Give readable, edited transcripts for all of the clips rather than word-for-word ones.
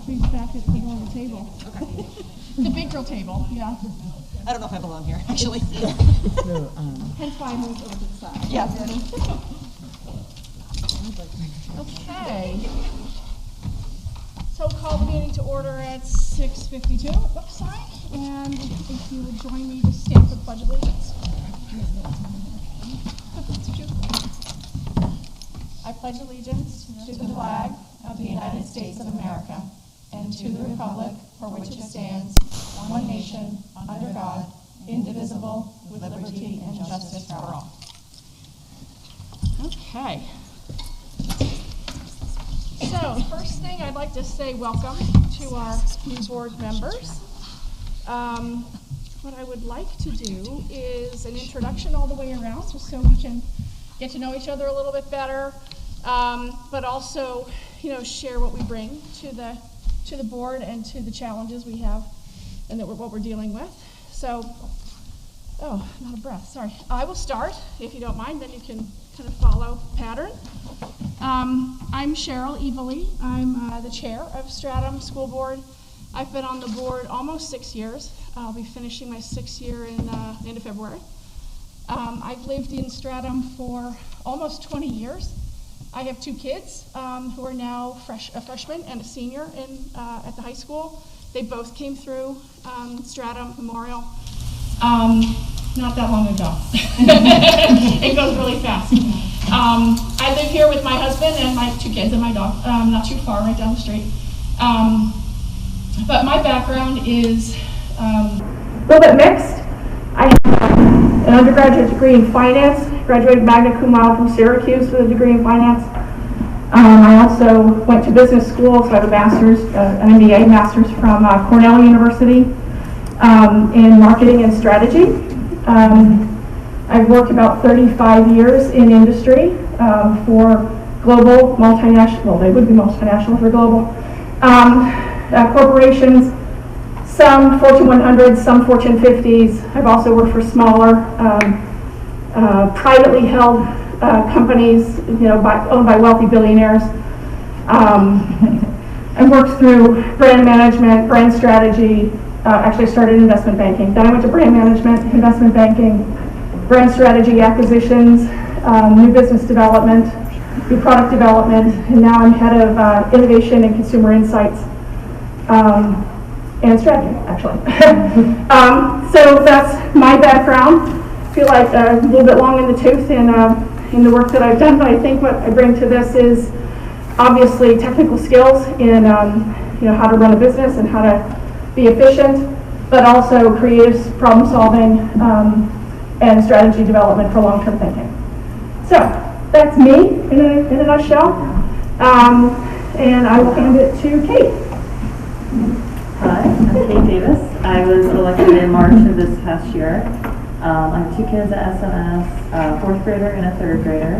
Please back it on the table. The big girl table, yeah. I don't know if I belong here, actually. Hence why I moved over to the side. Yeah. Okay. So call the meeting to order at 6:52. Oops, sorry. And if you would join me to stand for the Pledge of Allegiance. I pledge allegiance to the flag of the United States of America and to the republic for which it stands, one nation, under God, indivisible, with liberty and justice for all. Okay. So, first thing I'd like to say welcome to our new board members. What I would like to do is an introduction all the way around, just so we can get to know each other a little bit better, but also, share what we bring to the board and to the challenges we have and what we're dealing with. So, I'm out of breath, sorry. I will start, if you don't mind, then you can kind of follow pattern. I'm Cheryl Evely. I'm the chair of Stratham School Board. I've been on the board almost 6 years. I'll be finishing my 6th year in the end of February. I've lived in Stratham for almost 20 years. I have 2 kids who are now a freshman and a senior at the high school. They both came through Stratham Memorial not that long ago. It goes really fast. I live here with my husband and my 2 kids and my dog, not too far, right down the street. But my background is a little bit mixed. I have an undergraduate degree in finance, graduated magna cum laude from Syracuse with a degree in finance. I also went to business school, so I have a master's, an MBA master's from Cornell University in marketing and strategy. I've worked about 35 years in industry for global multinational, well, they would be multinational for global corporations, some Fortune 100s, some Fortune 50s. I've also worked for smaller, privately held companies, owned by wealthy billionaires. I've worked through brand management, brand strategy. Actually, I started in investment banking. Then I went to brand management, investment banking, brand strategy, acquisitions, new business development, new product development, and now I'm head of innovation and consumer insights and strategy, actually. So that's my background. I feel like a little bit long in the tooth in the work that I've done, but I think what I bring to this is obviously technical skills in how to run a business and how to be efficient, but also creative problem solving and strategy development for long-term thinking. So that's me in a nutshell, and I will hand it to Kate. Hi, I'm Kate Davis. I was elected in March of this past year. I have 2 kids at SMS, a 4th grader and a 3rd grader.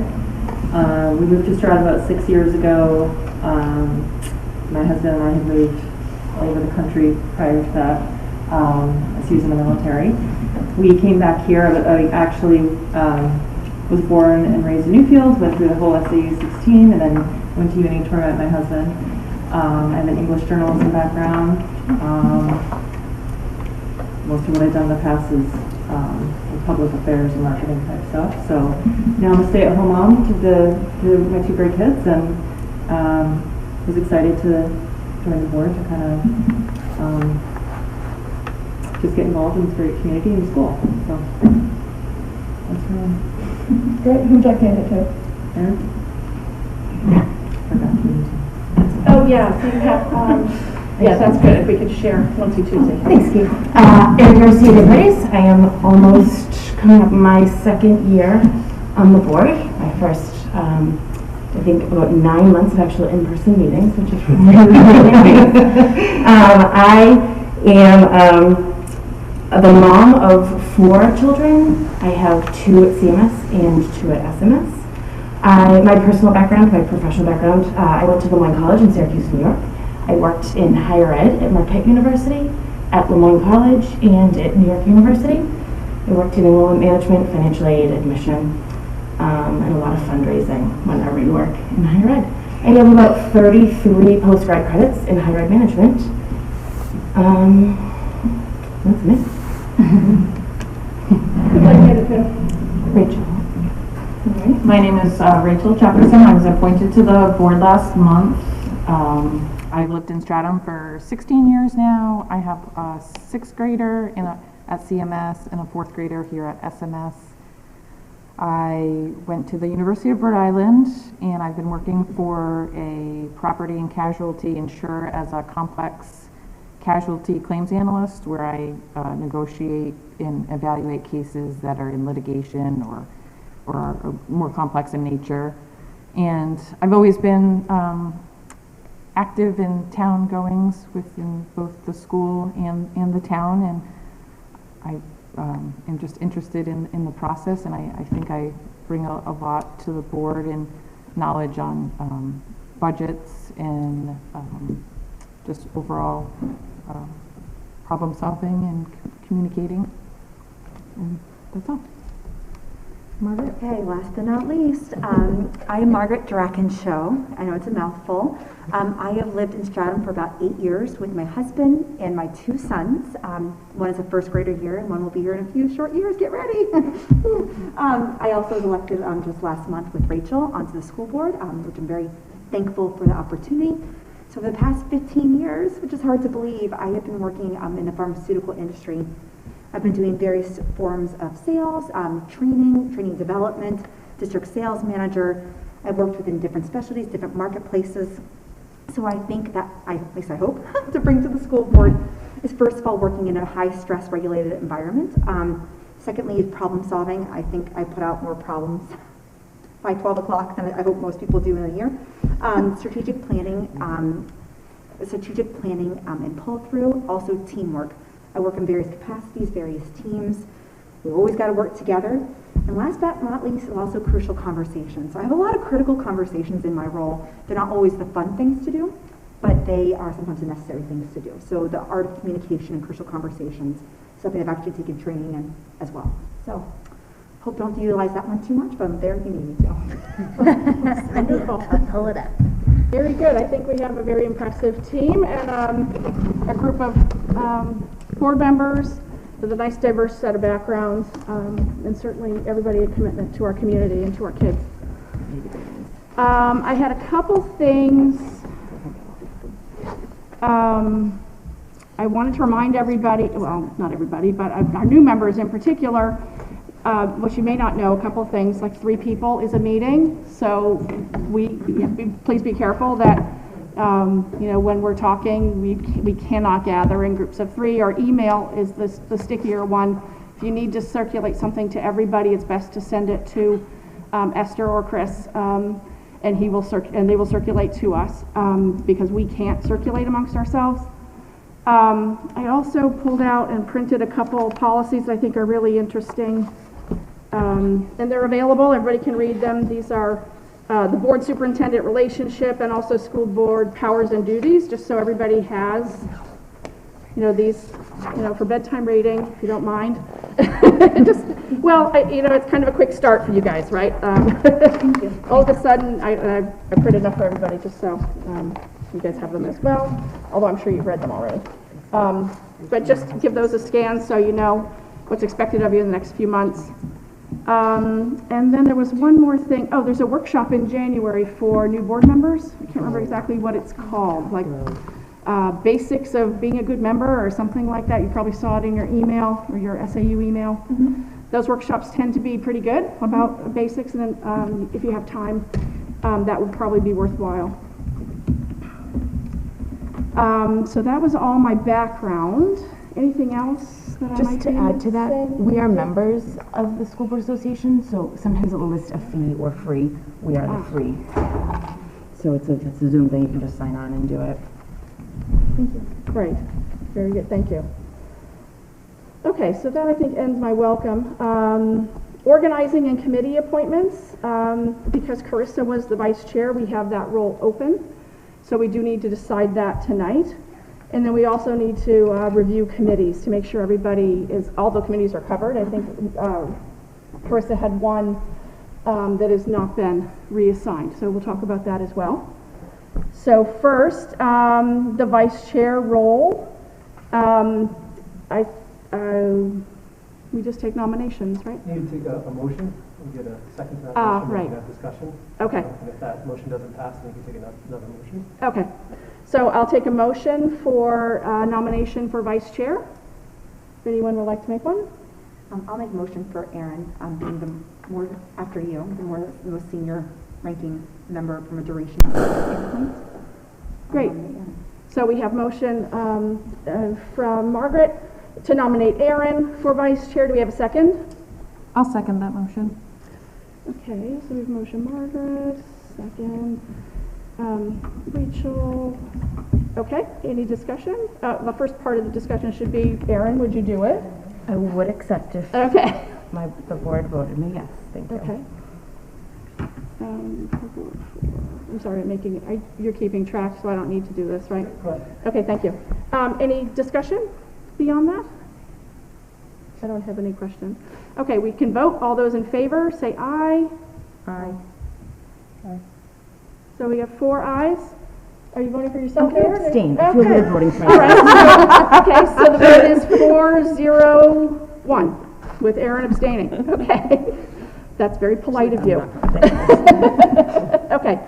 We moved to Stratham about 6 years ago. My husband and I had moved all over the country prior to that, as he was in the military. We came back here, but I actually was born and raised in Newfield, went through the whole SAU 16, and then went to UNH where I met my husband. I have an English journalism background. Most of what I've done in the past is public affairs and marketing type stuff. So now I'm a stay-at-home mom to my 2 great kids, and was excited to join the board to kind of just get involved in this great community and school. So that's really Great. Who'd you like to hand it to? Aaron? Oh yeah, so you have. Yeah, that's good. If we could share 1, 2, 2. Thanks, Kate. Erin Garcia DeVries. I am almost coming up my 2nd year on the board. My first, I think, about 9 months of actual in-person meetings, which is really nice. I am the mom of 4 children. I have 2 at CMS and 2 at SMS. My personal background, my professional background, I went to Lemoyne College in Syracuse, New York. I worked in higher ed at Marquette University, at Lemoyne College, and at New York University. I worked in enrollment management, financial aid, admission, and a lot of fundraising whenever you work in higher ed. I have about 33 post-grad credits in higher ed management. That's me. Rachel. My name is Rachel Jefferson. I was appointed to the board last month. I've lived in Stratham for 16 years now. I have a 6th grader at CMS and a 4th grader here at SMS. I went to the University of Rhode Island, and I've been working for a property and casualty insurer as a complex casualty claims analyst, where I negotiate and evaluate cases that are in litigation or are more complex in nature. And I've always been active in town goings within both the school and the town, and I am just interested in the process, and I think I bring a lot to the board in knowledge on budgets and just overall problem solving and communicating, and that's all. Margaret? Okay, last but not least, I am Margaret Draken-Show. I know it's a mouthful. I have lived in Stratham for about 8 years with my husband and my 2 sons. One is a 1st grader here, and one will be here in a few short years. Get ready! I also was elected just last month with Rachel onto the school board, which I'm very thankful for the opportunity. So for the past 15 years, which is hard to believe, I have been working in the pharmaceutical industry. I've been doing various forms of sales, training development, district sales manager. I've worked within different specialties, different marketplaces. So I think that, at least I hope, to bring to the school board is first of all working in a high stress regulated environment. Secondly is problem solving. I think I put out more problems by 12 o'clock than I hope most people do in a year. Strategic planning and pull through, also teamwork. I work in various capacities, various teams. We've always got to work together. And last but not least, also crucial conversations. So I have a lot of critical conversations in my role. They're not always the fun things to do, but they are sometimes the necessary things to do. So the art of communication and crucial conversations, something I've actually taken training in as well. So hope don't utilize that one too much, but I'm there if you need me to. Wonderful. I'll pull it up. Very good. I think we have a very impressive team and a group of board members with a nice diverse set of backgrounds, and certainly everybody a commitment to our community and to our kids. I had a couple things I wanted to remind everybody, well, not everybody, but our new members in particular, which you may not know, a couple of things, like 3 people is a meeting, so please be careful that when we're talking, we cannot gather in groups of 3. Our email is the stickier one. If you need to circulate something to everybody, it's best to send it to Esther or Chris, and they will circulate to us because we can't circulate amongst ourselves. I also pulled out and printed a couple policies I think are really interesting, and they're available. Everybody can read them. These are the board superintendent relationship and also school board powers and duties, just so everybody has, these, for bedtime reading, if you don't mind. It's kind of a quick start for you guys, right? All of a sudden, I printed enough for everybody just so you guys have them as well, although I'm sure you've read them already. But just give those a scan so you know what's expected of you in the next few months. And then there was one more thing. Oh, there's a workshop in January for new board members. I can't remember exactly what it's called, like basics of being a good member or something like that. You probably saw it in your email or your SAU email. Mm-hmm. Those workshops tend to be pretty good about basics, and then if you have time, that would probably be worthwhile. So that was all my background. Anything else that I might Just to add to that, we are members of the School Board Association, so sometimes it will list a fee or free. We are the free. So it's a Zoom thing, you can just sign on and do it. Thank you. Great. Very good. Thank you. Okay, so that I think ends my welcome. Organizing and committee appointments. Because Carissa was the vice chair, we have that role open. So we do need to decide that tonight. And then we also need to review committees to make sure all the committees are covered. I think Carissa had one that has not been reassigned. So we'll talk about that as well. So first, the vice chair role. We just take nominations, right? You take a motion, you get a second to that motion, right. and have discussion. Okay. And if that motion doesn't pass, then you can take another motion. Okay. So I'll take a motion for nomination for vice chair. If anyone would like to make one? I'll make a motion for Aaron, being the more, after you, the most senior ranking member from a duration standpoint. Great. So we have motion from Margaret to nominate Aaron for vice chair. Do we have a second? I'll second that motion. Okay, so we have motion Margaret, second Rachel. Okay, any discussion? The first part of the discussion should be, Aaron, would you do it? I would accept if Okay. the board voted me yes. Thank you. Okay. I'm sorry, you're keeping track, so I don't need to do this, right? Correct. Okay, thank you. Any discussion beyond that? I don't have any questions. Okay, we can vote. All those in favor, say aye. Aye. So we have 4 ayes. Are you voting for yourself, Aaron? Abstain. I feel Okay. weird voting for All myself. right. Okay, so the vote is 4-0-1 with Aaron abstaining. Okay. That's very polite of you. Okay.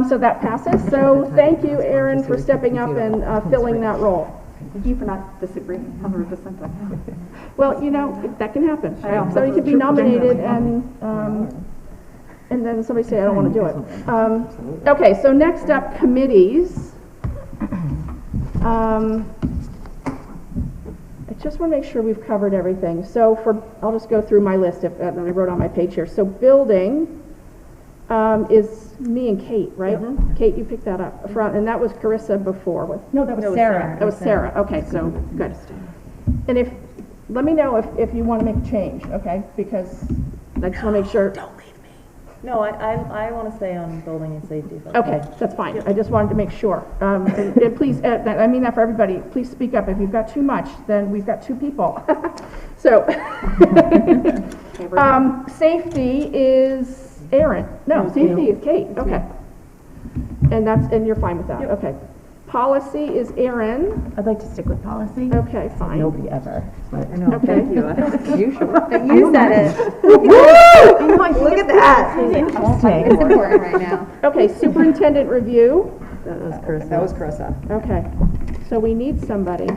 So that passes. So thank you, Aaron, for stepping up and filling that role. Thank you for not disagreeing 100%. Well, that can happen. So you could be nominated and then somebody say, I don't want to do it. Okay, so next up, committees. I just want to make sure we've covered everything. So I'll just go through my list that I wrote on my page here. So building is me and Kate, right? Mm-hmm. Kate, you picked that up front, and that was Carissa before. No, that was Sarah. That was Sarah. Okay, so good. And let me know if you want to make a change, okay? Because I just want to make sure. Don't leave me. No, I want to stay on building and safety. Okay, that's fine. I just wanted to make sure. And please, I mean that for everybody, please speak up. If you've got too much, then we've got 2 people. So, safety is Aaron. No, safety is Kate. Okay. And you're fine with that? Yep. Okay. Policy is Aaron. I'd like to stick with policy. Okay, fine. Nobody ever. But Okay. Thank you. You said it. Look at that. interesting. It's important right now. Okay, superintendent review. That was Carissa. Okay, so we need somebody.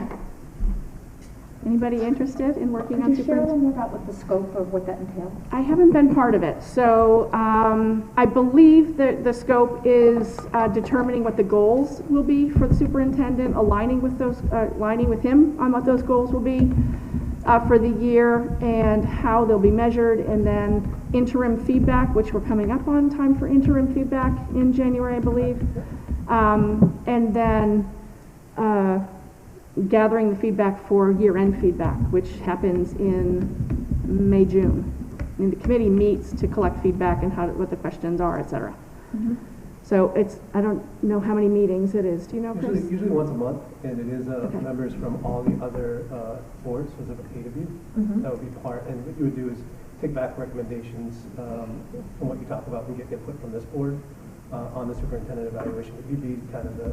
Anybody interested in working on Could you share a little superintendent? more about what the scope of what that entails? I haven't been part of it, so I believe that the scope is determining what the goals will be for the superintendent, aligning with him on what those goals will be for the year and how they'll be measured, and then interim feedback, which we're coming up on time for interim feedback in January, I believe, and then gathering the feedback for year-end feedback, which happens in May, June. And the committee meets to collect feedback and what the questions are, et cetera. Mm-hmm. So I don't know how many meetings it is. Do you know, Chris? Usually once a month, and it is Okay. members from all the other boards, so there's about 8 of you. Mm-hmm. That would be part, and what you would do is take back recommendations from what you talk about and get input from this board on the superintendent evaluation. But you'd be kind of the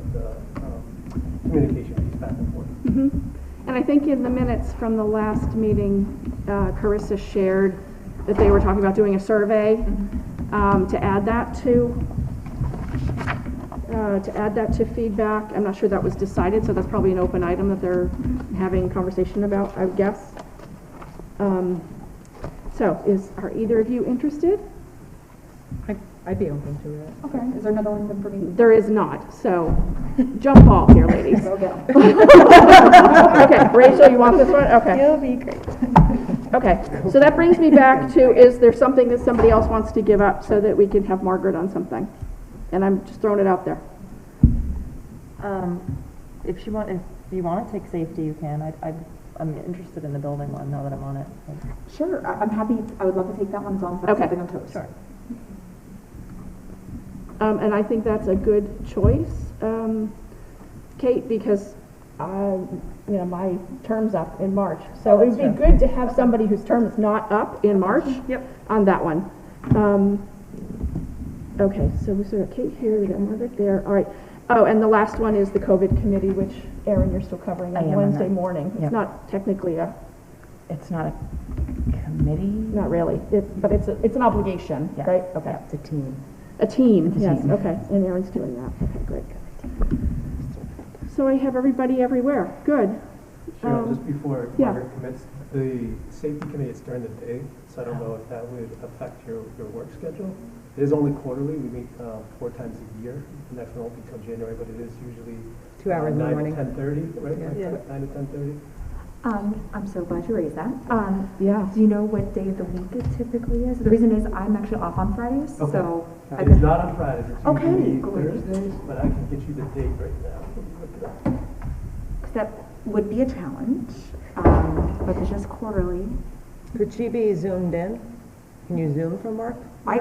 communication piece back and forth. Mhm. And I think in the minutes from the last meeting, Carissa shared that they were talking about doing a survey to add that to feedback. I'm not sure that was decided, so that's probably an open item that they're having conversation about, I would guess. So are either of you interested? I'd be open to it. Okay, is there another one for me? There is not, so jump ball here, ladies. Go get 'em. Okay, Rachel, you want this one? Okay. You'll be great. Okay, so that brings me back to, is there something that somebody else wants to give up so that we can have Margaret on something? And I'm just throwing it out there. If you want to take safety, you can. I'm interested in the building one now that I'm on it. Sure, I'm happy. I would love to take that one as long as that's Okay. something on toes. Sure. And I think that's a good choice, Kate, because my term's up in March. So it would be good to have somebody whose term is not up in March Yep. on that one. Okay, so we sort of Kate here, we got Margaret there, all right. Oh, and the last one is the Kovid Committee, which, Erin, you're still covering I on am on Wednesday that. morning. It's Yep. not technically It's not a committee? not really, but it's an obligation, Yeah. right? Okay. Yeah, it's a team. A team, It's a yes, team. okay, and Erin's doing that, okay, great. So I have everybody everywhere, good. Cheryl, just before yeah. Margaret commits, the safety committee is during the day, so I don't know if that would affect your work schedule. It is only quarterly, we meet 4 times a year. The next one won't be till January, but it is usually 2 hours in the 9 morning. to 10:30, right? Yeah. 9 to 10:30. I'm so glad you raised that. Yeah. Do you know what day of the week it typically is? The reason is I'm actually off on Fridays, Okay. so. I It is could- not on Fridays, it's Okay, usually great. Thursdays, but I can get you the date right now. Let me look it up. 'Cause that would be a challenge, but it's just quarterly. Could she be zoomed in? Can you zoom from work? I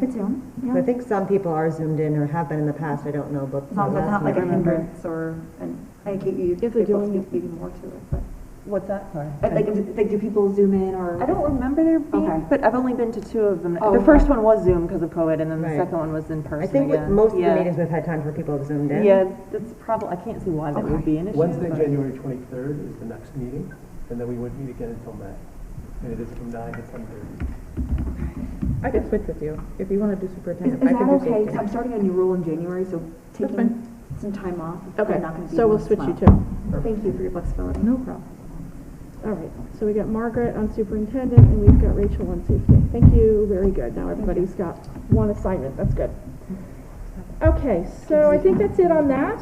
could Zoom, yeah. I think some people are zoomed in or have been in the past, I don't know, but. As long as it's not like a last hindrance or, and I get you, If they're people doing speak maybe more to it, but. What's that? Sorry. Like, do people Zoom in or? I don't remember there being, Okay. but I've only been to 2 of them. Oh, The first okay. one was Zoom because of COVID, and then the Right. second one was in person I think with again. most of the Yeah. meetings we've had times where people have zoomed in. Yeah, that's probably, I can't see why that would be an issue. Wednesday, but- January 23rd is the next meeting, and then we wouldn't meet again until May. And it is from 9 to 10:30. I could switch with you. If you want to do Is superintendent, that I could do okay? safety. I'm starting a new role in January, so fine. taking some time off. if Okay, I'm not gonna be so we'll once switch a you month. too. Thank you for your flexibility. No problem. All right, so we got Margaret on superintendent, and we've got Rachel on safety. Thank you, very good. Now everybody's got one assignment, that's good. Okay, so I think that's it on that.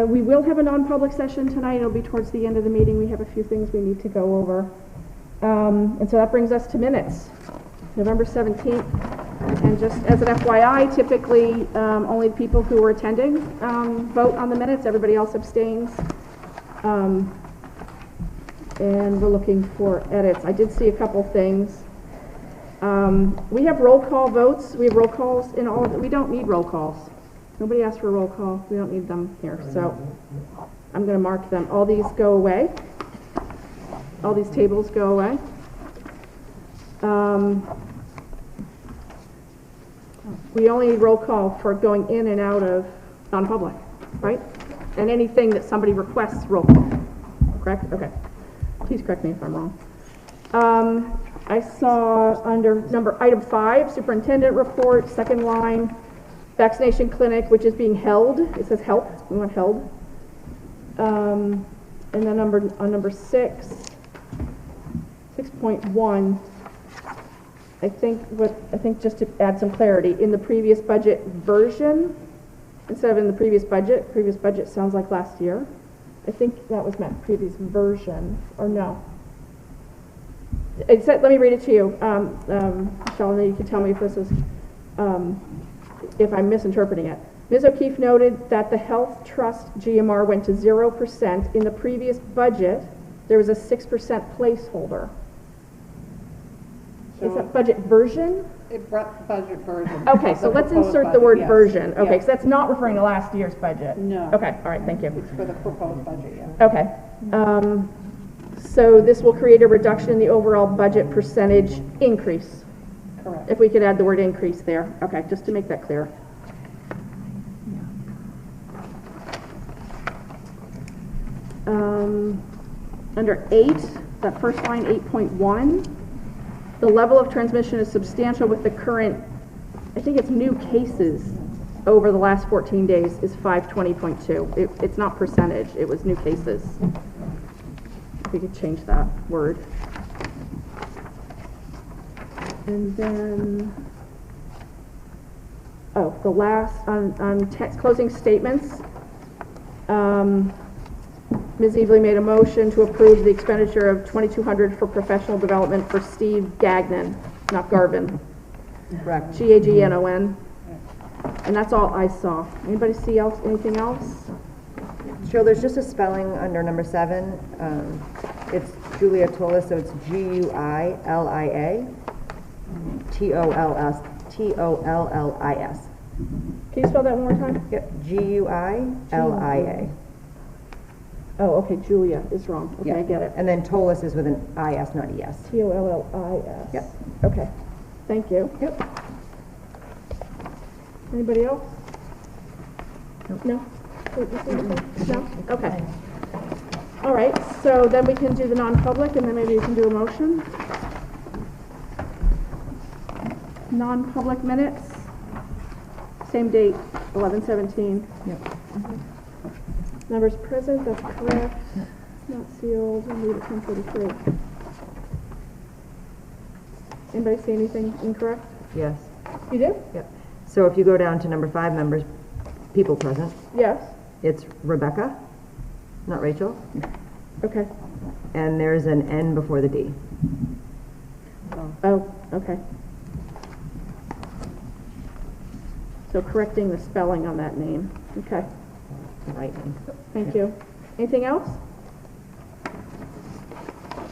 We will have a non-public session tonight. It'll be towards the end of the meeting. We have a few things we need to go over. And so that brings us to minutes, November 17th. And just as an FYI, typically, only the people who were attending vote on the minutes. Everybody else abstains. And we're looking for edits. I did see a couple things. We have roll call votes. We have roll calls in all of it. We don't need roll calls. Nobody asked for a roll call. We don't need them here. So I'm going to mark them. All these go away. All these tables go away. We only need roll call for going in and out of non-public, right? And anything that somebody requests roll call, correct? Okay. Please correct me if I'm wrong. I saw under item 5, superintendent report, second line, vaccination clinic, which is being held. It says help. We want held. And then on number 6.1, I think just to add some clarity, in the previous budget version, instead of in the previous budget sounds like last year. I think that was meant previous version, or no. It said, let me read it to you, Michelle, and then you can tell me if this is, if I'm misinterpreting it. Ms. O'Keefe noted that the Health Trust GMR went to 0%. In the previous budget, there was a 6% placeholder. Is that budget version? It brought budget version. Okay, so let's proposed insert the budget, word yes. version. Okay, Yeah. because that's not referring to last year's budget. No. Okay, all right, thank you. It's for the proposed budget, yeah. Okay. So this will create a reduction in the overall budget percentage increase. Correct. If we could add the word increase there. Okay, just to make that clear. Under 8, that first line, 8.1, the level of transmission is substantial with the current, I think it's new cases over the last 14 days is 520.2. It's not percentage, it was new cases. If we could change that word. And then, the last, on text closing statements, Ms. Evely made a motion to approve the expenditure of $2,200 for professional development for Steve Gagnon, not Garvin. Correct. Gagnon. And that's all I saw. Anybody see anything else? Cheryl, there's just a spelling under number 7. It's Julia Tollis, so it's Guilia, Tollis. Can you spell that one more time? Yep, Guilia. Oh, okay, Julia is wrong. Okay, I get it. And then Tollis is with an IS, not ES. Tollis. Yep. Okay. Thank you. Yep. Anybody else? No? No? Okay. All right, so then we can do the non-public, and then maybe we can do a motion. Non-public minutes, same date, 11/17. Yep. Members present, that's correct. Not sealed, and leave at 10:43. Anybody see anything incorrect? Yes. You do? Yep. So if you go down to number 5, members, people present, Yes. it's Rebecca, not Rachel, Okay. and there's an N before the D. Oh, okay. So correcting the spelling on that name. Okay, Right name. thank you. Anything else?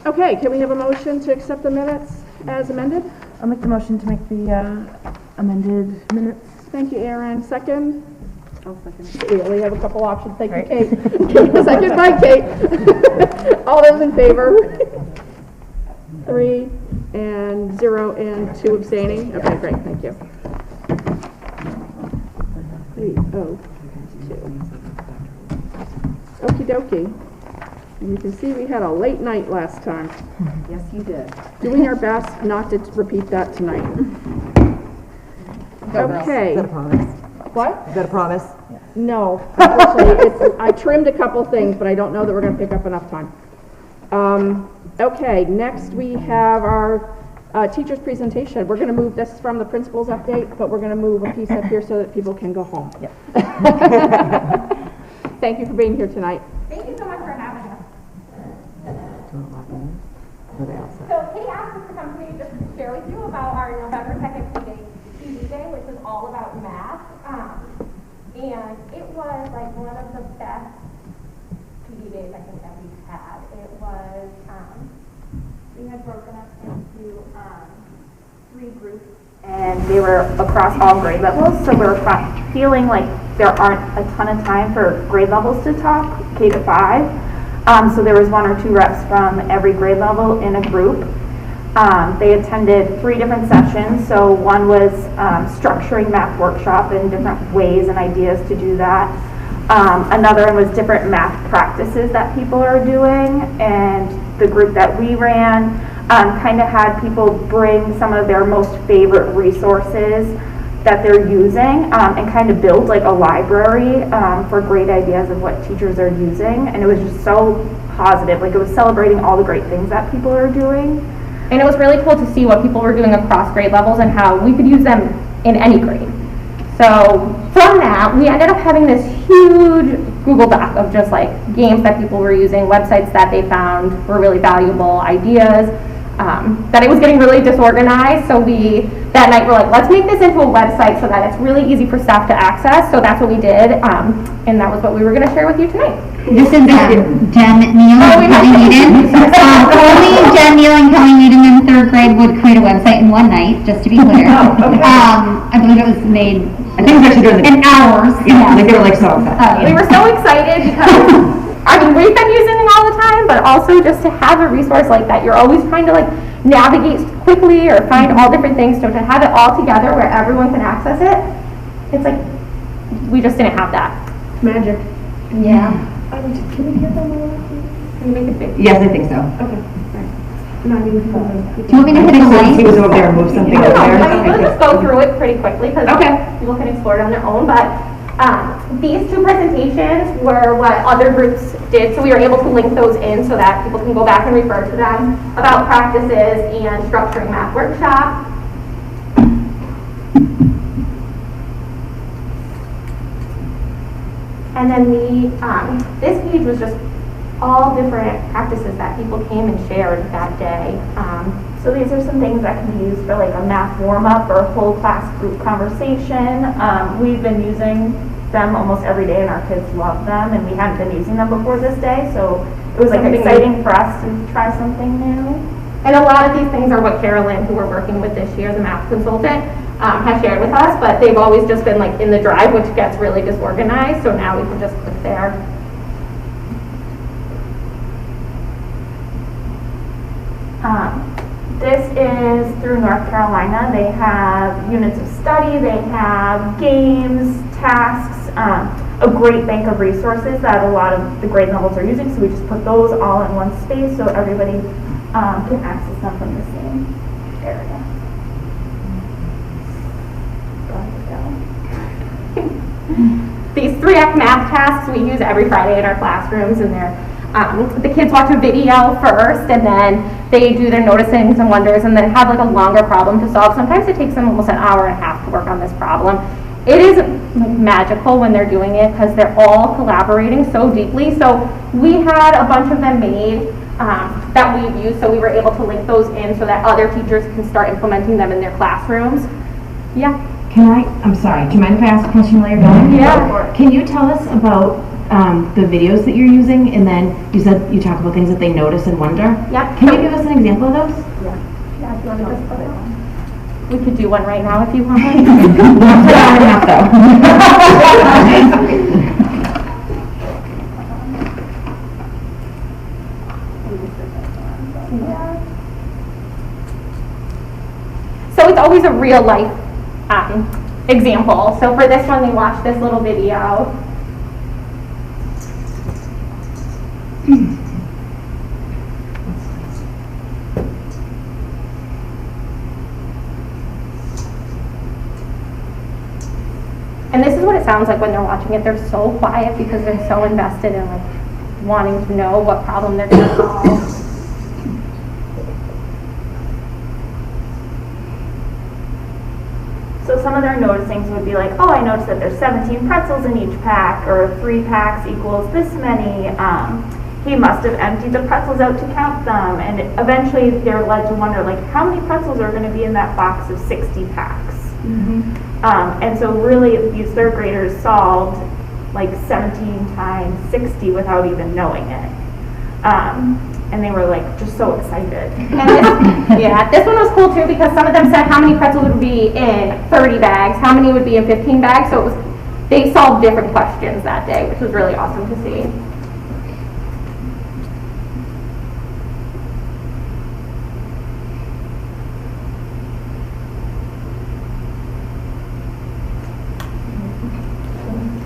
Okay, can we have a motion to accept the minutes as amended? I'll make the motion to make the amended minutes. Thank you, Aaron. Second? I'll second. We only have a couple options. Thank you, Right. Kate. Second by Kate. All those in favor? 3 and 0 and 2 abstaining. Okay, great, thank you. 3-0-2. Okie dokie. And you can see we had a late night last time. Yes, you did. Doing our best not to repeat that tonight. Okay. Is that a promise? What? Is that a promise? No, unfortunately, I trimmed a couple things, but I don't know that we're gonna pick up enough time. Okay, next we have our teacher's presentation. We're gonna move, this is from the principal's update, but we're gonna move a piece up here so that people can go home. Yep. Thank you for being here tonight. Thank you so much for having us. Are they all set? So Kitty asked us to come today just to share with you about our November 2nd PD Day, which is all about math. And it was like one of the best PD days I think that we've had. It was, we had broken up into 3 groups. And they were across all grade levels, so we're feeling like there aren't a ton of time for grade levels to talk, K to 5. So there was 1 or 2 reps from every grade level in a group. They attended 3 different sessions. So one was structuring math workshop and different ways and ideas to do that. Another one was different math practices that people are doing. And the group that we ran kind of had people bring some of their most favorite resources that they're using and kind of build like a library for great ideas of what teachers are using. And it was just so positive. Like it was celebrating all the great things that people are doing. And it was really cool to see what people were doing across grade levels and how we could use them in any grade. So from that, we ended up having this huge Google Doc of just like games that people were using, websites that they found were really valuable, ideas. That it was getting really disorganized, so that night we're like, let's make this into a website so that it's really easy for staff to access. So that's what we did, and that was what we were going to share with you tonight. This is Jen Neal and Kelly Needham. Only Jen Neal and Kelly Needham in 3rd grade would create a website in one night, just to be clear. I believe it was made I think it was actually during the in hours. Yeah, like they were like so upset. We were so excited because I mean, we've been using it all the time, but also just to have a resource like that, you're always trying to like navigate quickly or find all different things. So to have it all together where everyone can access it, it's like, we just didn't have that. Magic. Yeah. Can we hear them all? Can you make it big? Yes, I think so. Okay. Not even Do you want me to hit the He link? was over there and moved something over there. I mean, we'll just go through it pretty quickly because people can explore it on their own, but these 2 presentations were what other groups did, so we were able to link those in so that people can go back and refer to them about practices and structuring math workshop. And then this page was just all different practices that people came and shared that day. So these are some things that can be used for like a math warm-up or a full class group conversation. We've been using them almost every day and our kids love them, and we hadn't been using them before this day, so it was like exciting for us to try something new. And a lot of these things are what Carolyn, who we're working with this year, the math consultant, has shared with us, but they've always just been like in the drive, which gets really disorganized, so now we can just click there. this is through North Carolina. They have units of study, they have games, tasks, a great bank of resources that a lot of the grade levels are using. So we just put those all in one space so everybody can access them from the same area. These 3-act math tasks we use every Friday in our classrooms, and they're the kids watch a video first, and then they do their noticings and wonders, and then have like a longer problem to solve. Sometimes it takes them almost an hour and a half to work on this problem. It is like magical when they're doing it because they're all collaborating so deeply. So we had a bunch of them made that we've used, so we were able to link those in so that other teachers can start implementing them in their classrooms. Yeah. I'm sorry, do you mind if I ask a question while you're going? Yeah. Can you tell us about the videos that you're using, and then you said you talk about things that they notice and wonder? Yeah. Can you give us an example of those? Yeah, do you want to just put it on? We could do one right now if you want. Not enough So it's always a real life example. So for this one, they watched this little video. And this is what it sounds like when they're watching it. They're so quiet because they're so invested in like wanting to know what problem they're going to solve. So some of their noticings would be like, oh, I noticed that there's 17 pretzels in each pack, or 3 packs equals this many. He must have emptied the pretzels out to count them. And eventually they're led to wonder, like, how many pretzels are going to be in that box of 60 packs? And so really these third graders solved like 17 times 60 without even knowing it. And they were like just so excited. And this one was cool too because some of them said how many pretzels would be in 30 bags, how many would be in 15 bags. So they solved different questions that day, which was really awesome to see.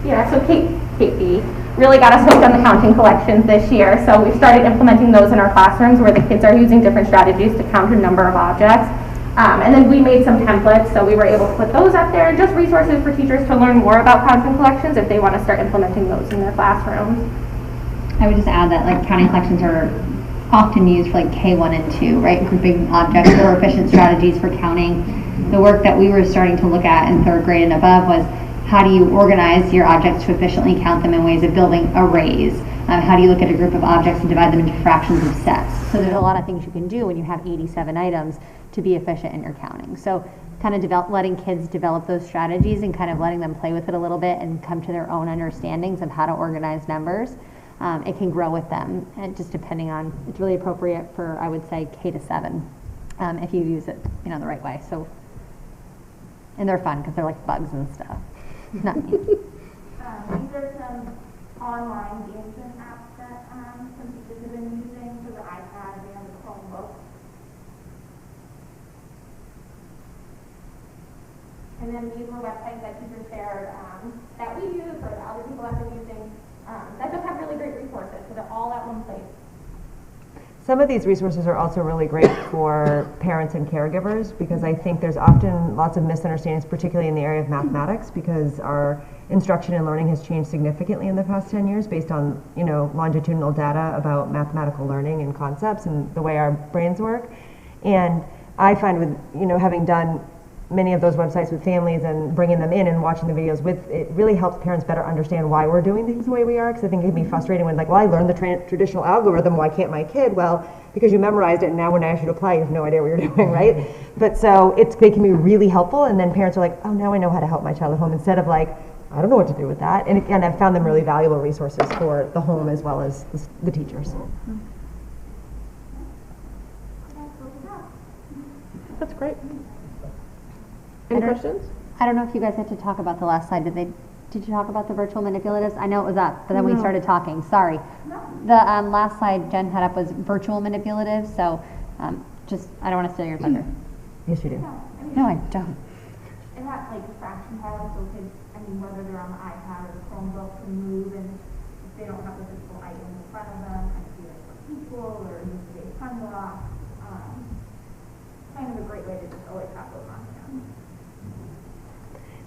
Yeah, so Kate really got us hooked on the counting collections this year. So we've started implementing those in our classrooms where the kids are using different strategies to count a number of objects. And then we made some templates, so we were able to put those up there, just resources for teachers to learn more about counting collections if they want to start implementing those in their classrooms. I would just add that like counting collections are often used for like K1 and 2, right? Grouping objects or efficient strategies for counting. The work that we were starting to look at in 3rd grade and above was how do you organize your objects to efficiently count them in ways of building arrays? How do you look at a group of objects and divide them into fractions of sets? So there's a lot of things you can do when you have 87 items to be efficient in your counting. So kind of letting kids develop those strategies and kind of letting them play with it a little bit and come to their own understandings of how to organize numbers. It can grow with them, and just depending on, it's really appropriate for, I would say, K to 7, if you use it, the right way. So, and they're fun because they're like bugs and stuff. Not me. These are some online games and apps that some teachers have been using for the iPad and the Chromebook. And then these were websites that teachers shared that we use or that other people have been using that just have really great resources, so they're all at one place. Some of these resources are also really great for parents and caregivers because I think there's often lots of misunderstandings, particularly in the area of mathematics, because our instruction and learning has changed significantly in the past 10 years based on, longitudinal data about mathematical learning and concepts and the way our brains work. And I find with, having done many of those websites with families and bringing them in and watching the videos it really helps parents better understand why we're doing things the way we are, because I think it can be frustrating when I learned the traditional algorithm, why can't my kid? Well, because you memorized it and now when I ask you to apply, you have no idea what you're doing, right? But so they can be really helpful, and then parents are like, oh, now I know how to help my child at home, instead of I don't know what to do with that. And again, I've found them really valuable resources for the home as well as the teachers. That's great. Any questions? I don't know if you guys had to talk about the last slide. Did you talk about the virtual manipulatives? I know it was up, but then we started talking. Sorry. The last slide Jen had up was virtual manipulatives. So just, I don't want to steal your thunder. Yes, you do. No, I don't. It has like fraction tiles, so kids, I mean, whether they're on the iPad or the Chromebook, can move, and if they don't have the physical item in front of them, kind of see like what's equal or use today's time block. Kind of a great way to just always have those on hand.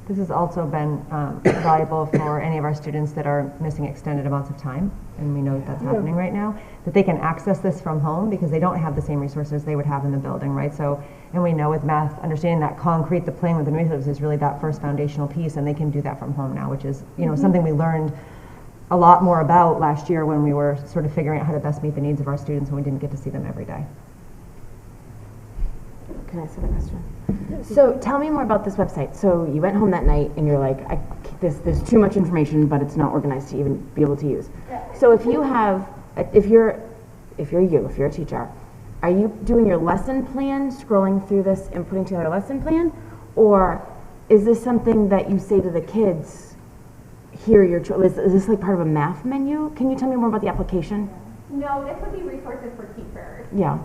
This has also been valuable for any of our students that are missing extended amounts of time, and we know that that's happening right now, that they can access this from home because they don't have the same resources they would have in the building, right? So, and we know with math, understanding that concrete, the playing with the resources is really that first foundational piece, and they can do that from home now, which is, you know, something we learned a lot more about last year when we were sort of figuring out how to best meet the needs of our students when we didn't get to see them every day. Can I ask a question? So tell me more about this website. So you went home that night and you're like, there's too much information, but it's not organized to even be able to use. So if you have, if you're a teacher, are you doing your lesson plan, scrolling through this and putting together a lesson plan? Or is this something that you say to the kids, here your is this like part of a math menu? Can you tell me more about the application? No, this would be resources for teachers. Yeah.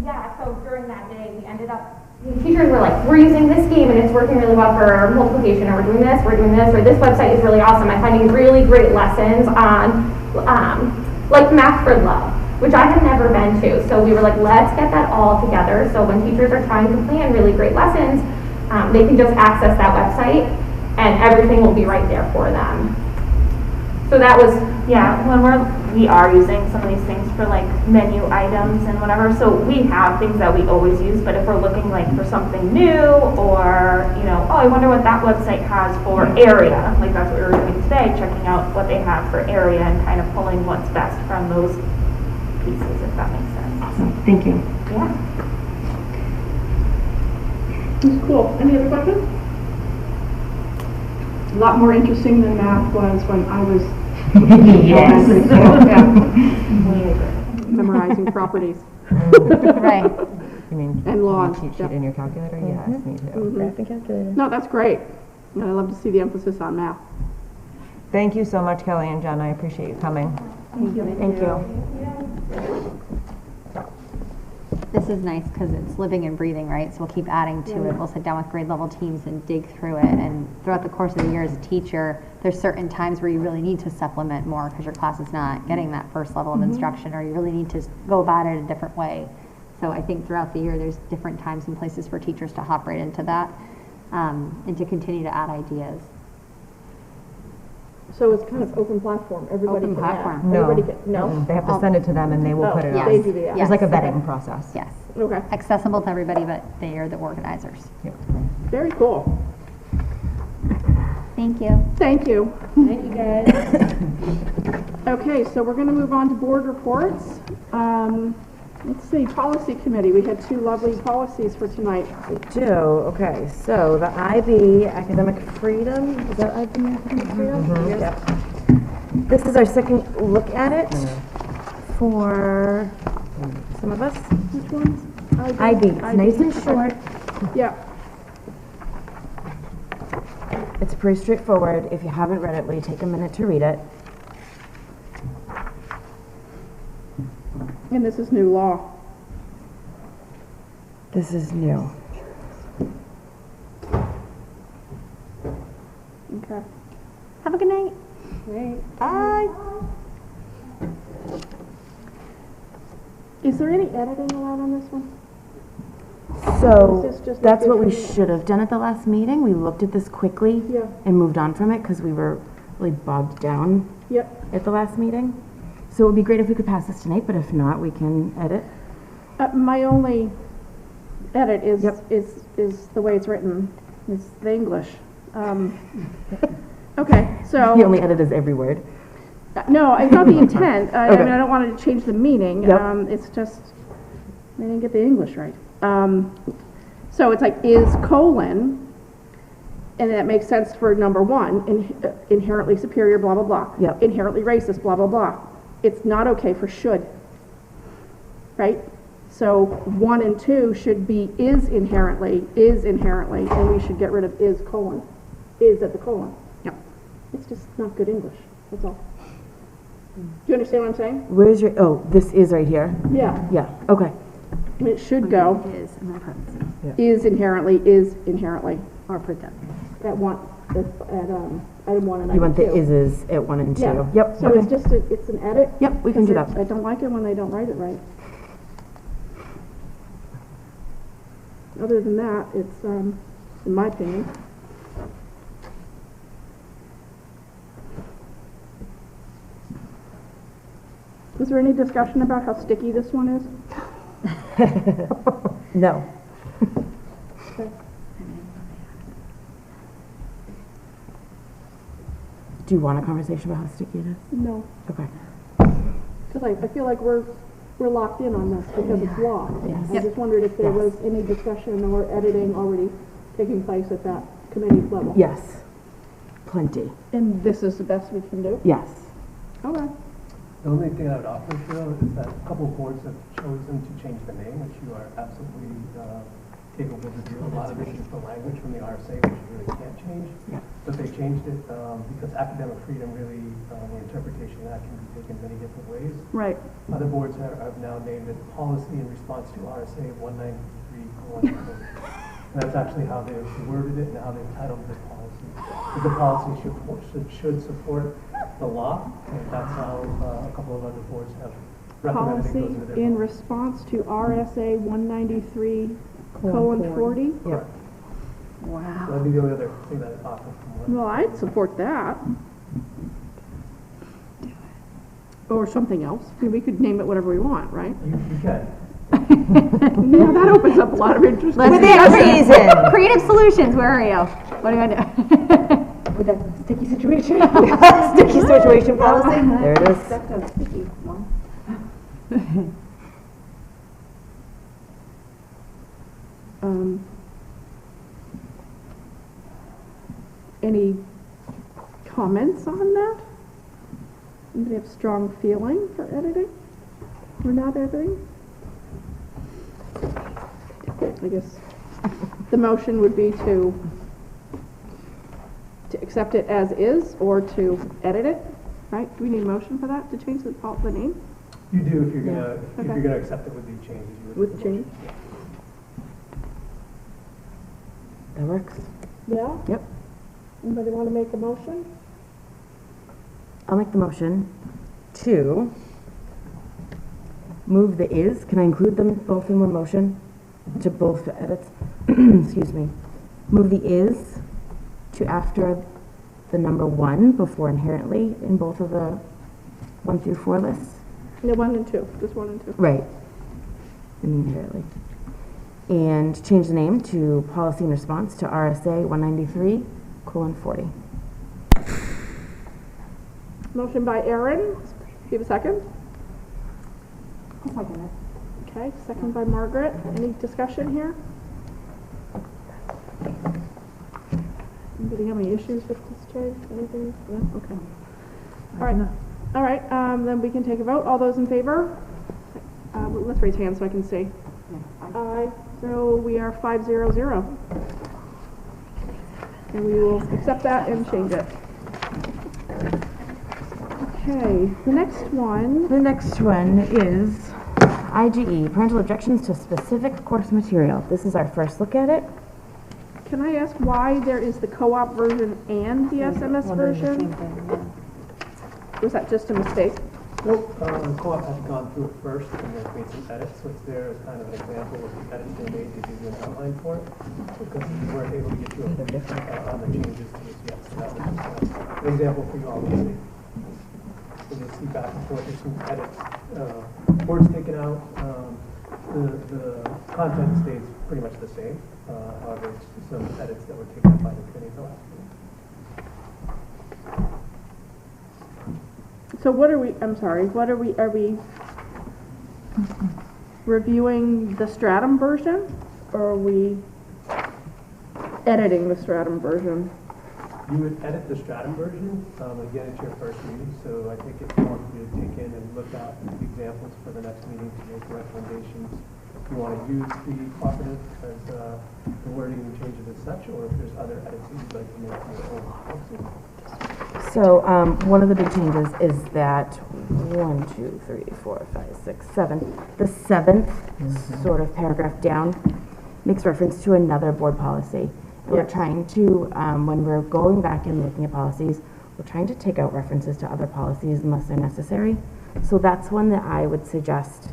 Yeah, so during that day, we ended up, the teachers were like, we're using this game and it's working really well for multiplication, or we're doing this, or this website is really awesome. I'm finding really great lessons on, like Math for Love, which I had never been to. So we were like, let's get that all together. So when teachers are trying to plan really great lessons, they can just access that website and everything will be right there for them. So that was, Yeah, when we are using some of these things for like menu items and whatever, so we have things that we always use, but if we're looking like for something new, or, you know, oh, I wonder what that website has for area, like that's what we were doing today, checking out what they have for area and kind of pulling what's best from those pieces, if that makes sense. Awesome. Thank you. Yeah. That's cool. Any other questions? A lot more interesting than math was when I was memorizing properties. Right. You mean And laws. cheat sheet in your calculator? Yes, me too. Graphing calculator. No, that's great. And I love to see the emphasis on math. Thank you so much, Kelly and Jen. I appreciate you coming. Thank you. This is nice because it's living and breathing, right? So we'll keep adding to it. We'll sit down with grade level teams and dig through it. And throughout the course of the year as a teacher, there's certain times where you really need to supplement more because your class is not getting that first level of instruction, or you really need to go about it a different way. So I think throughout the year, there's different times and places for teachers to hop right into that and to continue to add ideas. So it's kind of open platform. Everybody Open can platform. add. No. Everybody can, no? They have to send it to them and they will put it Oh, on. they do the There's like a vetting process. Yes. Okay. Accessible to everybody, but they are the organizers. Yep. Very cool. Thank you. Thank you. Thank you, guys. Okay, so we're going to move on to board reports. Let's see, policy committee. We had two lovely policies for tonight. We do, okay, so the IB, academic freedom, is that IB, academic freedom? Yep. This is our second look at it for some of us. Which ones? IB, it's nice and short. Yeah. It's pretty straightforward. If you haven't read it, will you take a minute to read it? And this is new law. This is new. Okay. Have a good night. Bye. Is there any editing allowed on this one? So Is this just that's what we official? should have done at the last meeting. We looked at this quickly Yeah. and moved on from it because we were really bogged down Yep. at the last meeting. So it would be great if we could pass this tonight, but if not, we can edit. My only edit is, Yep. is the way it's written. It's the English. Okay, so. The only edit is every word. No, it's not the intent. I Okay. mean, I don't want to change the meaning. Yep. It's just, they didn't get the English right. So it's like, is colon, and that makes sense for number one, inherently superior, blah, blah, blah. Yep. Inherently racist, blah, blah, blah. It's not okay for should, right? So 1 and 2 should be is inherently, and we should get rid of is colon, is at the colon. Yep. It's just not good English, that's all. Do you understand what I'm saying? Where's your, oh, this is right here? Yeah. Yeah, okay. I mean, it should go, Is, and then parentheses. is inherently, Or put that. at one, at, item 1 and You want the item 2. is's at 1 and 2? Yeah. Yep. So it's just, it's an edit? Yep, we can do that. I don't like it when they don't write it right. Other than that, it's, in my opinion. Is there any discussion about how sticky this one is? No. Okay. Do you want a conversation about how sticky it is? No, Okay. because I feel like we're locked in on this because it's law. Yes. I just wondered if there Yes. was any discussion or editing already taking place at that committee level. Yes. Plenty. And this is the best we can do? Yes. Okay. The only thing I would offer, Cheryl, is that a couple of boards have chosen to change the name, which you are absolutely capable to do. A lot of it is the language from the RSA, which you really can't change. Yeah. But they changed it because academic freedom really, the interpretation of that can be taken many different ways. Right. Other boards have now named it policy in response to RSA 193:1. And that's actually how they've worded it and how they've titled the policy. Because the policy should support the law, and that's how a couple of other boards have recommended it goes Policy into their in policy. response to RSA 193:40. Yep. So that'd be the only other thing that I'd offer from one. Well, I'd support that. Or something else. I mean, we could name it whatever we want, right? You can. Yeah, that opens up a lot of interest. Within reason. Creative solutions, where are you? What do I do? With that sticky situation. Sticky situation policy. There it is. That's a sticky one. Any comments on that? Anybody have strong feeling for editing? Or not editing? I guess the motion would be to accept it as is or to edit it, right? Do we need a motion for that, to change the name? You do if you're gonna, if Okay. you're gonna accept it with the changes. You would With make a change? motion. That works. Yeah? Yep. Anybody want to make a motion? I'll make the motion to move the is. Can I include them both in one motion? To both edits? Excuse me. Move the is to after the number 1 before inherently in both of the 1 through 4 lists. No, 1 and 2, just 1 and 2. Right. And inherently. And change the name to policy in response to RSA 193:40. Motion by Aaron. Do you have a second? I'll second it. Okay, second by Margaret. Any discussion here? Anybody have any issues with this change? Anything? No? Okay. All right. All right, then we can take a vote. All those in favor? Let's raise hands so I can see. Aye. So we are 5-0-0. And we will accept that and change it. Okay, the next one. The next one is IGE, parental objections to specific course material. This is our first look at it. Can I ask why there is the co-op version and the SMS version? Was that just a mistake? Nope, the co-op has gone through it first and they've made some edits, so it's there as kind of an example of the edits they made to give you an outline for it. Because we weren't able to get you on the changes to this yet, so that was just an example for you all to see. So you'll see back and forth, there's some edits, words taken out, the content stays pretty much the same. However, it's some edits that were taken up by the committee at the last meeting. So what are we, I'm sorry, what are we reviewing the Stratham version? Or are we editing the Stratham version? You would edit the Stratham version, again, it's your first reading, so I think it's important for you to take in and look at the examples for the next meeting to make recommendations. If you want to use the cooperative as the wording and changes as such, or if there's other edits that you'd like to make to your own policy. So one of the big changes is that 1, 2, 3, 4, 5, 6, 7. The seventh sort of paragraph down makes reference to another board policy. We're trying to, when we're going back and looking at policies, we're trying to take out references to other policies unless they're necessary. So that's one that I would suggest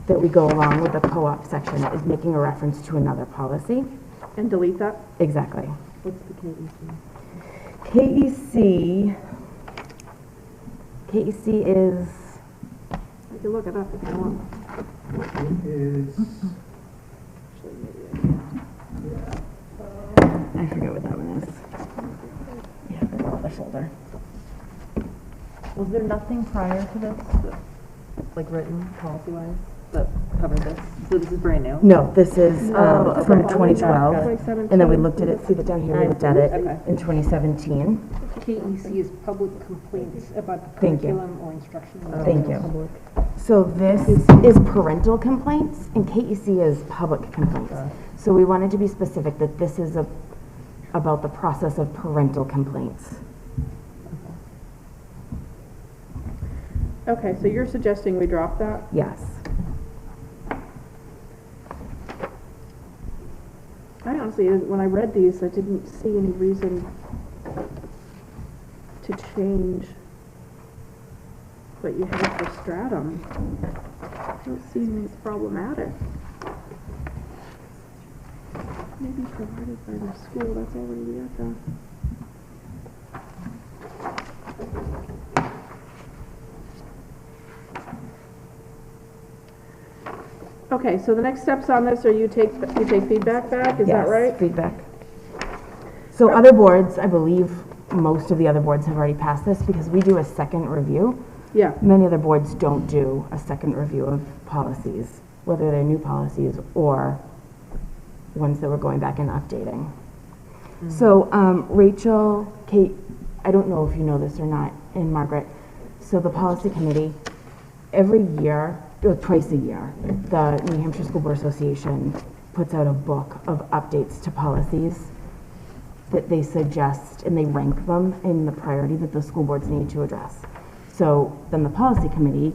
that we go along with the co-op section, is making a reference to another policy. And delete that? Exactly. What's the KEC? KEC is, You can look it up if you want. It is, I forget what that one is. Yeah, the other folder. Was there nothing prior to this, like written policy-wise, that covered this? So this is brand new? No, this is okay. from 2012. 2017. And then we looked at it, see that down here, we looked at it Okay. in 2017. KEC is public complaints about the Thank you. curriculum or instruction. Thank you. So this is parental complaints and KEC is public complaints. So we wanted to be specific that this is about the process of parental complaints. Okay, so you're suggesting we drop that? Yes. I honestly, when I read these, I didn't see any reason to change what you have for Stratham. It don't seem as problematic. Maybe provided by the school, that's already at the... Okay, so the next steps on this are you take feedback back, is that right? Yes, feedback. So other boards, I believe most of the other boards have already passed this because we do a second review. Yeah. Many other boards don't do a second review of policies, whether they're new policies or ones that we're going back and updating. So Rachel, Kate, I don't know if you know this or not, and Margaret, so the policy committee, every year, or twice a year, the New Hampshire School Board Association puts out a book of updates to policies that they suggest, and they rank them in the priority that the school boards need to address. So then the policy committee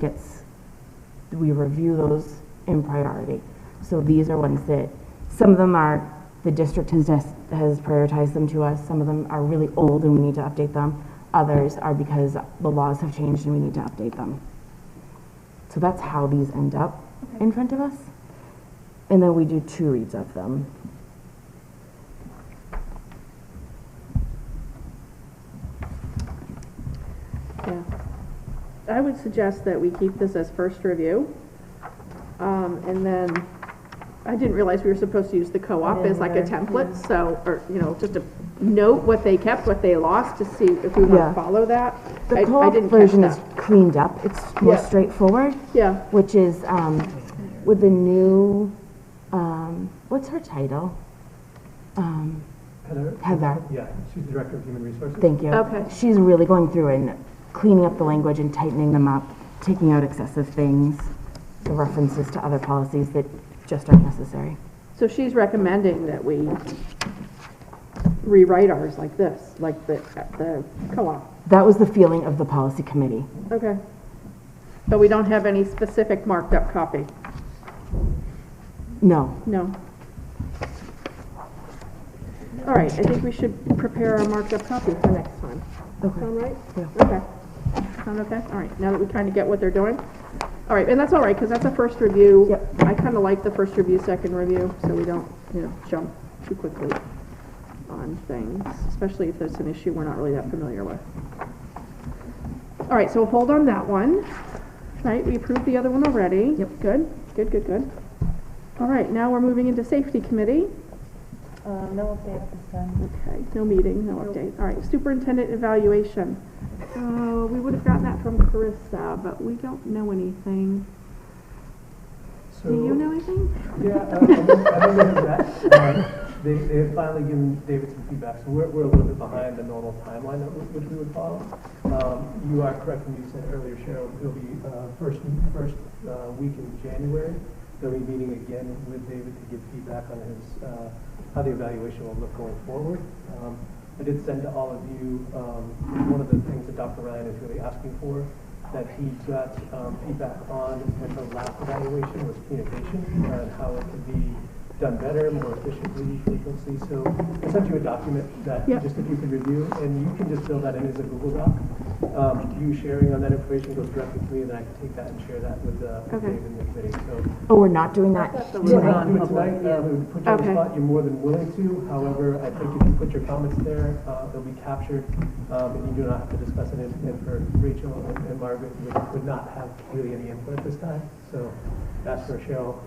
we review those in priority. So these are ones that, some of them are, the district has prioritized them to us. Some of them are really old and we need to update them. Others are because the laws have changed and we need to update them. So that's how these end up in front of us. And then we do 2 reads of them. Yeah. I would suggest that we keep this as first review. And then, I didn't realize we were supposed to use the co-op as like a template, so, or, you know, just to note what they kept, what they lost, to see if we want to follow that. The I co-op didn't catch version is that. cleaned up. It's more straightforward. Yeah. Which is with the new, what's her title? Heather. yeah, she's the Director of Human Resources. Thank you. Okay. She's really going through and cleaning up the language and tightening them up, taking out excessive things, the references to other policies that just aren't necessary. So she's recommending that we rewrite ours like this, like the co-op. That was the feeling of the policy committee. Okay. But we don't have any specific marked up copy? No. No. All right, I think we should prepare our marked up copy for next time. Okay. Sound right? Yeah. Okay. Sound okay? All right, now that we kind of get what they're doing. All right, and that's all right, because that's a first review. Yep. I kind of like the first review, second review, so we don't, jump too quickly on things, especially if there's an issue we're not really that familiar with. All right, so we'll hold on that one. Right, we approved the other one already. Yep. Good. All right, now we're moving into safety committee. No update at this time. Okay, no meeting, no update. All right, superintendent evaluation. We would have gotten that from Carissa, but we don't know anything. So, Do you know anything? Yeah, I remember that. They have finally given David some feedback, so we're a little bit behind the normal timeline which we would follow. You are correct when you said earlier, Cheryl, it'll be first week in January. They'll be meeting again with David to give feedback on his how the evaluation will look going forward. I did send to all of you one of the things that Dr. Ryan is really asking for that he got feedback on with the last evaluation was communication and how it could be done better, more efficiently, frequently. So I sent you a document that just if you could review, and you can just fill that in as a Google Doc. You sharing on that information goes directly to me, and then I can take that and share that with Dave and the committee. So Oh, we're not doing that we're not tonight? doing it tonight. We would put you on the spot. You're more than willing to. However, I think if you put your comments there, they'll be captured, and you do not have to discuss it. And for Rachel and Margaret, would not have really any input at this time. So ask for Cheryl,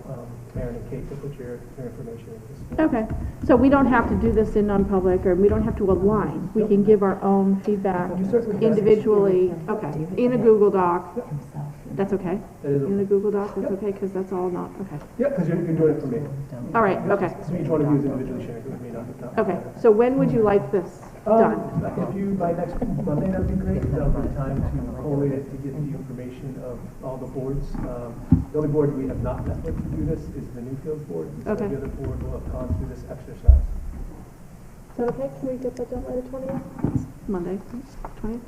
Aaron, and Kate to put your information in this. Okay, so we don't have to do this in non-public, or we don't have to align. We can give our own feedback individually, okay, in a Google Doc. That's okay? That is In a Google Doc, that's okay, because that's all not, okay. Yeah, because you're doing it for me. All right, okay. So each one of you is individually sharing it with me, not the top. Okay, so when would you like this done? If you, by next Monday, that'd be great. That'll be time to collate it, to get the information of all the boards. The only board we have not met with to do this is the Newfields board. So Okay. the other board will have gone through this exercise. Is that okay? Can we get that done by the 20th? Monday, 20th?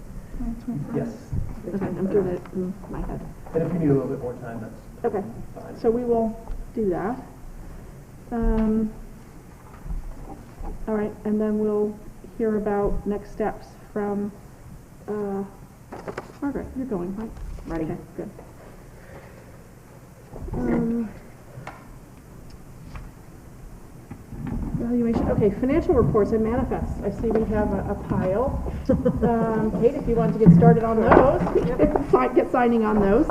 Yes. Okay, I'm doing it in my head. And if you need a little bit more time, that's Okay, fine. so we will do that. All right, and then we'll hear about next steps from, Margaret, you're going, right? Ready. Okay, good. Evaluation, okay, financial reports and manifests. I see we have a pile. Kate, if you want to get started on those, get signing on those.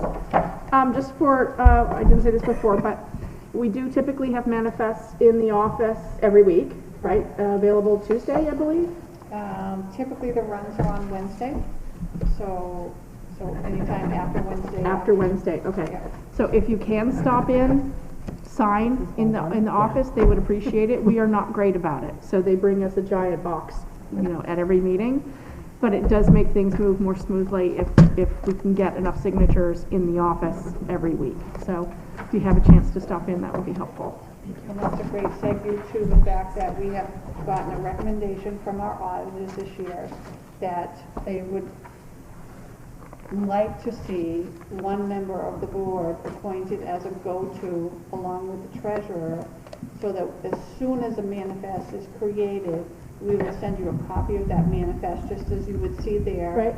Just for, I didn't say this before, but we do typically have manifests in the office every week, right? Available Tuesday, I believe? Typically the runs are on Wednesday, so anytime after Wednesday. After Wednesday, okay. Yeah. So if you can stop in, sign in the office, they would appreciate it. We are not great about it, so they bring us a giant box, at every meeting. But it does make things move more smoothly if we can get enough signatures in the office every week. So if you have a chance to stop in, that would be helpful. And that's a great segue to the fact that we have gotten a recommendation from our auditors this year that they would like to see one member of the board appointed as a go-to along with the treasurer, so that as soon as a manifest is created, we will send you a copy of that manifest, just as you would see there. Right.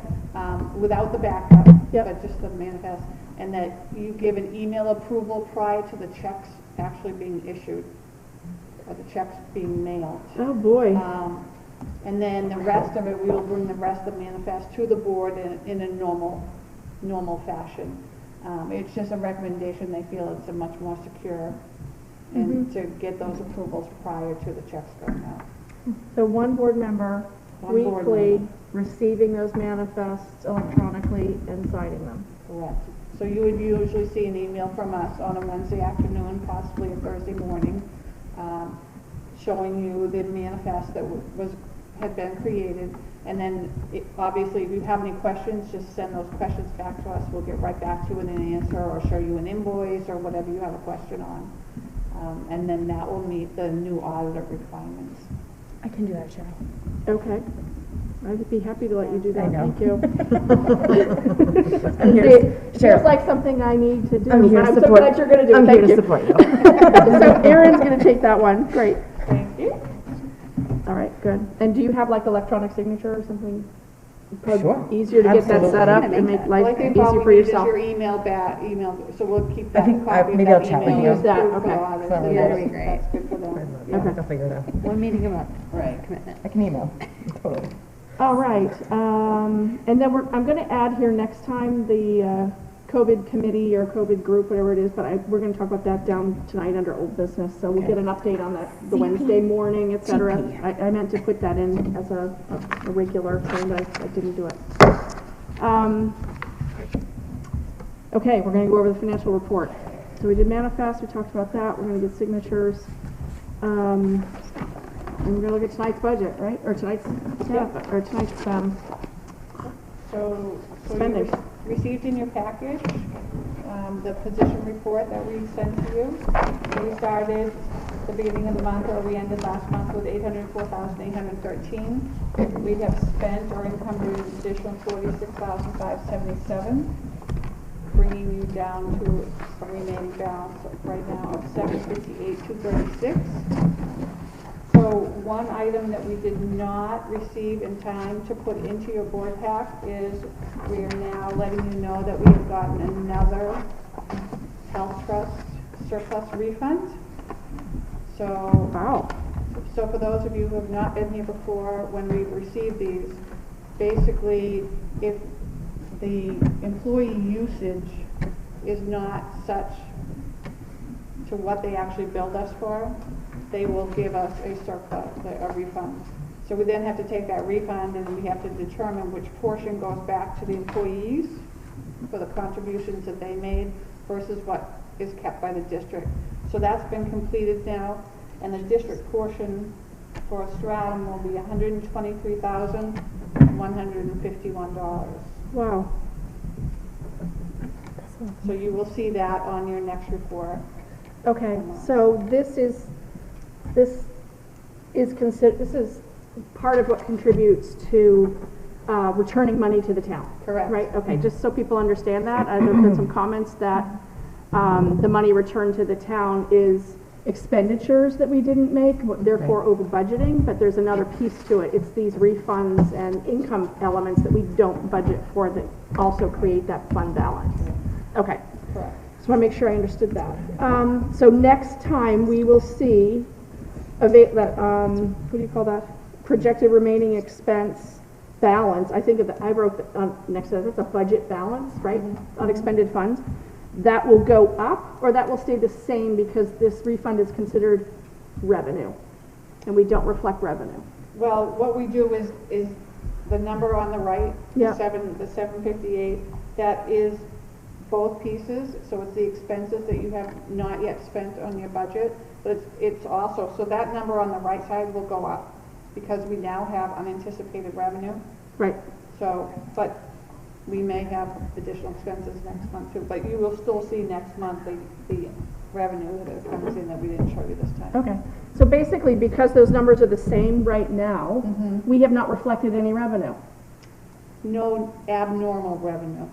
Without the backup, Yep. but just the manifest. And that you give an email approval prior to the checks actually being issued, or the checks being mailed. Oh, boy. And then the rest of it, we will bring the rest of the manifest to the board in a normal fashion. It's just a recommendation. They feel it's a much more secure, and to get those approvals prior to the checks going out. So one board member One board weekly member. receiving those manifests electronically and signing them. Correct. So you would usually see an email from us on a Wednesday afternoon, possibly a Thursday morning, showing you the manifest that had been created. And then, obviously, if you have any questions, just send those questions back to us. We'll get right back to you with an answer, or show you an invoice, or whatever you have a question on. And then that will meet the new auditor requirements. I can do that, Cheryl. Okay. I'd be happy to let you do that. I know. Thank you. I'm here It to, feels like something I need to do. I'm here to so support. glad you're going to do it. I'm Thank here you. to support you. So Erin's going to take that one. Great. Thank you. All right, good. And do you have like electronic signature or something? Probably Sure. easier to get that set up Absolutely. and make Well, life I think easier all for we need is yourself. your email, so we'll keep that I think, copy of maybe that I'll chat with email. you. Use that, Good for okay. the auditors. That'll That's- be great. That's good for them. Yeah, Okay. I'll figure it out. One meeting a month. Right. Commitment. I can email. Totally. All right, and then I'm going to add here next time the Kovid Committee or Kovid Group, whatever it is, but we're going to talk about that down tonight under old business, so we'll get an update on the Wednesday morning, et cetera. I meant to put that in as a regular thing, but I didn't do it. Okay, we're going to go over the financial report. So we did manifest, we talked about that, we're going to get signatures. And we're going to look at tonight's budget, right? Or tonight's, or tonight's So spending. you received in your package, the position report that we sent to you. We started the beginning of the month, or we ended last month with $804,813. We have spent or encumbered an additional $46,577. down to a remaining balance right now of $758,236. So one item that we did not receive in time to put into your board pack is we are now letting you know that we have gotten another health trust surplus refund. So, Wow. so for those of you who have not been here before, when we received these, basically, if the employee usage is not such to what they actually billed us for, they will give us a surplus, a refund. So we then have to take that refund and we have to determine which portion goes back to the employees for the contributions that they made versus what is kept by the district. So that's been completed now, and the district portion for Stratham will be $123,151. Wow. So you will see that on your next report. Okay, so this is part of what contributes to returning money to the town. Correct. Right, okay, just so people understand that. There have been some comments that the money returned to the town is expenditures that we didn't make, therefore over budgeting, but there's another piece to it. It's these refunds and income elements that we don't budget for that also create that fund balance. Okay. Correct. Just want to make sure I understood that. So next time we will see what do you call that? Projected remaining expense balance. I think I wrote next to that, that's a budget balance, right? Unexpended funds. That will go up or that will stay the same because this refund is considered revenue and we don't reflect revenue. Well, what we do is the number on the right, Yeah. the 758, that is both pieces. So it's the expenses that you have not yet spent on your budget, but it's also, so that number on the right side will go up because we now have unanticipated revenue. Right. So, but we may have additional expenses next month too, but you will still see next month the revenue that comes in that we didn't show you this time. Okay. So basically, because those numbers are the same right now, we have not reflected any revenue. No abnormal revenue.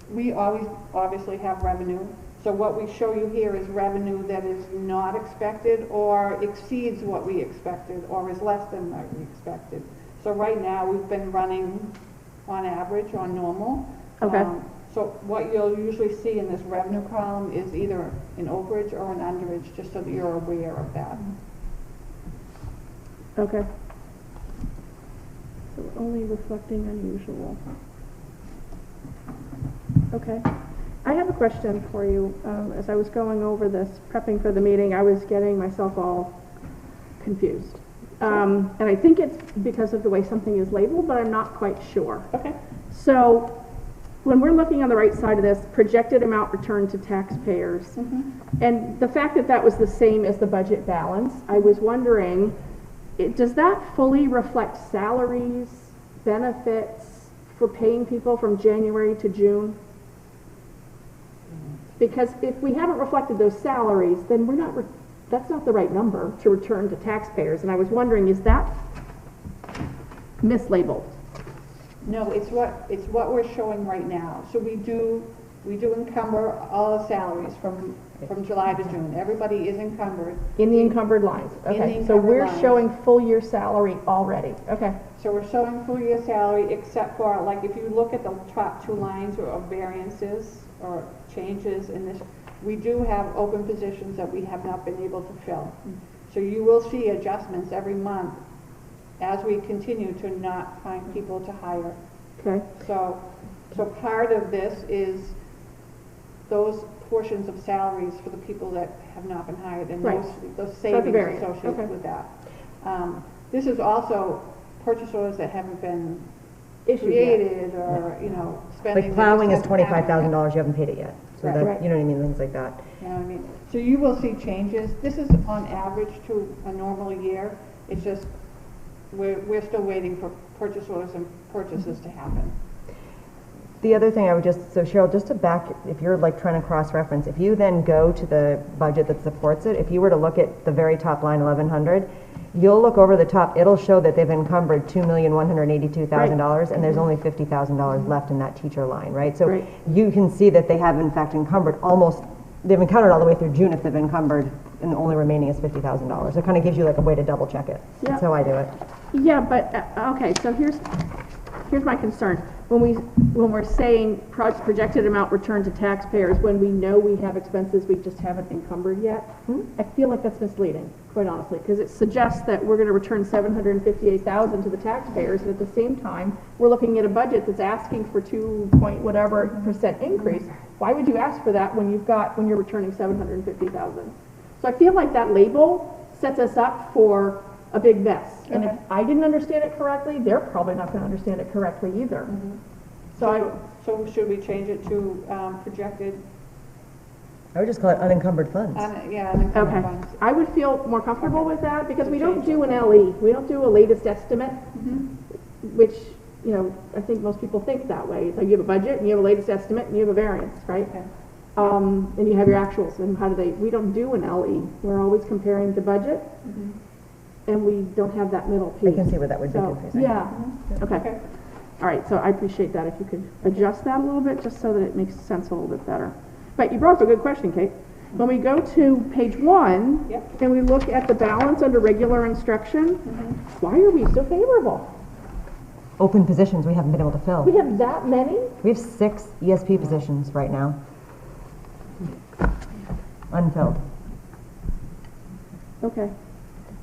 We always obviously have revenue. So what we show you here is revenue that is not expected or exceeds what we expected or is less than what we expected. So right now we've been running on average, on normal. Okay. So what you'll usually see in this revenue column is either an overage or an underage, just so that you're aware of that. Okay. So only reflecting unusual. Okay. I have a question for you. As I was going over this, prepping for the meeting, I was getting myself all confused. And I think it's because of the way something is labeled, but I'm not quite sure. Okay. So when we're looking on the right side of this, projected amount returned to taxpayers, and the fact that that was the same as the budget balance, I was wondering, does that fully reflect salaries, benefits for paying people from January to June? Because if we haven't reflected those salaries, then we're not, that's not the right number to return to taxpayers. And I was wondering, is that mislabeled? No, it's what we're showing right now. So we do encumber all the salaries from July to June. Everybody is encumbered. In the encumbered lines. Okay. So we're showing full year salary already. Okay. So we're showing full year salary except for, like, if you look at the top two lines of variances or changes in this, we do have open positions that we have not been able to fill. So you will see adjustments every month as we continue to not find people to hire. Okay. So part of this is those portions of salaries for the people that have not been hired and those savings associated with that. This is also purchase orders that haven't been created or, spending. Like plowing is $25,000, you haven't paid it yet. So that, Right. you know what I mean, things like that. You know what I mean? So you will see changes. This is on average to a normal year. It's just, we're still waiting for purchase orders and purchases to happen. The other thing I would just, so Cheryl, just to back, if you're like trying to cross-reference, if you then go to the budget that supports it, if you were to look at the very top line, 1,100, you'll look over the top, it'll show that they've encumbered $2,182,000, and there's only $50,000 left in that teacher line, right? So you can see that they have in fact encumbered almost, they've encumbered all the way through June if they've encumbered, and the only remaining is $50,000. It kind of gives you like a way to double check it. Yeah. That's how I do it. Yeah, but, okay, so here's my concern. When we're saying projected amount returned to taxpayers, when we know we have expenses we just haven't encumbered yet, I feel like that's misleading, quite honestly, because it suggests that we're gonna return $758,000 to the taxpayers, and at the same time, we're looking at a budget that's asking for 2% increase. Why would you ask for that when you're returning $750,000? So I feel like that label sets us up for a big mess. And if I didn't understand it correctly, they're probably not gonna understand it correctly either. So should we change it to projected? I would just call it unencumbered funds. Unencumbered Okay, funds. I would feel more comfortable with that because we don't do an LE. We don't do a latest estimate, which, you know, I think most people think that way. It's like you have a budget and you have a latest estimate and you have a variance, right? Okay. And you have your actuals and we don't do an LE. We're always comparing the budget and we don't have that middle piece. I can see where that would be confusing. Yeah, okay. All right, so I appreciate that if you could adjust that a little bit just so that it makes sense a little bit better. But you brought up a good question, Kate. When we go to page 1 and we look at the balance under regular instruction, why are we so favorable? Open positions we haven't been able to fill. We have that many? We have 6 ESP positions right now. Unfilled. Okay.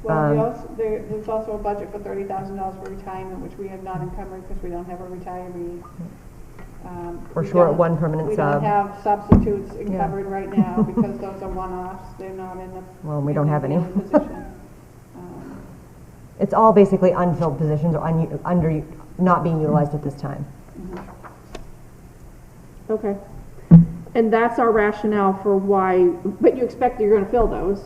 Well, there's also a budget for $30,000 for retirement, which we have not encumbered because we don't have a retiree. We're short one permanent We sub. don't have substitutes encumbered right now because those are one-offs. They're not in the. Well, we don't have any. Position. It's all basically unfilled positions or under not being utilized at this time. Okay. And that's our rationale for why, but you expect you're going to fill those,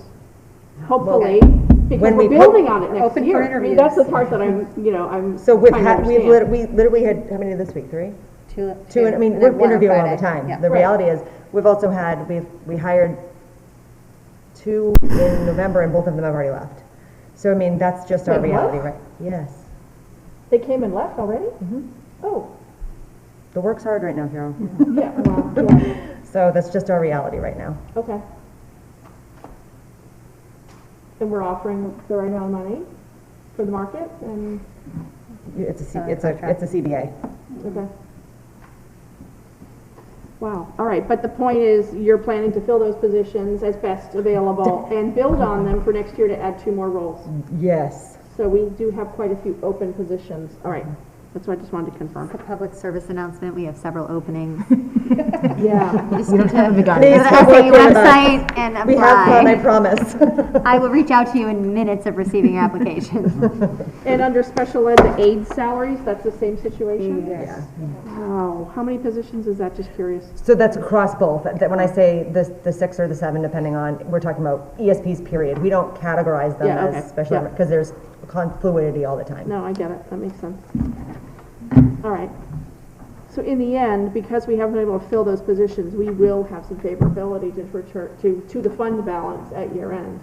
hopefully, because we're building on it next year. I mean, that's the part that I'm So we literally had, how many this week, 3? Two. I mean, we're interviewing all the time. The reality is, we've also had, we hired 2 in November and both of them have already left. So, I mean, that's just our reality, right? Yes. They came and left already? Oh. The work's hard right now, Carol. Yeah, well, yeah. So that's just our reality right now. Okay. And we're offering the right amount of money for the market and? It's a CBA. Okay. Wow, all right, but the point is you're planning to fill those positions as best available and build on them for next year to add 2 more roles. Yes. So we do have quite a few open positions. All right, that's what I just wanted to confirm. It's a public service announcement. We have several openings. Yeah. You just need to have the go to the SAU website and apply. We have fun, I promise. I will reach out to you in minutes of receiving your application. And under special ed, the aid salaries, that's the same situation? Yes. Wow, how many positions is that, just curious? So that's across both. That when I say the 6 or the 7, depending on, we're talking about ESPs, period. We don't categorize them as special ed because there's fluidity all the time. No, I get it. That makes sense. All right. So in the end, because we haven't been able to fill those positions, we will have some favorability to return to the fund balance at year end.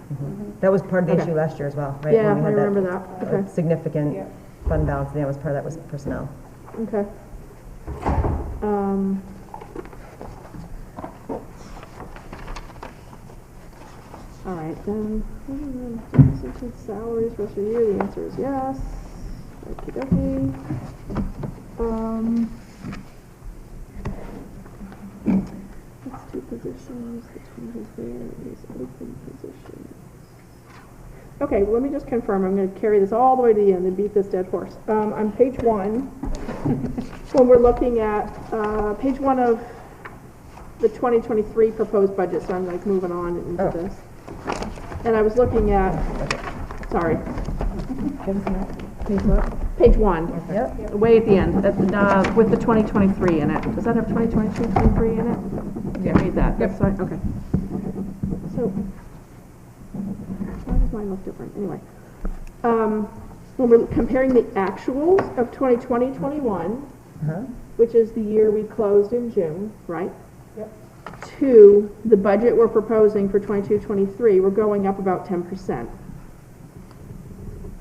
That was part of the issue last year as well, right? Yeah, When we I had remember that. Okay. Significant fund balance, that was part of that was personnel. Okay. All right, then, salaries, rest of the year, the answer is yes. Okey-dokey. That's 2 positions, the 20 there is open positions. Okay, well, let me just confirm, I'm going to carry this all the way to the end and beat this dead horse. On page 1, when we're looking at page 1 of the 2023 proposed budget, so I'm like moving on into this. And I was looking at, sorry. Page 1. Yep. Way at the end, with the 2023 in it. Does that have 2022, 23 in it? Yeah, read that. That's fine. Okay. So, why does mine look different? Anyway. When we're comparing the actuals of 2020-21 which is the year we closed in June, right? Yep. To the budget we're proposing for 22-23, we're going up about 10%.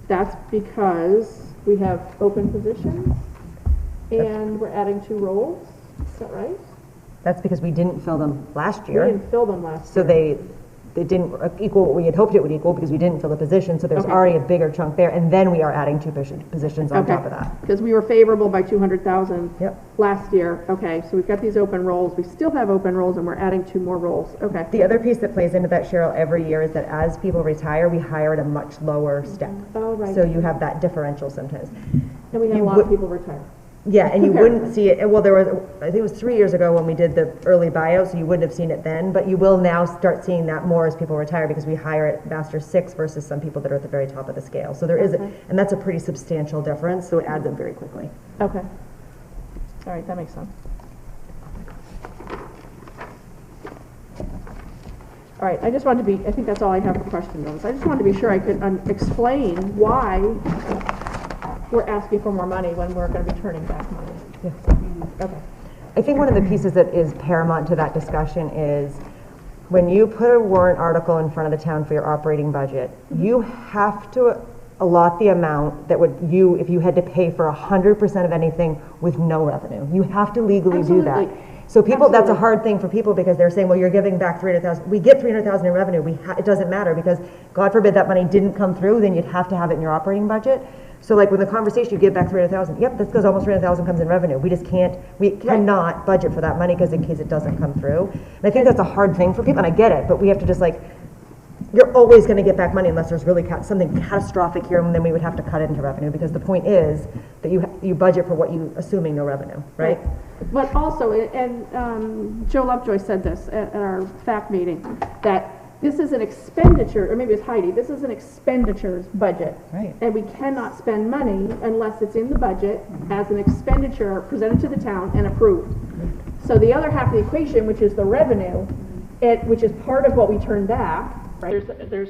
That's because we have open positions and we're adding 2 roles. Is that right? That's because we didn't fill them last We year. didn't fill them last So year. they didn't equal what we had hoped it would equal because we didn't fill the position, so there's Okay. already a bigger chunk there, and then we are adding 2 positions on top of that. Because we were favorable by 200,000 Yep. last year. Okay, so we've got these open roles. We still have open roles and we're adding 2 more roles. Okay. The other piece that plays into that, Cheryl, every year is that as people retire, we hire at a much lower step. Oh, right. So you have that differential sometimes. And we had you a lot would- of people retire. Yeah, and you Compare. wouldn't see it, well, there was, I think it was 3 years ago when we did the early buyout, so you wouldn't have seen it then, but you will now start seeing that more as people retire because we hire at Master 6 versus some people that are at the very top of the scale. So there is, and that's a pretty substantial difference, so it adds up very quickly. Okay. All right, that makes sense. All right, I just wanted to be, I think that's all I have for questions on this. I just wanted to be sure I could explain why we're asking for more money when we're going to be turning back money. Yeah. Okay. I think one of the pieces that is paramount to that discussion is when you put a warrant article in front of the town for your operating budget, you have to allot the amount that would if you had to pay for 100% of anything with no revenue. You have to legally do that. So people, that's a hard thing for people because they're saying, well, you're giving back 300,000. We get 300,000 in revenue. It doesn't matter because God forbid that money didn't come through, then you'd have to have it in your operating budget. So like when the conversation, you give back 300,000, yep, that's because almost 300,000 comes in revenue. We just cannot budget for that money because in case it doesn't come through. And I think that's a hard thing for people, and I get it, but we have to just you're always going to get back money unless there's really something catastrophic here, and then we would have to cut it into revenue because the point is that you budget for what you assuming no revenue, right? But also, and Joe Lovejoy said this at our FAC meeting, that this is an expenditure, or maybe it's Heidi, this is an expenditures budget. Right. And we cannot spend money unless it's in the budget as an expenditure presented to the town and approved. So the other half of the equation, which is the revenue, which is part of what we turn back, right? There's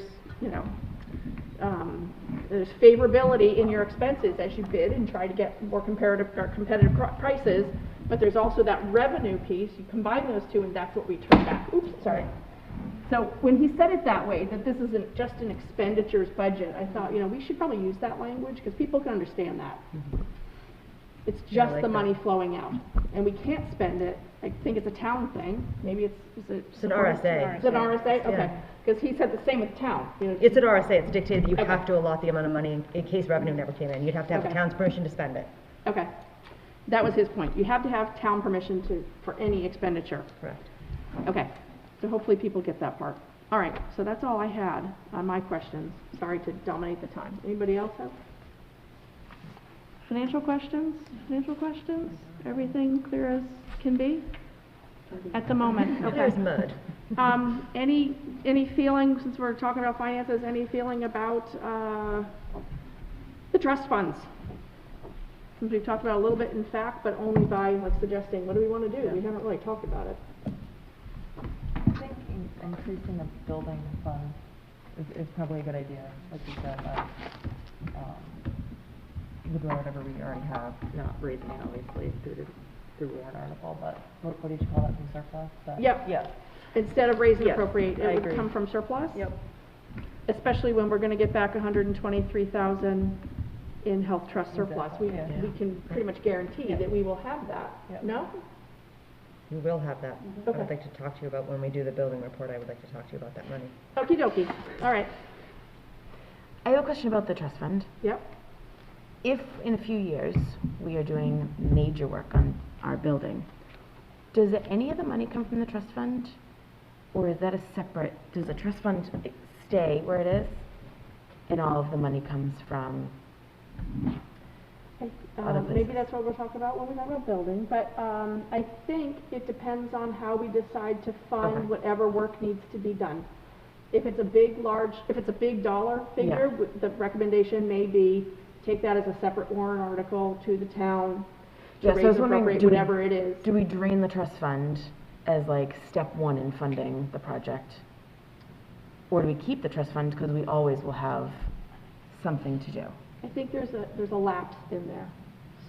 favorability in your expenses as you bid and try to get more competitive prices, but there's also that revenue piece. You combine those two, and that's what we turn back. Oops, sorry. So when he said it that way, that this isn't just an expenditures budget, I thought, we should probably use that language because people can understand that. It's just the money flowing out, and we can't spend it. I think it's a town thing. Maybe it's an RSA. It's an RSA? Okay. Yeah. Because he said the same with town. It's an RSA. It's dictated that you have to allot the amount of money in case revenue never came in. You'd have to have the town's permission to spend it. Okay. That was his point. You have to have town permission for any expenditure. Correct. Okay. So hopefully people get that part. All right. So that's all I had on my questions. Sorry to dominate the time. Anybody else have financial questions? Financial questions? Everything clear as can be? At the moment. Okay. There's mud. Any feeling, since we're talking about finances, any feeling about the trust funds? Since we've talked about it a little bit in fact, but only by suggesting, what do we want to do? We haven't really talked about it. I think increasing the building fund is probably a good idea, like you said, withdraw whatever we already have, not raising it obviously through warrant article, but what did you call that, from surplus? Yep. Yeah. Instead of raise and Yes, appropriate, I it would agree. come from surplus? Yep. Especially when we're going to get back 123,000 in health trust surplus. Exactly, yeah. We can pretty much guarantee that we will have that. Yep. No? You will have that. Okay. I would like to talk to you about when we do the building report. I would like to talk to you about that money. Okie dokie. All right. I have a question about the trust fund. Yep. If in a few years we are doing major work on our building, does any of the money come from the trust fund? Or is that a separate, does the trust fund stay where it is? And all of the money comes from other places? Maybe that's what we'll talk about when we talk about building, but I think it depends on how we decide to fund whatever work needs to be done. If it's a big dollar figure, the recommendation may be take that as a separate warrant article to the town to raise and appropriate whatever it is. Do we drain the trust fund as step one in funding the project? Or do we keep the trust fund because we always will have something to do? I think there's a lapse in there.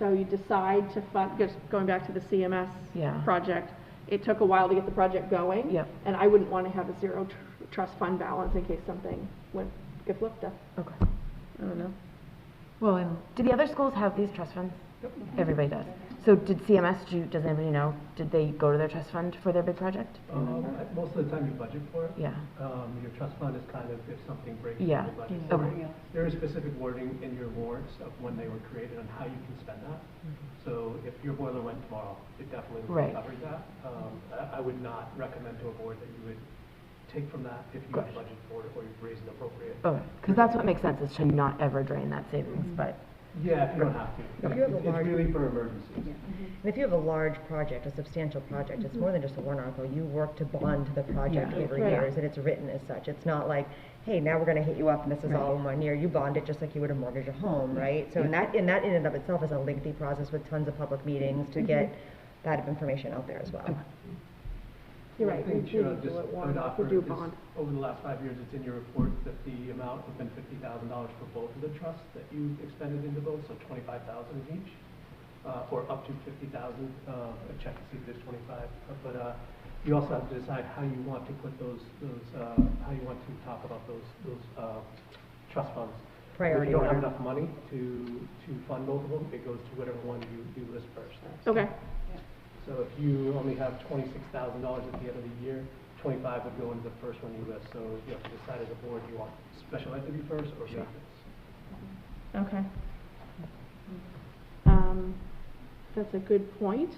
So you decide to fund, just going back to the CMS Yeah. project, it took a while to get the project going. Yep. And I wouldn't want to have a zero trust fund balance in case something went geflipta. Okay. I don't know. Well, and do the other schools have these trust funds? Everybody does. So did CMS, does anybody know, did they go to their trust fund for their big project? Most of the time you budget for it. Yeah. Your trust fund is kind of if something breaks Yeah. your budget. Yeah. Okay. There is specific wording in your warrants of when they were created and how you can spend that. So if your boiler went tomorrow, it definitely would Right. cover that. I would not recommend to a board that you would take from that if you have budget for it or you've raised and appropriate. Okay, because that's what makes sense, is to not ever drain that savings, but. Yeah, if you don't have to. If you have a It's large- really for emergencies. And if you have a large project, a substantial project, it's more than just a warrant article. You work to bond the project Yeah. over Right. years, and it's written as such. It's not like, hey, now we're gonna hit you up and this is all in 1 year. You bond it just like you would a mortgage a home, right? So that in and of itself is a lengthy process with tons of public meetings to get that information out there as well. You're right. One thing, We Cheryl, do just it I one, would we offer do is, bond. over the last 5 years, it's in your report that the amount has been $50,000 for both of the trusts that you expended into both, so 25,000 each, or up to 50,000. I check to see if there's 25, but you also have to decide how you want to put how you want to talk about those trust funds. Priority If you don't have order. enough money to fund both of them, it goes to whatever one you list first. Okay. So if you only have $26,000 at the end of the year, 25 would go into the first one you list. So you have to decide as a board, do you want special ed to be first or maintenance? Okay. That's a good point.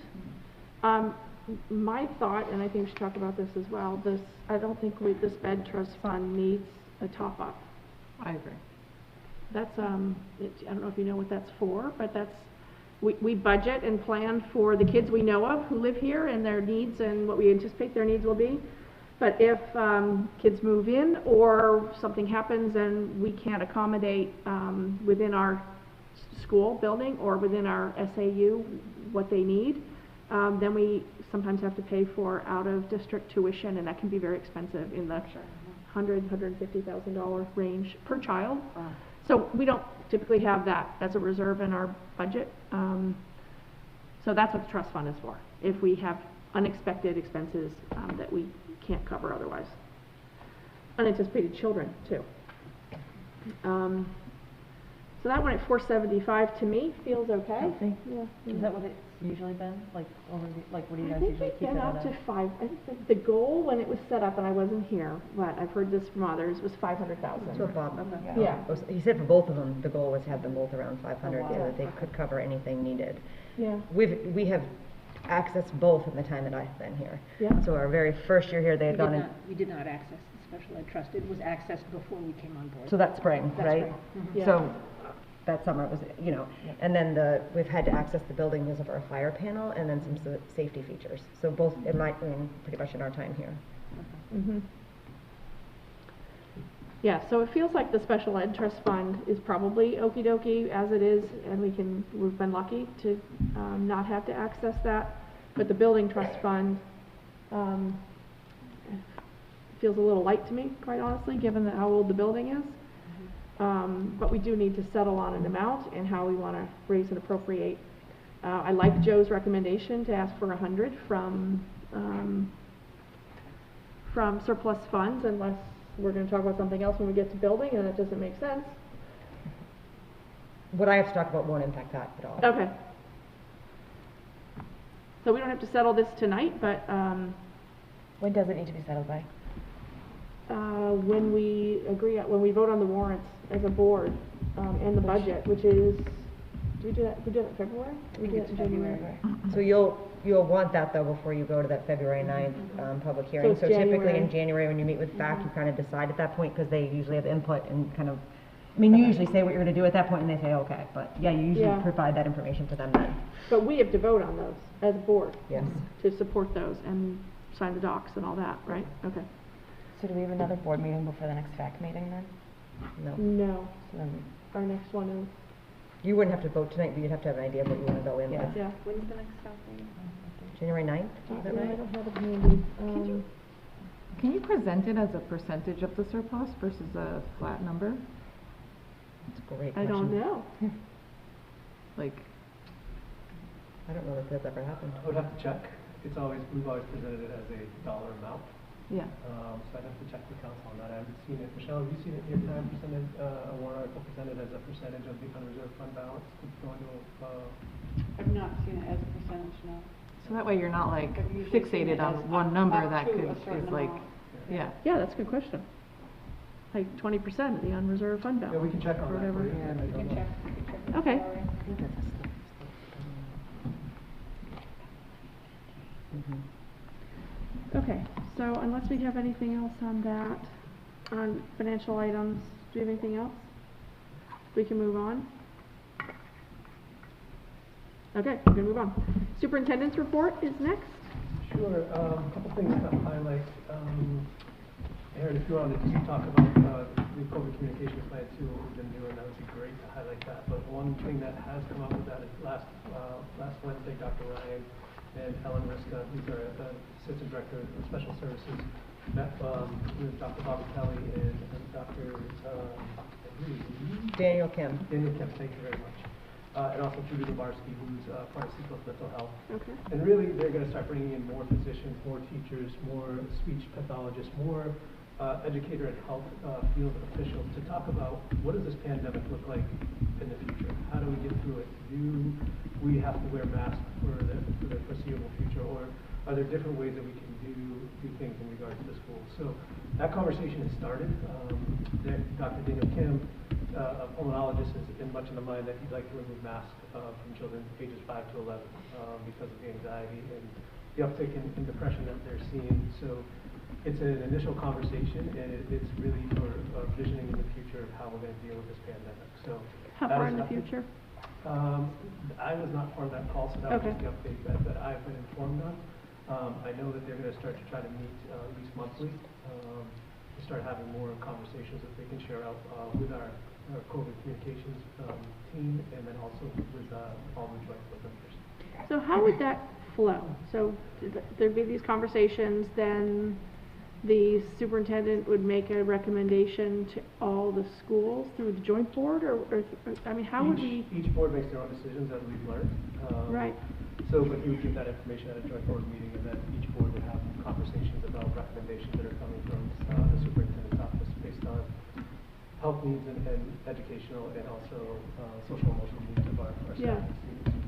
My thought, and I think we should talk about this as well, I don't think this bed trust fund needs a top-up. I agree. That's, I don't know if you know what that's for, but we budget and plan for the kids we know of who live here and their needs and what we anticipate their needs will be. But if kids move in or something happens and we can't accommodate within our school building or within our SAU what they need, then we sometimes have to pay for out-of-district tuition, and that can be very expensive in the $150,000 range per child. So we don't typically have that as a reserve in our budget. So that's what the trust fund is for, if we have unexpected expenses that we can't cover otherwise. Unanticipated children, too. So that one at 475 to me feels okay. Yeah. Is that what it's usually been? Like, over the, like, what do you I guys think usually we keep it get at? up to 5. I think the goal when it was set up, and I wasn't here, but I've heard this from others, was 500,000. That's what Bob, Yeah. he said for both of them, the goal was to have them both around 500 so that they could cover anything needed. Yeah. We have accessed both in the time that I've been here. Yeah. So our very first year here, they had gone in, We did not access the special ed trust. It was accessed before we came on board. so that spring, That right? spring. Yeah. So that summer was, and then we've had to access the building because of our fire panel and then some safety features. So both, pretty much in our time here. Mm-hmm. Yeah, so it feels like the special ed trust fund is probably okey-dokey as it is, and we've been lucky to not have to access that. But the building trust fund feels a little light to me, quite honestly, given how old the building is. But we do need to settle on an amount and how we want to raise and appropriate. I like Joe's recommendation to ask for 100 from surplus funds, unless we're going to talk about something else when we get to building, and that doesn't make sense. What I have to talk about won't impact that at all. Okay. So we don't have to settle this tonight, but When does it need to be settled by? when we vote on the warrants as a board and the budget, which is, do we do that in February? We do that in January. So you'll want that though before you go to that February 9th public hearing. it's So typically January. in January when you meet with FAC, you kind of decide at that point because they usually have input and kind of, you usually say what you're going to do at that point and they say okay. But yeah, you usually Yeah. provide that information for them then. But we have to vote on those as a board. Yes. To support those and sign the docs and all that, right? Okay. So do we have another board meeting before the next FAC meeting then? No. No, So then, our next one is, You wouldn't have to vote tonight, but you'd have to have an idea of what you want to go in with. yeah. When's the next stop date? January 9th? I Is that right? don't have it handy. Can you present it as a percentage of the surplus versus a flat number? That's a great I question. don't know. Like, I don't know if that's ever happened. I would have to check. We've always presented it as a dollar amount. Yeah. So I'd have to check the council on that. I haven't seen it. Michelle, have you seen it in your time presented, a warrant article presented as a percentage of the unreserved fund balance to go into I've not seen it as a percentage, no. So that way you're not like I've usually seen fixated it as on one number up that to could, a certain is like, amount. yeah. Yeah, that's a good question. Like 20% of the unreserved fund Yeah, balance. we can check on or that. whatever. for you. I You don't can know. check. Okay. I think that's a step. Okay, so unless we have anything else on that, on financial items, do you have anything else? We can move on. Okay, we're gonna move on. Superintendent's report is next. Sure. A couple things to highlight. Aaron, if you wanted to talk about the Kovid communications plan too, what we've been doing, that would be great to highlight that. But one thing that has come up with that is last Wednesday, Dr. Ryan and Ellen Riska, who's our Assistant Director of Special Services, met with Dr. Bobby Kelly and Dr. Daniel Kim. Daniel Kim, thank you very much. And also Judy Zabarski, who's part of Seacoast Mental Health. Okay. And really, they're going to start bringing in more physicians, more teachers, more speech pathologists, more educator and health field officials to talk about what does this pandemic look like in the future? How do we get through it? Do we have to wear masks for the foreseeable future, or are there different ways that we can do things in regards to the school? So that conversation has started. Dr. Daniel Kim, a pulmonologist, is in much in the mind that he'd like to remove masks from children ages 5 to 11 because of the anxiety and the uptick in depression that they're seeing. So it's an initial conversation, and it's really for visioning in the future of how we're going to deal with this pandemic. So How that far is in the nothing. future? I was not part of that call, so that was Okay. just the update that I've been informed of. I know that they're going to start to try to meet at least monthly to start having more conversations that they can share out with our COVID communications team, and then also with all the joint board members. So how would that flow? So there'd be these conversations, then the superintendent would make a recommendation to all the schools through the joint board, or I mean, how would we? Each board makes their own decisions, as we've learned. Right. So, but you would give that information at a joint board meeting, and then each board would have conversations about recommendations that are coming from the superintendent's office based on health needs and educational and also social emotional needs of our Yeah. staff and students.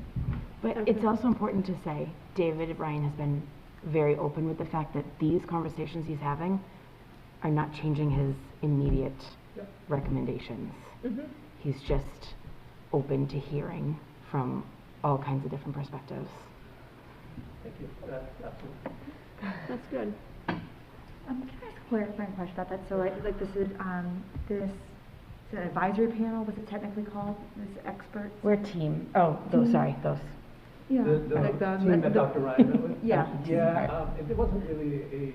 But Okay. it's also important to say, David Ryan has been very open with the fact that these conversations he's having are not changing his immediate Yep. recommendations. Mm-hmm. He's just open to hearing from all kinds of different perspectives. Thank you. Absolutely. That's good. Can I ask a clarifying question about that? So like this is this an advisory panel, was it technically called, this experts? We're a team. Oh, those, sorry, those. Yeah. The like team that Dr. Ryan met with? Yeah. Yeah, it wasn't really a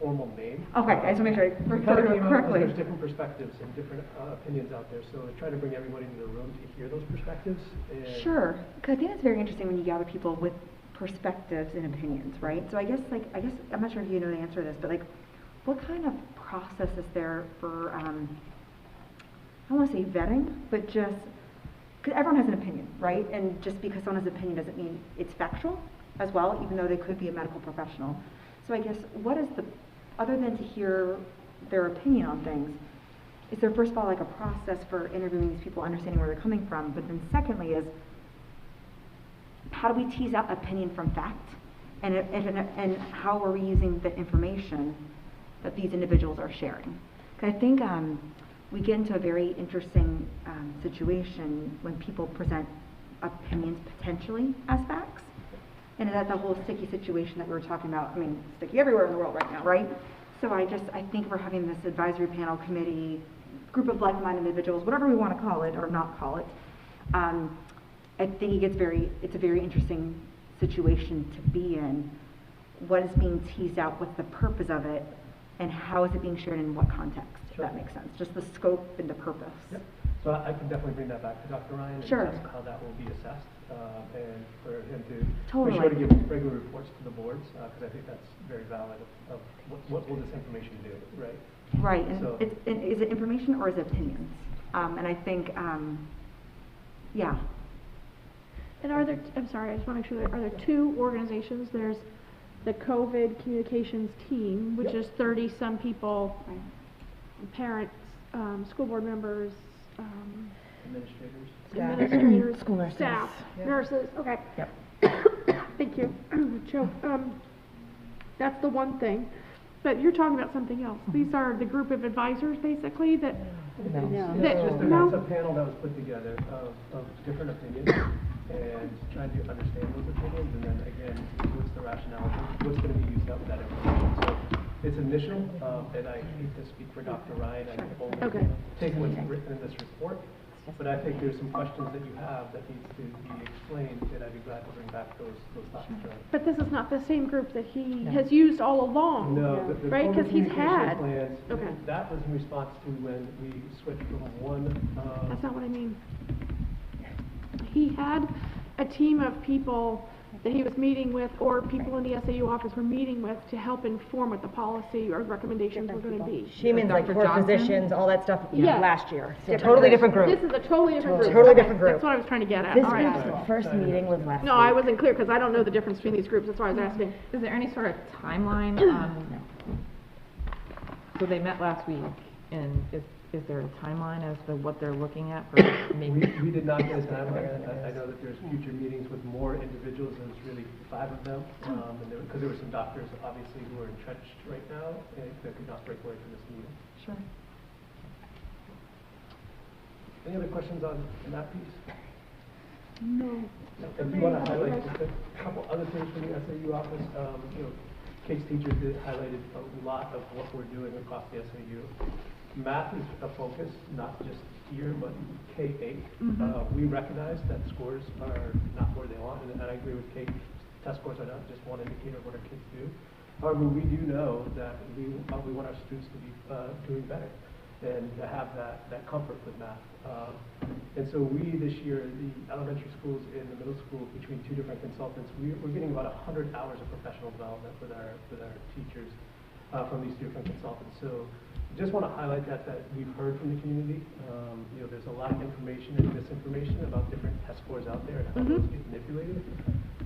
formal name. Okay, I just want to make sure I We refer kind of to it came out, correctly. there's different perspectives and different opinions out there, so trying to bring everybody into the room to hear those perspectives. And Sure, because I think it's very interesting when you gather people with perspectives and opinions, right? So I guess I'm not sure if you know the answer to this, but like, what kind of process is there for I don't want to say vetting, but just because everyone has an opinion, right? And just because someone has an opinion doesn't mean it's factual as well, even though they could be a medical professional. So I guess what is other than to hear their opinion on things, is there first of all like a process for interviewing these people, understanding where they're coming from, but then secondly is, how do we tease out opinion from fact? And how are we using the information that these individuals are sharing? Because I think we get into a very interesting situation when people present opinions potentially as facts. And that's a whole sticky situation that we were talking about. I mean, sticky everywhere in the world right now, right? So I think we're having this advisory panel committee, group of like-minded individuals, whatever we want to call it or not call it. I think it's a very interesting situation to be in. What is being teased out, what's the purpose of it, and how is it being shared in what context, if that makes sense. Just the scope and the purpose. Yep. So I can definitely bring that back to Dr. Ryan and Sure. ask how that will be assessed, and for him to Totally. make sure to give regular reports to the boards, because I think that's very valid of what will this information do, right? Right, and, So- and is it information or is it opinions? And I think, yeah. And are there, I'm sorry, I just want to make sure, are there two organizations? There's the Kovid Communications Team, which is 30-some people, parents, school board members, administrators, School nurses. staff, nurses, okay. Yep. Thank you. Choke. That's the one thing. But you're talking about something else. These are the group of advisors, basically, that, It's a panel that was put together of different opinions and trying to understand those opinions, and then again, what's the rationale, what's going to be used out with that information. So it's initial, and I hate to speak for Dr. Ryan, I can only take what's written in this report, but I think there's some questions that you have that needs to be explained, and I'd be glad to bring back those thoughts. but this is not the same group that he has used all along, No, the right? Because he's had. plans, Okay. that was in response to when we switched from one. That's not what I mean. He had a team of people that he was meeting with, or people in the SAU office were meeting with, to help inform what the policy or recommendations were going to be. She means like for physicians, all that stuff Yeah. last year. So totally different group. This is a totally different group. Totally Okay, different group. That's what I was trying to get at. This All right. group's first meeting was last week. No, I wasn't clear because I don't know the difference between these groups. That's why I was asking. Is there any sort of timeline on, so they met last week, and is there a timeline as to what they're looking at for maybe? We did not get a timeline. I know that there's future meetings with more individuals, and it's really 5 of them. And because there were some doctors, obviously, who are entrenched right now, and that could not break away from this meeting. Sure. Any other questions on that piece? No. If you want to highlight just a couple other things from the SAU office, Kate's teachers highlighted a lot of what we're doing across the SAU. Math is a focus, not just here, but K-8. We recognize that scores are not where they want, and I agree with Kate. Test scores are not just one indicator of what our kids do. However, we do know that we want our students to be doing better and to have that comfort with math. And so we, this year, the elementary schools and the middle school, between 2 different consultants, we're getting about 100 hours of professional development with our teachers from these different consultants. So just want to highlight that we've heard from the community. There's a lot of information and misinformation about different test scores out there and how those get manipulated.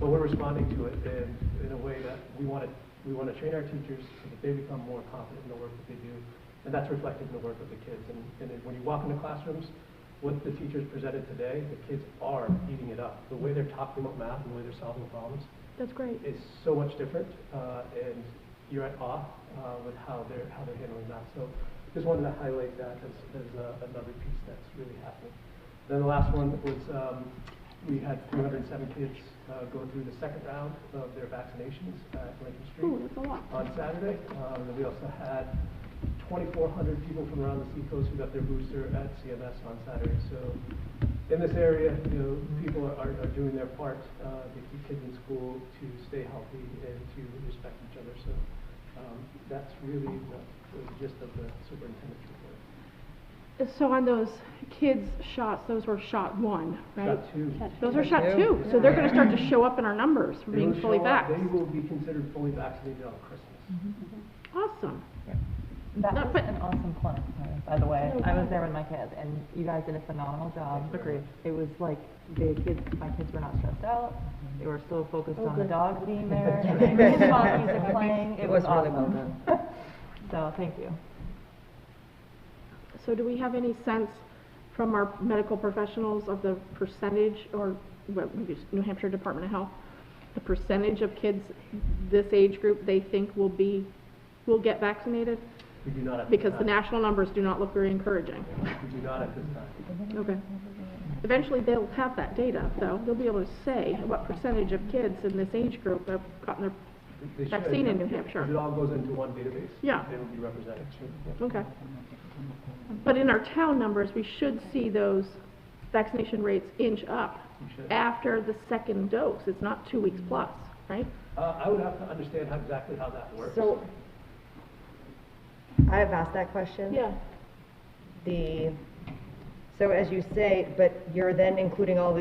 But we're responding to it in a way that we want to train our teachers so that they become more confident in the work that they do. And that's reflected in the work of the kids. And when you walk into classrooms, what the teachers presented today, the kids are eating it up. The way they're talking about math and the way they're solving problems. That's great. Is so much different, and you're at awe with how they're handling that. So just wanted to highlight that as another piece that's really happening. Then the last one was we had 307 kids go through the second round of their vaccinations at Lincoln Street on Saturday. And we also had 2,400 people from around the seacoast who got their booster at CMS on Saturday. So in this area, people are doing their part to keep kids in school, to stay healthy, and to respect each other. So that's really the gist of the superintendent's report. So on those kids' shots, those were shot 1, right? Shot 2. Those are shot 2. So they're going to start to show up in our numbers for being fully They vaxxed. will be considered fully vaccinated on Christmas. Awesome. That was an awesome clinic, by the way. I was there with my kids, and you guys did a phenomenal job. Agreed. It was like my kids were not stressed out. They were still focused on the dogs being there, and music playing. It was really well done. So thank you. So do we have any sense from our medical professionals of the percentage, or what we use New Hampshire Department of Health, the percentage of kids this age group they think will get vaccinated? We do not at Because this the time. national numbers do not look very encouraging. We do not at this time. Okay. Eventually they'll have that data, though. They'll be able to say what percentage of kids in this age group have gotten their They should, vaccine in New Hampshire. It all goes into one database. Yeah. They will be represented. Okay. But in our town numbers, we should see those vaccination rates inch up after the second dose. It's not 2 weeks plus, right? I would have to understand exactly how that works. So I have asked that question. Yeah. So as you say, but you're then including all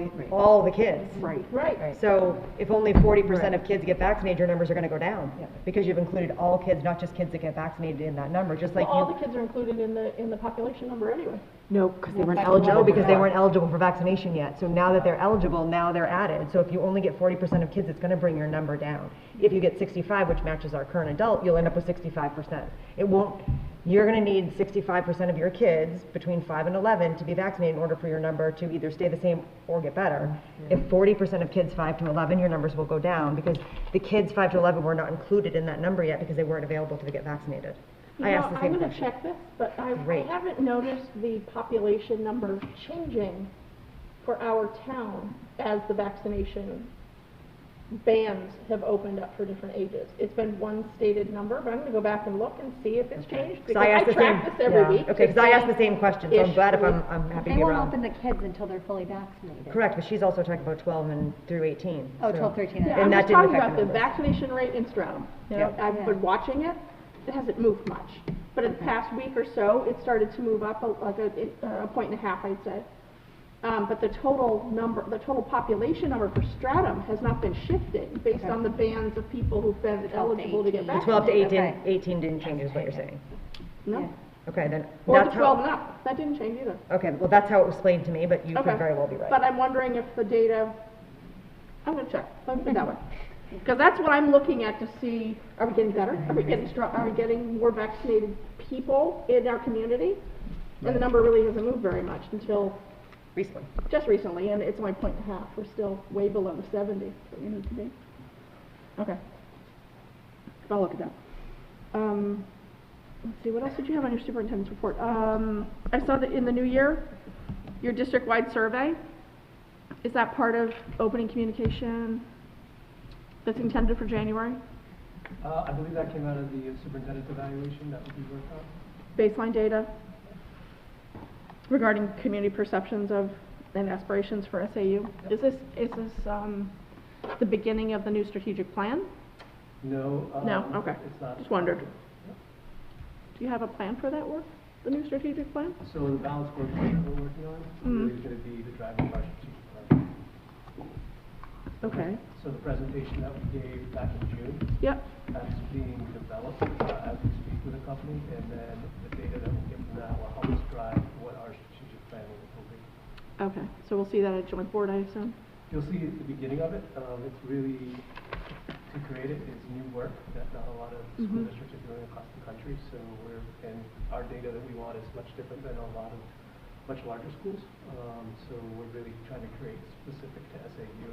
the kids. Right. Right. So if only 40% of kids get vaccinated, your numbers are going to go down because you've included all kids, not just kids that get vaccinated in that number. Just like Well, all the kids are included in the population number anyway. No, because they weren't No, eligible. because they weren't eligible for vaccination yet. So now that they're eligible, now they're added. So if you only get 40% of kids, it's going to bring your number down. If you get 65, which matches our current adult, you'll end up with 65%. It won't. You're going to need 65% of your kids between 5 and 11 to be vaccinated in order for your number to either stay the same or get better. If 40% of kids 5 to 11, your numbers will go down because the kids 5 to 11 were not included in that number yet because they weren't available to get vaccinated. I asked the same I'm going to question. check this, but I Great. haven't noticed the population number changing for our town as the vaccination bans have opened up for different ages. It's been one stated number, but I'm going to go back and look and see if it's changed. Because I track this every week. Okay, because I asked the same question, so I'm glad if I'm happy to They be won't wrong. open the kids until they're fully vaccinated. Correct, but she's also talking about 12 and through 18. Oh, so- 12, 13. Yeah, And I'm that just didn't talking affect about the the numbers. vaccination rate in Stratham. You know, Yeah. I've been watching it. It hasn't moved much. But in the past week or so, it started to move up like a point and a half, I'd say. But the total population number for Stratham has not been shifting based on the bands of people who've been eligible to get The vaccinated. 12 to 18 didn't change is what you're saying. No. Okay, then Or the that's 12 how, and up. That didn't change either. okay, well, that's how it was explained to me, but you Okay. could very well be right. But I'm wondering if the data, I'm going to check. Let me put it that way. Because that's what I'm looking at to see, are we getting better? Are we getting more vaccinated people in our community? And the number really hasn't moved very much until recently. Just recently, and it's only 1.5. We're still way below the 70 that we need to be. Okay. I'll look at that. Let's see, what else did you have on your superintendent's report? I saw that in the new year, your district-wide survey, is that part of opening communication that's intended for January? I believe that came out of the superintendent evaluation that would be worked on. Baseline data regarding community perceptions of and aspirations for SAU. Is this the beginning of the new strategic plan? No. No, okay. It's not. Just wondered. Do you have a plan for that work, the new strategic plan? So the balance work that we're working on really is going to be the driving our strategic plan. Okay. So the presentation that we gave back in June. Yep. That's being developed as we speak with the company, and then the data that we'll get from that will help us drive what our strategic plan will be. Okay, so we'll see that at joint board, I assume? You'll see the beginning of it. It's really, to create it is new work that not a lot of school districts are doing across the country. So and our data that we want is much different than a lot of much larger schools. So we're really trying to create specific to SAU,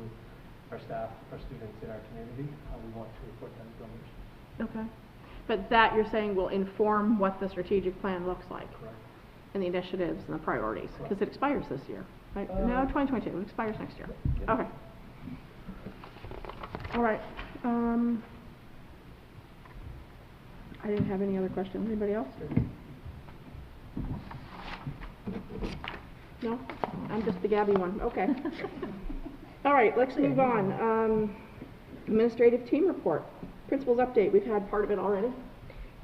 our staff, our students in our community, how we want to report those numbers. Okay. But that, you're saying, will inform what the strategic plan looks like? Correct. And the initiatives and the priorities? Because it expires this year, right? No, 2022, it expires next year. Okay. All right. I didn't have any other questions. Anybody else? No? I'm just the Gabby one. Okay. All right, let's move on. Administrative team report. Principals update. We've had part of it already.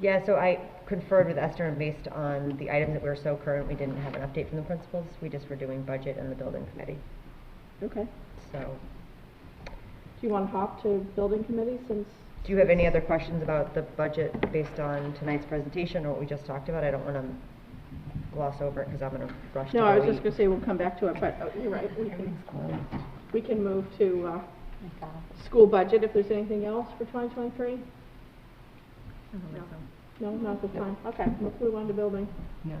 Yeah, so I conferred with Esther, and based on the items that we were so current, we didn't have an update from the principals. We just were doing budget and the building committee. Okay. So, Do you want to hop to building committee since? do you have any other questions about the budget based on tonight's presentation or what we just talked about? I don't want to gloss over it because I'm going to rush to No, go I was eat. just going to say we'll come back to it, but you're right. We can move to school budget if there's anything else for 2023. No, not this time. Okay, let's move on to building. Yeah.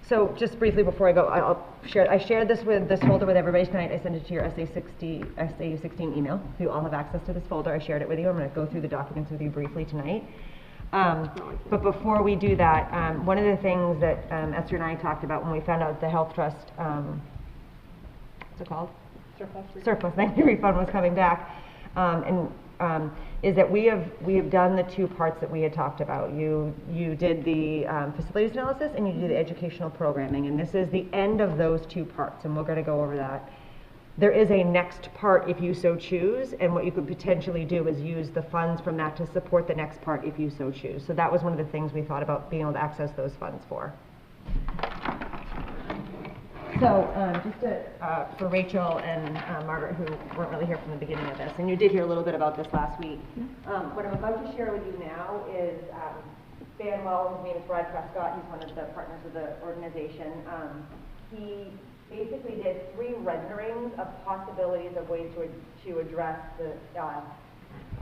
So just briefly before I go, I shared this folder with everybody tonight. I sent it to your SAU 16 email. So you all have access to this folder. I shared it with you. I'm going to go through the documents with you briefly tonight. But before we do that, one of the things that Esther and I talked about when we found out the Health Trust, what's it called? Surplus, thank you, refund was coming back, is that we have done the two parts that we had talked about. You did the facilities analysis and you did the educational programming, and this is the end of those two parts, and we're going to go over that. There is a next part if you so choose, and what you could potentially do is use the funds from that to support the next part if you so choose. So that was one of the things we thought about being able to access those funds for. So just for Rachel and Margaret, who weren't really here from the beginning of this, and you did hear a little bit about this last week, what I'm about to share with you now is Banwell. His name is Brad Prescott. He's one of the partners of the organization. He basically did 3 renderings of possibilities of ways to address the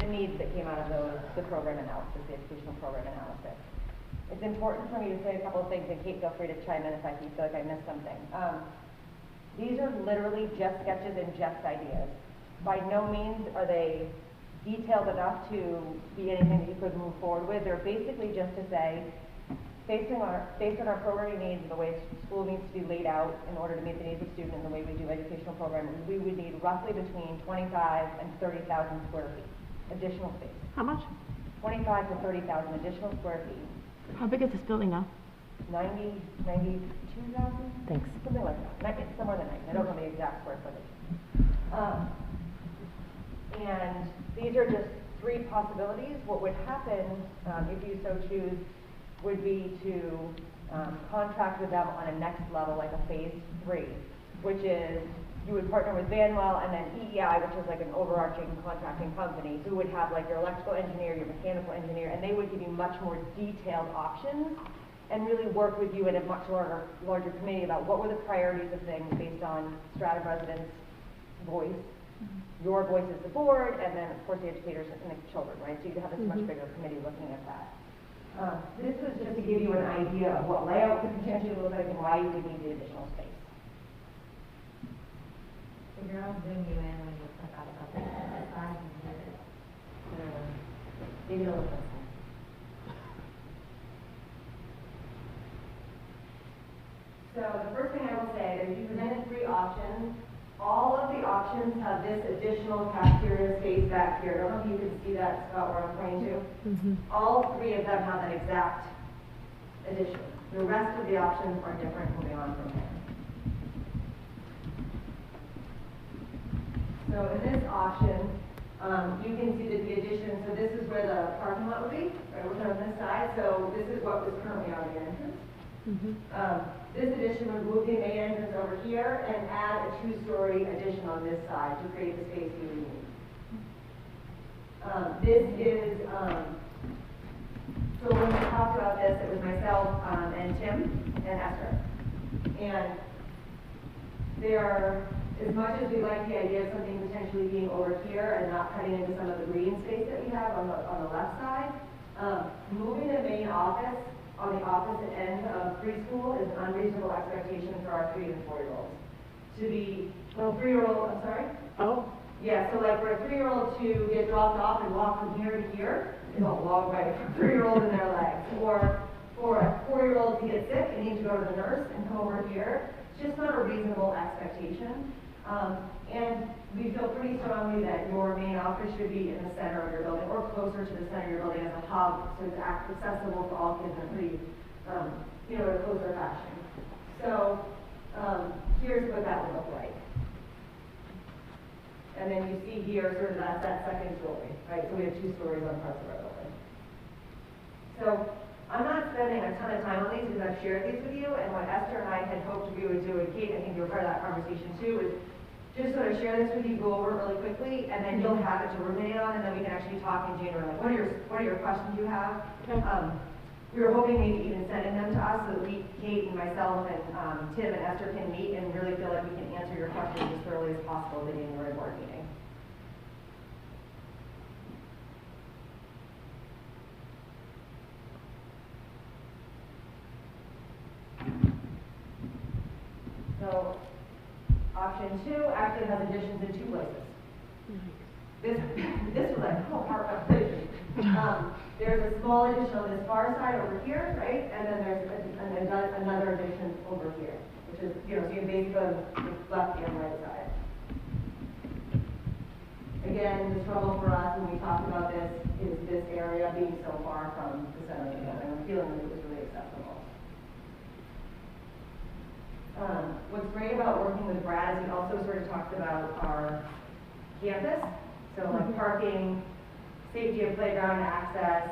needs that came out of the program analysis, the educational program analysis. It's important for me to say a couple of things, and Kate, feel free to chime in if I feel like I missed something. These are literally just sketches and just ideas. By no means are they detailed enough to be anything that you could move forward with. They're basically just to say, based on our programming needs and the way school needs to be laid out in order to meet the needs of students and the way we do educational programming, we would need roughly between 25 and 30,000 square feet additional space. How much? 25 to 30,000 additional square feet. How big is this building now? 92,000? Thanks. Something like that. It's somewhere in the 90. I don't know the exact square footage. And these are just 3 possibilities. What would happen, if you so choose, would be to contract with them on a next level, like a phase 3, which is you would partner with Banwell and then EEI, which is like an overarching contracting company, who would have like your electrical engineer, your mechanical engineer, and they would give you much more detailed options and really work with you in a much larger committee about what were the priorities of things based on Stratham residents' voice, your voice as the board, and then of course the educators and the children, right? So you'd have this much bigger committee looking at that. This was just to give you an idea of what layout could potentially look like and why you would need the additional space. Figure out zoom you in when you step out of the side and hit it. Maybe a little bit. So the first thing I will say is you presented 3 options. All of the options have this additional cafeteria space back here. I don't know if you can see that, Scott, where I'm pointing to. All 3 of them have an exact addition. The rest of the options are different moving on from there. So in this option, you can see that the addition, so this is where the parking lot would be, right over on this side. So this is what was currently on the entrance. This addition would move the main entrance over here and add a 2-story addition on this side to create the space you would need. This is, so when we talked about this, it was myself and Tim and Esther. And they are, as much as we like the idea of something potentially being over here and not cutting into some of the green space that we have on the left side, moving the main office on the opposite end of preschool is an unreasonable expectation for our 3 and 4-year-olds. To be a 3-year-old, I'm sorry? Oh. Yeah, so like for a 3-year-old to get dropped off and walk from here to here is a long way for a 3-year-old in their legs. Or for a 4-year-old to get sick and need to go to the nurse and come over here, it's just not a reasonable expectation. And we feel pretty strongly that your main office should be in the center of your building or closer to the center of your building as a hub, so it's accessible for all kids in a pretty, in a closer fashion. So here's what that would look like. And then you see here sort of that second story, right? So we have 2 stories on parts of our building. So I'm not spending a ton of time on these because I've shared these with you, and what Esther and I had hoped to be able to do, and Kate, I think you were part of that conversation too, is just sort of share this with you, go over it really quickly, and then you'll have it to ruminate on, and then we can actually talk in January. Like, what are your questions you have? Okay. We were hoping maybe even sending them to us so that we, Kate and myself and Tim and Esther can meet and really feel like we can answer your questions as thoroughly as possible in the January board meeting. So option 2 actually has additions in 2 places. This was like, oh, part of it. There's a small addition on this far side over here, right? And then there's another addition over here, which is, so you basically have the left and right side. Again, the struggle for us when we talked about this is this area being so far from the center of the building. I'm feeling that it was really accessible. What's great about working with Brad is he also sort of talks about our campus, so like parking, safety of playground access,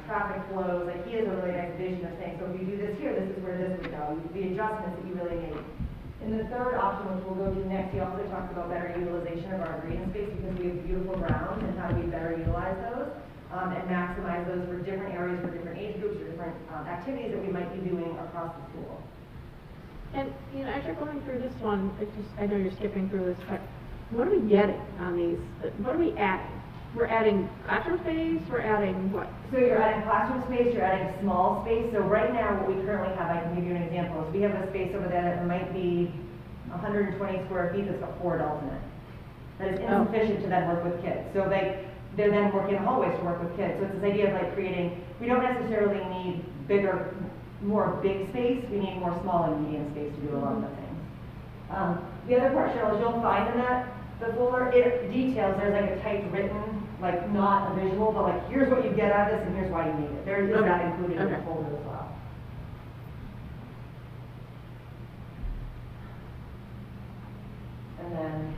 traffic flows. Like he has a really nice vision of saying, so if you do this here, this is where this would go. The adjustments that you really make And the third option, which we'll go to next, he also talks about better utilization of our green space because we have beautiful grounds and how do we better utilize those and maximize those for different areas, for different age groups, or different activities that we might be doing across the school. And, you know, as you're going through this one, I know you're skipping through this, but what are we getting on these? What are we adding? We're adding classroom space, we're adding what? So you're adding classroom space, you're adding small space. So right now, what we currently have, I can give you an example, is we have a space over there that might be 120 square feet that's got 4 adults in it. That is insufficient to then work with kids. So they're then working in hallways to work with kids. So it's this idea of like creating, we don't necessarily need more big space, we need more small and medium space to do a lot of the things. The other part, Cheryl, is you'll find in that, the folder, it details, there's like a typewritten, like not a visual, but like here's what you get out of this and here's why you need it. There is that included in the folder as well. And then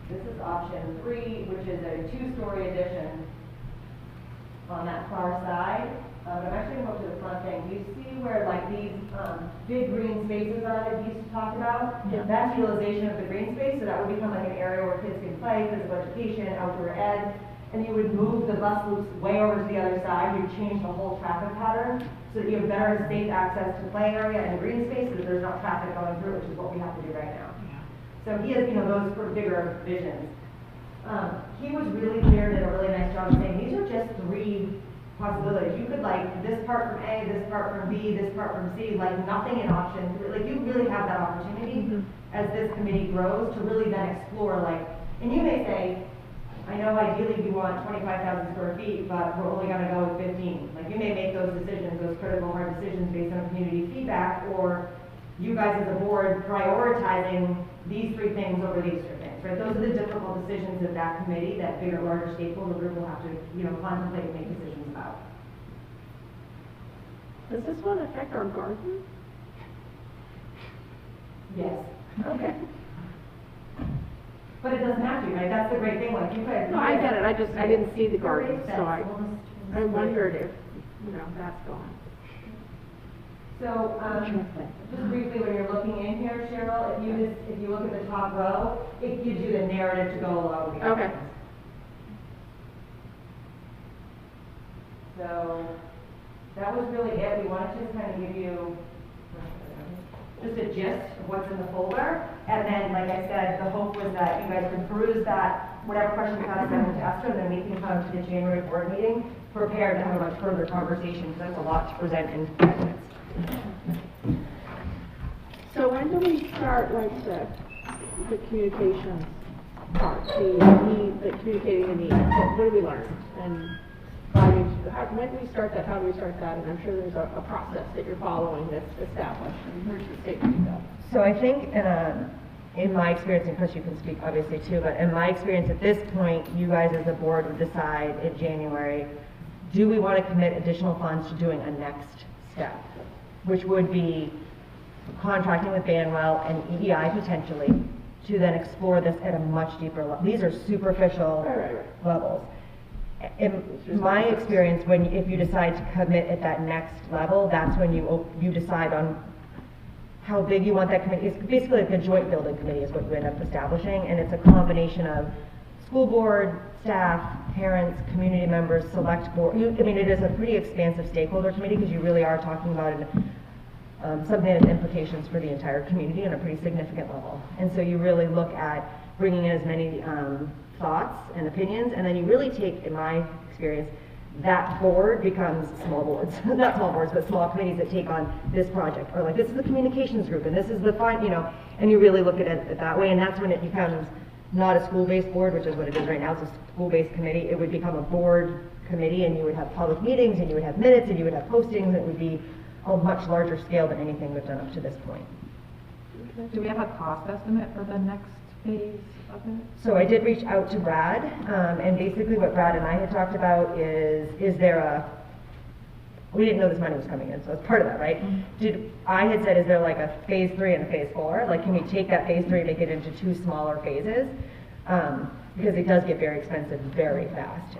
this is option 3, which is a 2-story addition on that far side. I'm actually going to go to the front thing. Do you see where like these big green spaces are that we used to talk about? Yeah. That's utilization of the green space, so that would become like an area where kids can play, physical education, outdoor ed, and you would move the bus loops way over to the other side. You'd change the whole traffic pattern so that you have better safe access to play area and green space so that there's not traffic going through, which is what we have to do right now. Yeah. So he has, those sort of bigger visions. He was really clear, did a really nice job of saying these are just 3 possibilities. You could like this part from A, this part from B, this part from C, like nothing in option. Like you really have that opportunity as this committee grows to really then explore like, and you may say, I know ideally we want 25,000 square feet, but we're only going to go with 15. Like you may make those decisions, those critical hard decisions based on community feedback, or you guys as a board prioritizing these 3 things over these 3 things. Right? Those are the difficult decisions that that committee, that bigger, larger stakeholder group will have to, contemplate and make decisions about. Does this one affect our garden? Yes. Okay. But it doesn't have to, right? That's the great thing. Like you guys. No, I get it. I didn't see the garden, so I wondered if that's gone. So, just briefly, when you're looking in here, Cheryl, if you look at the top row, it gives you the narrative to go along with. Okay. So, that was really it. We wanted to just kind of give you just a gist of what's in the folder, and then, like I said, the hope was that you guys could peruse that, whatever questions you had, send them to Esther, and then we can come to the January board meeting prepared to have a much further conversation, because that's a lot to present in 5 minutes. So when do we start like the communications part, the communicating the needs? What do we learn? And when do we start that? How do we start that? And I'm sure there's a process that you're following that's established. And where's the safety go? So I think in my experience, and Chris, you can speak obviously too, but in my experience at this point, you guys as a board would decide in January, do we want to commit additional funds to doing a next step, which would be contracting with Banwell and EEI potentially to then explore this at a much deeper level. These are superficial levels. In my experience, if you decide to commit at that next level, that's when you decide on how big you want that committee. It's basically like a joint building committee is what you end up establishing, and it's a combination of school board, staff, parents, community members, select board. It is a pretty expansive stakeholder committee because you really are talking about something that has implications for the entire community on a pretty significant level. And so you really look at bringing in as many thoughts and opinions, and then you really take, in my experience, that board becomes small boards, not small boards, but small committees that take on this project, or like this is the communications group, and this is the and you really look at it that way, and that's when it becomes not a school-based board, which is what it is right now. It's a school-based committee. It would become a board committee, and you would have public meetings, and you would have minutes, and you would have postings. It would be a much larger scale than anything we've done up to this point. Do we have a cost estimate for the next phase of it? So I did reach out to Brad, and basically what Brad and I had talked about is there we didn't know this money was coming in, so it's part of that, right? Mm-hmm. I had said, is there like a phase 3 and a phase 4? Like, can we take that phase 3 and make it into 2 smaller phases? Because it does get very expensive very fast.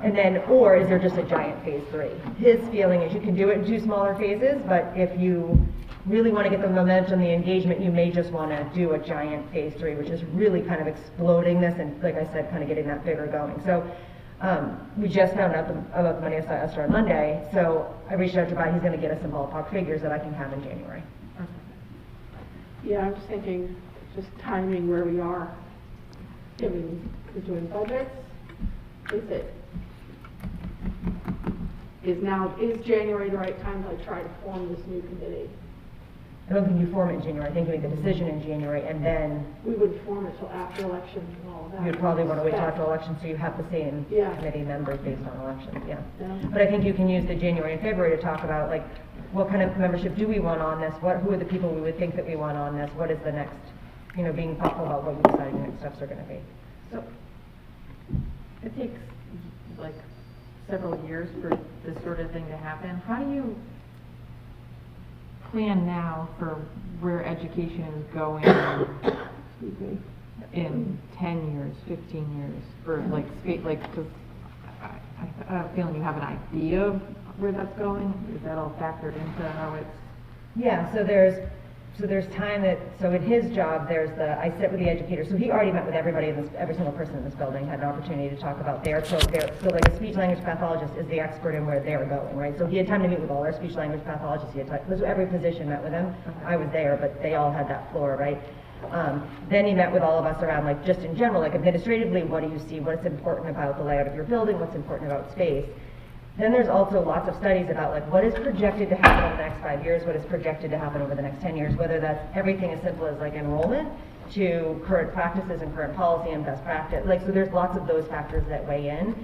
And then, or is there just a giant phase 3? His feeling is you can do it in 2 smaller phases, but if you really want to get the momentum, the engagement, you may just want to do a giant phase 3, which is really kind of exploding this and, like I said, kind of getting that bigger going. So we just found out about the money Esther on Monday, so I reached out to Brad. He's going to get us some ballpark figures that I can have in January. Yeah, I'm just thinking, just timing where we are. I mean, we're doing budgets. Is January the right time to like try to form this new committee? I don't think you form it in January. I think you make the decision in January, and then we would form it till after elections and all of that. You'd probably want to wait till after elections so you have the same committee members based on elections. Yeah. But I think you can use the January and February to talk about like what kind of membership do we want on this? Who are the people we would think that we want on this? What is the next? Being thoughtful about what we decide the next steps are going to be. So it takes like several years for this sort of thing to happen. How do you plan now for where education is going in 10 years, 15 years, or because I have a feeling you have an idea of where that's going. Is that all factored into how it's? Yeah, so there's time so in his job, I sit with the educators. So he already met with everybody every single person in this building, had an opportunity to talk about so like a speech language pathologist is the expert in where they're going, right? So he had time to meet with all our speech language pathologists. So every position met with him. I was there, but they all had that floor, right? Then he met with all of us around, like, just in general, like administratively, what do you see? What's important about the layout of your building? What's important about space? Then there's also lots of studies about like what is projected to happen over the next 5 years, what is projected to happen over the next 10 years, whether that's everything as simple as like enrollment to current practices and current policy and best practice. So there's lots of those factors that weigh in.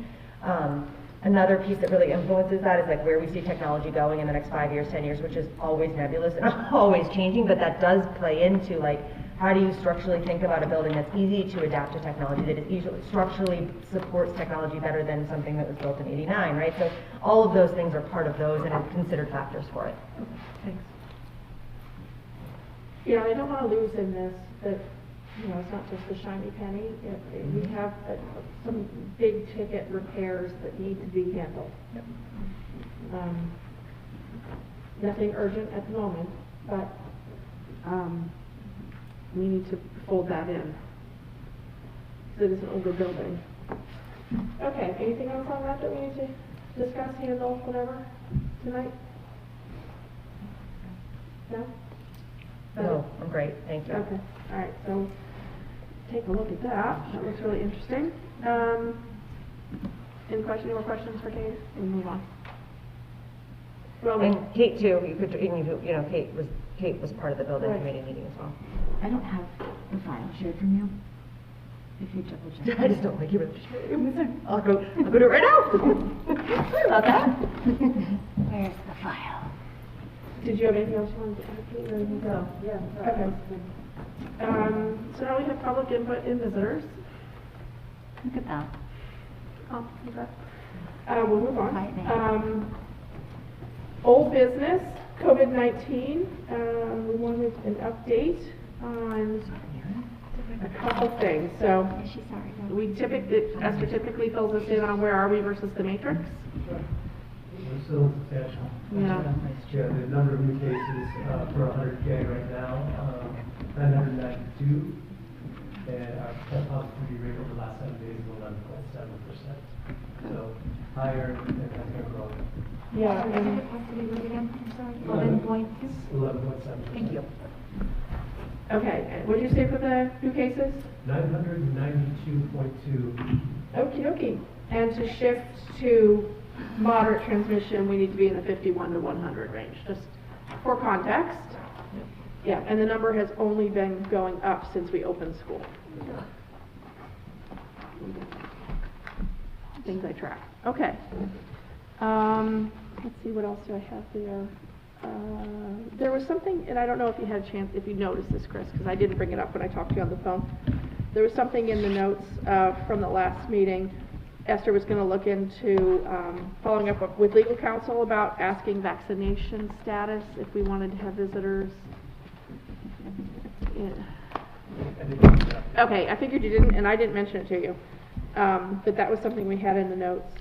Another piece that really influences that is like where we see technology going in the next 5 years, 10 years, which is always nebulous and always changing, but that does play into like how do you structurally think about a building that's easy to adapt to technology, that is structurally supports technology better than something that was built in '89, right? So all of those things are part of those and are considered factors for it. Thanks. I don't want to lose in this that, it's not just the shiny penny. We have some big ticket repairs that need to be handled. Yep. Nothing urgent at the moment, but we need to fold that in. So it is an older building. Okay, anything else on that we need to discuss, handle, whatever, tonight? No? No, I'm great, thank you. Okay, all right, so take a look at that. That looks really interesting. Any more questions for Kate? And move on. And Kate too, Kate was part of the building committee meeting as well. I don't have the file shared from you. If you double check. I just don't like you. I'll go do it right now. Sorry about that. Where's the file? Did you have anything else you wanted to add? No. Yeah. Okay. So now we have public input and visitors. Look at that. Oh, okay. We'll move on. Old business, COVID-19. We wanted an update on a couple things. So Esther typically fills us in on where are we versus the matrix. We're still substantial. Yeah. Yeah, the number of new cases for 100K right now, 992, and our positivity rate over the last 7 days is 11.7%. So higher and that's going to grow. Yeah. 11.7%. Thank you. Okay, what did you say for the new cases? 992.2. Okie dokie. And to shift to moderate transmission, we need to be in the 51 to 100 range, just for context. Yeah, and the number has only been going up since we opened school. Things I track. Okay. Let's see, what else do I have there? There was something, and I don't know if you had a chance, if you noticed this, Chris, because I didn't bring it up when I talked to you on the phone. There was something in the notes from the last meeting. Esther was going to look into following up with legal counsel about asking vaccination status if we wanted to have visitors. Yeah. Okay, I figured you didn't, and I didn't mention it to you. But that was something we had in the notes.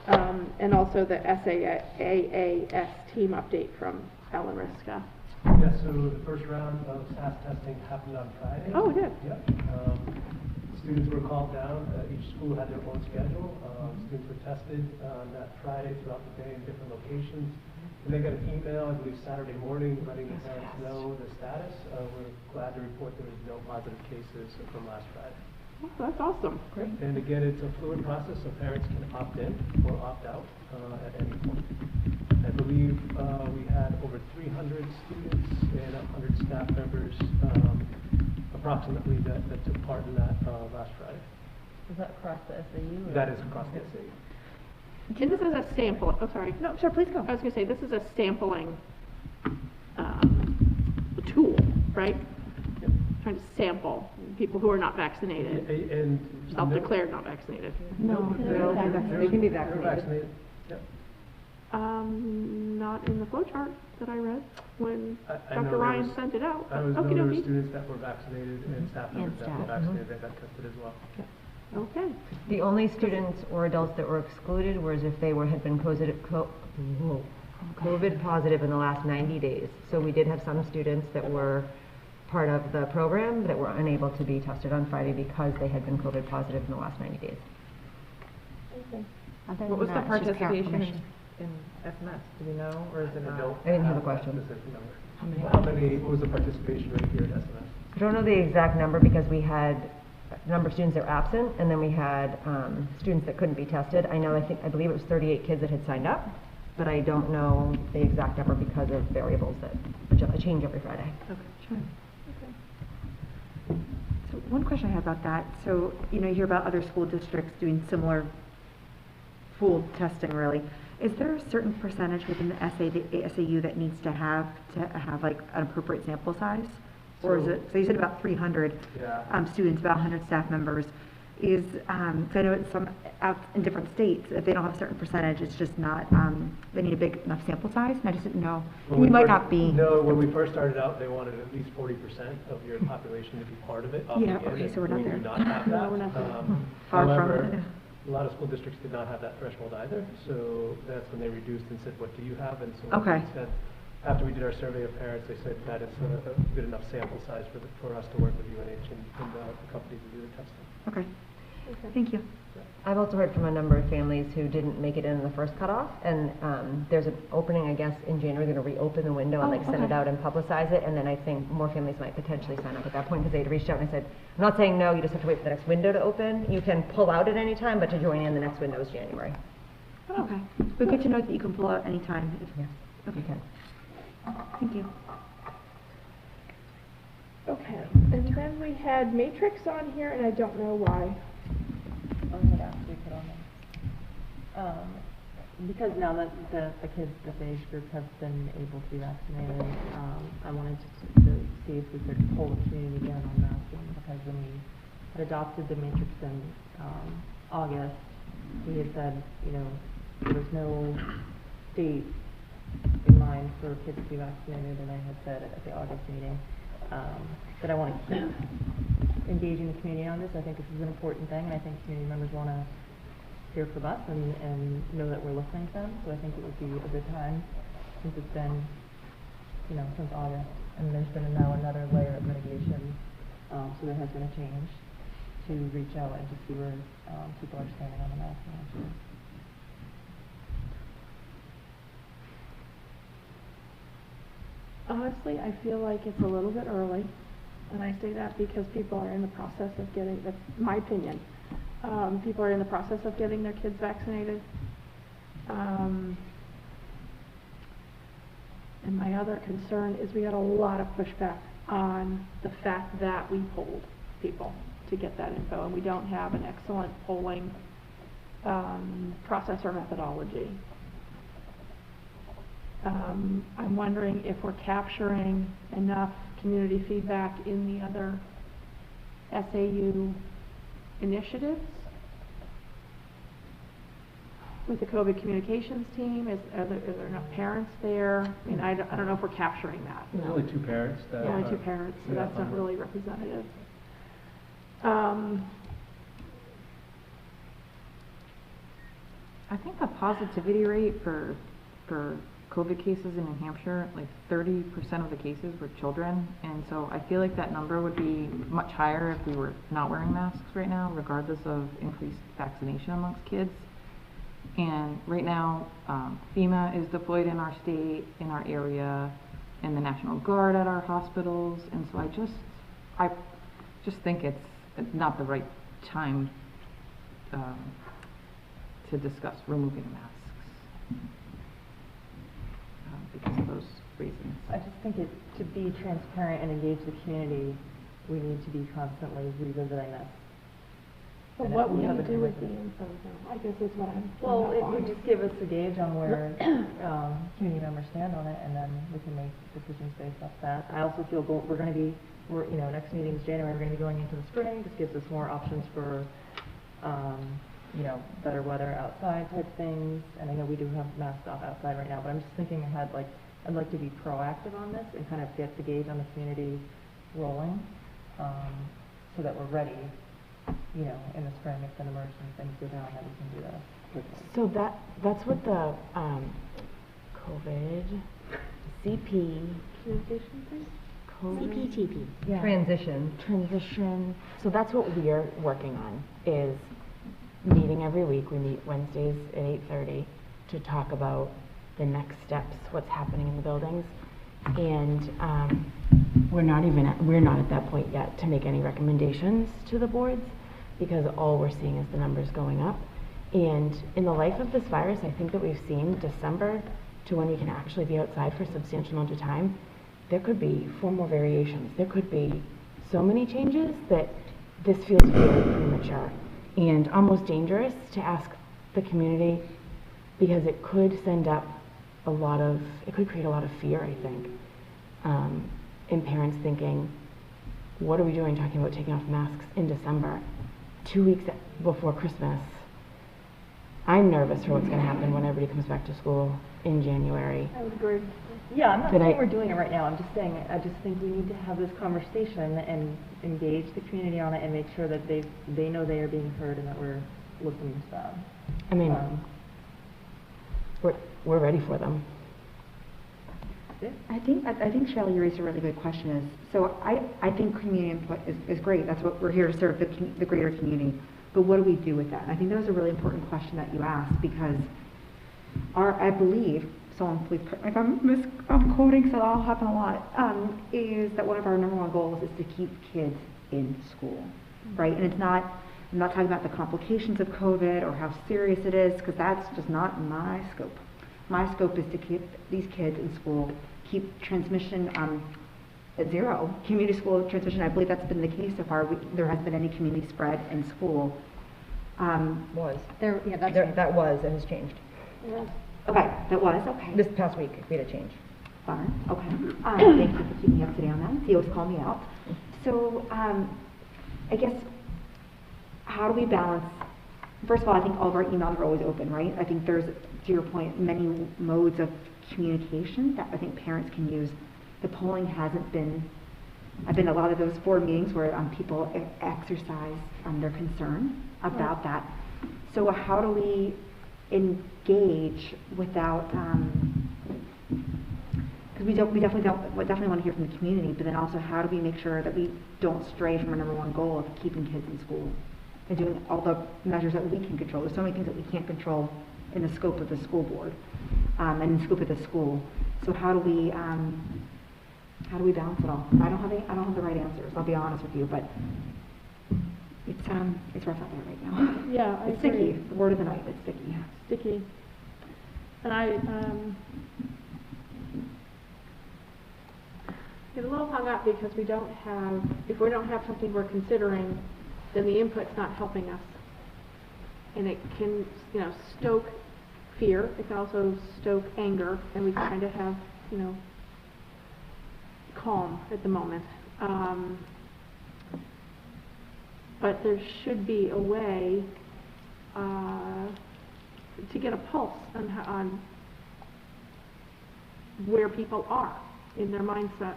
And also the SAAS team update from Ellen Riska. Yeah, so the first round of SAS testing happened on Friday. Oh, it did? Yep. Students were called down. Each school had their own schedule. Students were tested on that Friday throughout the day in different locations. And they got an email, I believe, Saturday morning, letting the parents know the status. We're glad to report there was no positive cases from last Friday. Oh, that's awesome. Great. And again, it's a fluid process, so parents can opt in or opt out at any point. I believe we had over 300 students and 100 staff members approximately that took part in that last Friday. Is that across the SAU? That is across the SAU. And this is a sample, oh, sorry. No, sure, please go. I was gonna say, this is a sampling, tool, right? Yep. Trying to sample people who are not vaccinated, And self-declared not vaccinated. No, they can be vaccinated. Yep. Not in the flow chart that I read when I know Dr. there Ryan was- sent it out. I was Okey know there were dokey. students that were vaccinated and staff members that were vaccinated that got tested as well. Okay. The only students or adults that were excluded was if they had been COVID positive in the last 90 days. So we did have some students that were part of the program that were unable to be tested on Friday because they had been COVID positive in the last 90 days. What was the participation in SMS? Do we know, or is it not? I didn't have a question. How many, what was the participation rate here at SMS? I don't know the exact number because we had a number of students that were absent, and then we had students that couldn't be tested. I believe it was 38 kids that had signed up, but I don't know the exact number because of variables that change every Friday. Okay, sure. So one question I have about that, so, you know, you hear about other school districts doing similar pooled testing, really. Is there a certain percentage within the SAU that needs to have like an appropriate sample size? Or is it, so you said about 300 students, about 100 staff members. So I know it's some out in different states, if they don't have a certain percentage, it's just not, they need a big enough sample size, and I just didn't know. We might not be. No, when we first started out, they wanted at least 40% of your population to be part of it. Yeah, okay, so we're not there. We do not have that. No, we're not there. Far from However, it. a lot of school districts did not have that threshold either, so that's when they reduced and said, what do you have? And so Okay. we said, after we did our survey of parents, they said that is a good enough sample size for us to work with UNH and the companies to do the testing. Okay, thank you. I've also heard from a number of families who didn't make it in the first cutoff, and there's an opening, I guess, in January, they're going to reopen the window and send it out and publicize it, and then I think more families might potentially sign up at that point because they had reached out and I said, I'm not saying no, you just have to wait for the next window to open. You can pull out at any time, but to join in the next window is January. Okay, but good to know that you can pull out anytime. Yes, Okay. you can. Thank you. Okay, and then we had Matrix on here, and I don't know why. I'm gonna ask you to put on there. Because now that the kids, the age group have been able to be vaccinated, I wanted to see if we could pull the community down on masking, because when we had adopted the Matrix in August, we had said, you know, there was no date in mind for kids to be vaccinated, and I had said at the August meeting that I want to keep engaging the community on this. I think this is an important thing, and I think community members want to hear from us and know that we're listening to them. So I think it would be a good time, since it's been, you know, since August, and there's been now another layer of mitigation, so there has been a change, to reach out and to see where people are standing on the masking issue. Honestly, I feel like it's a little bit early, and I say that because people are in the process of getting, that's my opinion, people are in the process of getting their kids vaccinated. And my other concern is we got a lot of pushback on the fact that we polled people to get that info, and we don't have an excellent polling process or methodology. I'm wondering if we're capturing enough community feedback in the other SAU initiatives with the Kovid communications team. Is there enough parents there? I mean, I don't know if we're capturing that. There's only 2 parents. Yeah, only 2 parents, so that's not really representative. I think the positivity rate for COVID cases in New Hampshire, like 30% of the cases were children, and so I feel like that number would be much higher if we were not wearing masks right now, regardless of increased vaccination amongst kids. And right now, FEMA is deployed in our state, in our area, and the National Guard at our hospitals, and so I just think it's not the right time to discuss removing masks because of those reasons. I just think to be transparent and engage the community, we need to be constantly revisiting this. But what will you do with the info though? I guess is what I'm. Well, it would just give us a gauge on where community members stand on it, and then we can make decisions based off that. I also feel next meeting is January, we're going to be going into the spring. This gives us more options for, better weather outside type things. And I know we do have masks off outside right now, but I'm just thinking ahead, like, I'd like to be proactive on this and kind of get the gauge on the community rolling, so that we're ready, in the spring if an emergency things go down, that we can do that quickly. So that's what the COVID CP Communication thing? CPTP. Yeah. Transition. So that's what we're working on, is meeting every week. We meet Wednesdays at 8:30 to talk about the next steps, what's happening in the buildings. And we're not at that point yet to make any recommendations to the boards, because all we're seeing is the numbers going up. And in the life of this virus, I think that we've seen December to when we can actually be outside for a substantial amount of time, there could be 4 more variations. There could be so many changes that this feels very premature and almost dangerous to ask the community, because it could send up it could create a lot of fear, I think, in parents thinking, what are we doing talking about taking off masks in December, 2 weeks before Christmas? I'm nervous for what's going to happen when everybody comes back to school in January. I would agree. Yeah, I'm not saying we're doing it right now. I'm just saying I just think we need to have this conversation and engage the community on it and make sure that they know they are being heard and that we're listening to them. I mean, we're ready for them. I think Shelley, you raised a really good question. I think community input is great. That's what we're here to serve the greater community. But what do we do with that? And I think that was a really important question that you asked, because I believe, someone please correct me if I'm quoting, so that'll happen a lot, is that one of our #1 goals is to keep kids in school, right? And I'm not talking about the complications of COVID or how serious it is, because that's just not my scope. My scope is to keep these kids in school, keep transmission at 0, community school transmission. I believe that's been the case so far. There hasn't been any community spread in school. That was and has changed. Yeah. Okay, that was, okay. This past week, we had a change. Fine, okay. Thank you for keeping me up to date on that. You always call me out. So, I guess, how do we balance? First of all, I think all of our emails are always open, right? I think there's, to your point, many modes of communication that I think parents can use. The polling hasn't been, I've been to a lot of those board meetings where people exercise their concern about that. So how do we engage without, because we definitely want to hear from the community, but then also how do we make sure that we don't stray from our #1 goal of keeping kids in school and doing all the measures that we can control. There's so many things that we can't control in the scope of the school board and in the scope of the school. So how do we balance it all? I don't have the right answers, I'll be honest with you, but it's rough out there right now. Yeah, it's sticky. The word of the night, it's sticky. Sticky. And I get a little hung up because if we don't have something we're considering, then the input's not helping us. And it can, stoke fear. It can also stoke anger, and we kind of have, calm at the moment. But there should be a way to get a pulse on where people are in their mindset.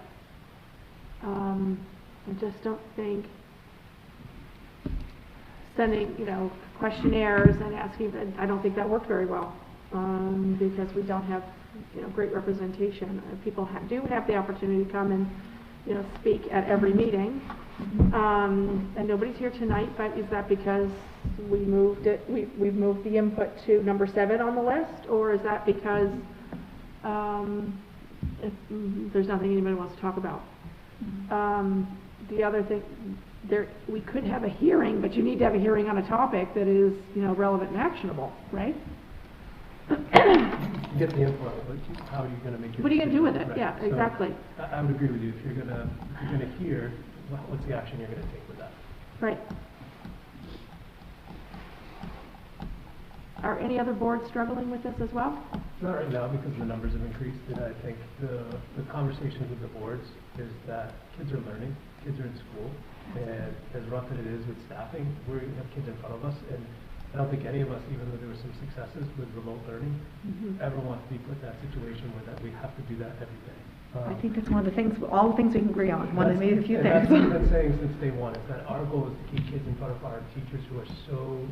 I just don't think sending, questionnaires and asking, and I don't think that worked very well, because we don't have, great representation. People do have the opportunity to come and, speak at every meeting. And nobody's here tonight, but is that because we've moved the input to number 7 on the list, or is that because there's nothing anybody wants to talk about? The other thing, we could have a hearing, but you need to have a hearing on a topic that is, relevant and actionable, right? Get the input, but how are you going to make your What are you going to do with it? right? Yeah, So, exactly. I would agree with you. If you're gonna hear, what's the action you're going to take with that? Right. Are any other boards struggling with this as well? Not right now because the numbers have increased, and I think the conversations with the boards is that kids are learning, kids are in school, and as rough as it is with staffing, we have kids in front of us, and I don't think any of us, even though there were some successes with remote learning, ever want to be put in that situation where that we have to do that every day. I think that's one of the things, all the things we can agree on, one of maybe a few things. That's what I've been saying since day one, is that our goal is to keep kids in front of our teachers who are so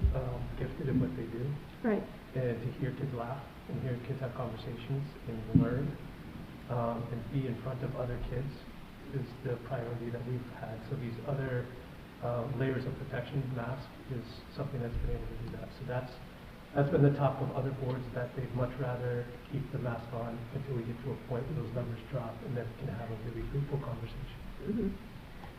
gifted in what they do. Right. And to hear kids laugh, and hear kids have conversations, and learn, and be in front of other kids is the priority that we've had. So these other layers of protection, mask, is something that's been able to do that. So that's been the top of other boards, that they'd much rather keep the mask on until we get to a point where those numbers drop, and then we can have a really fruitful conversation.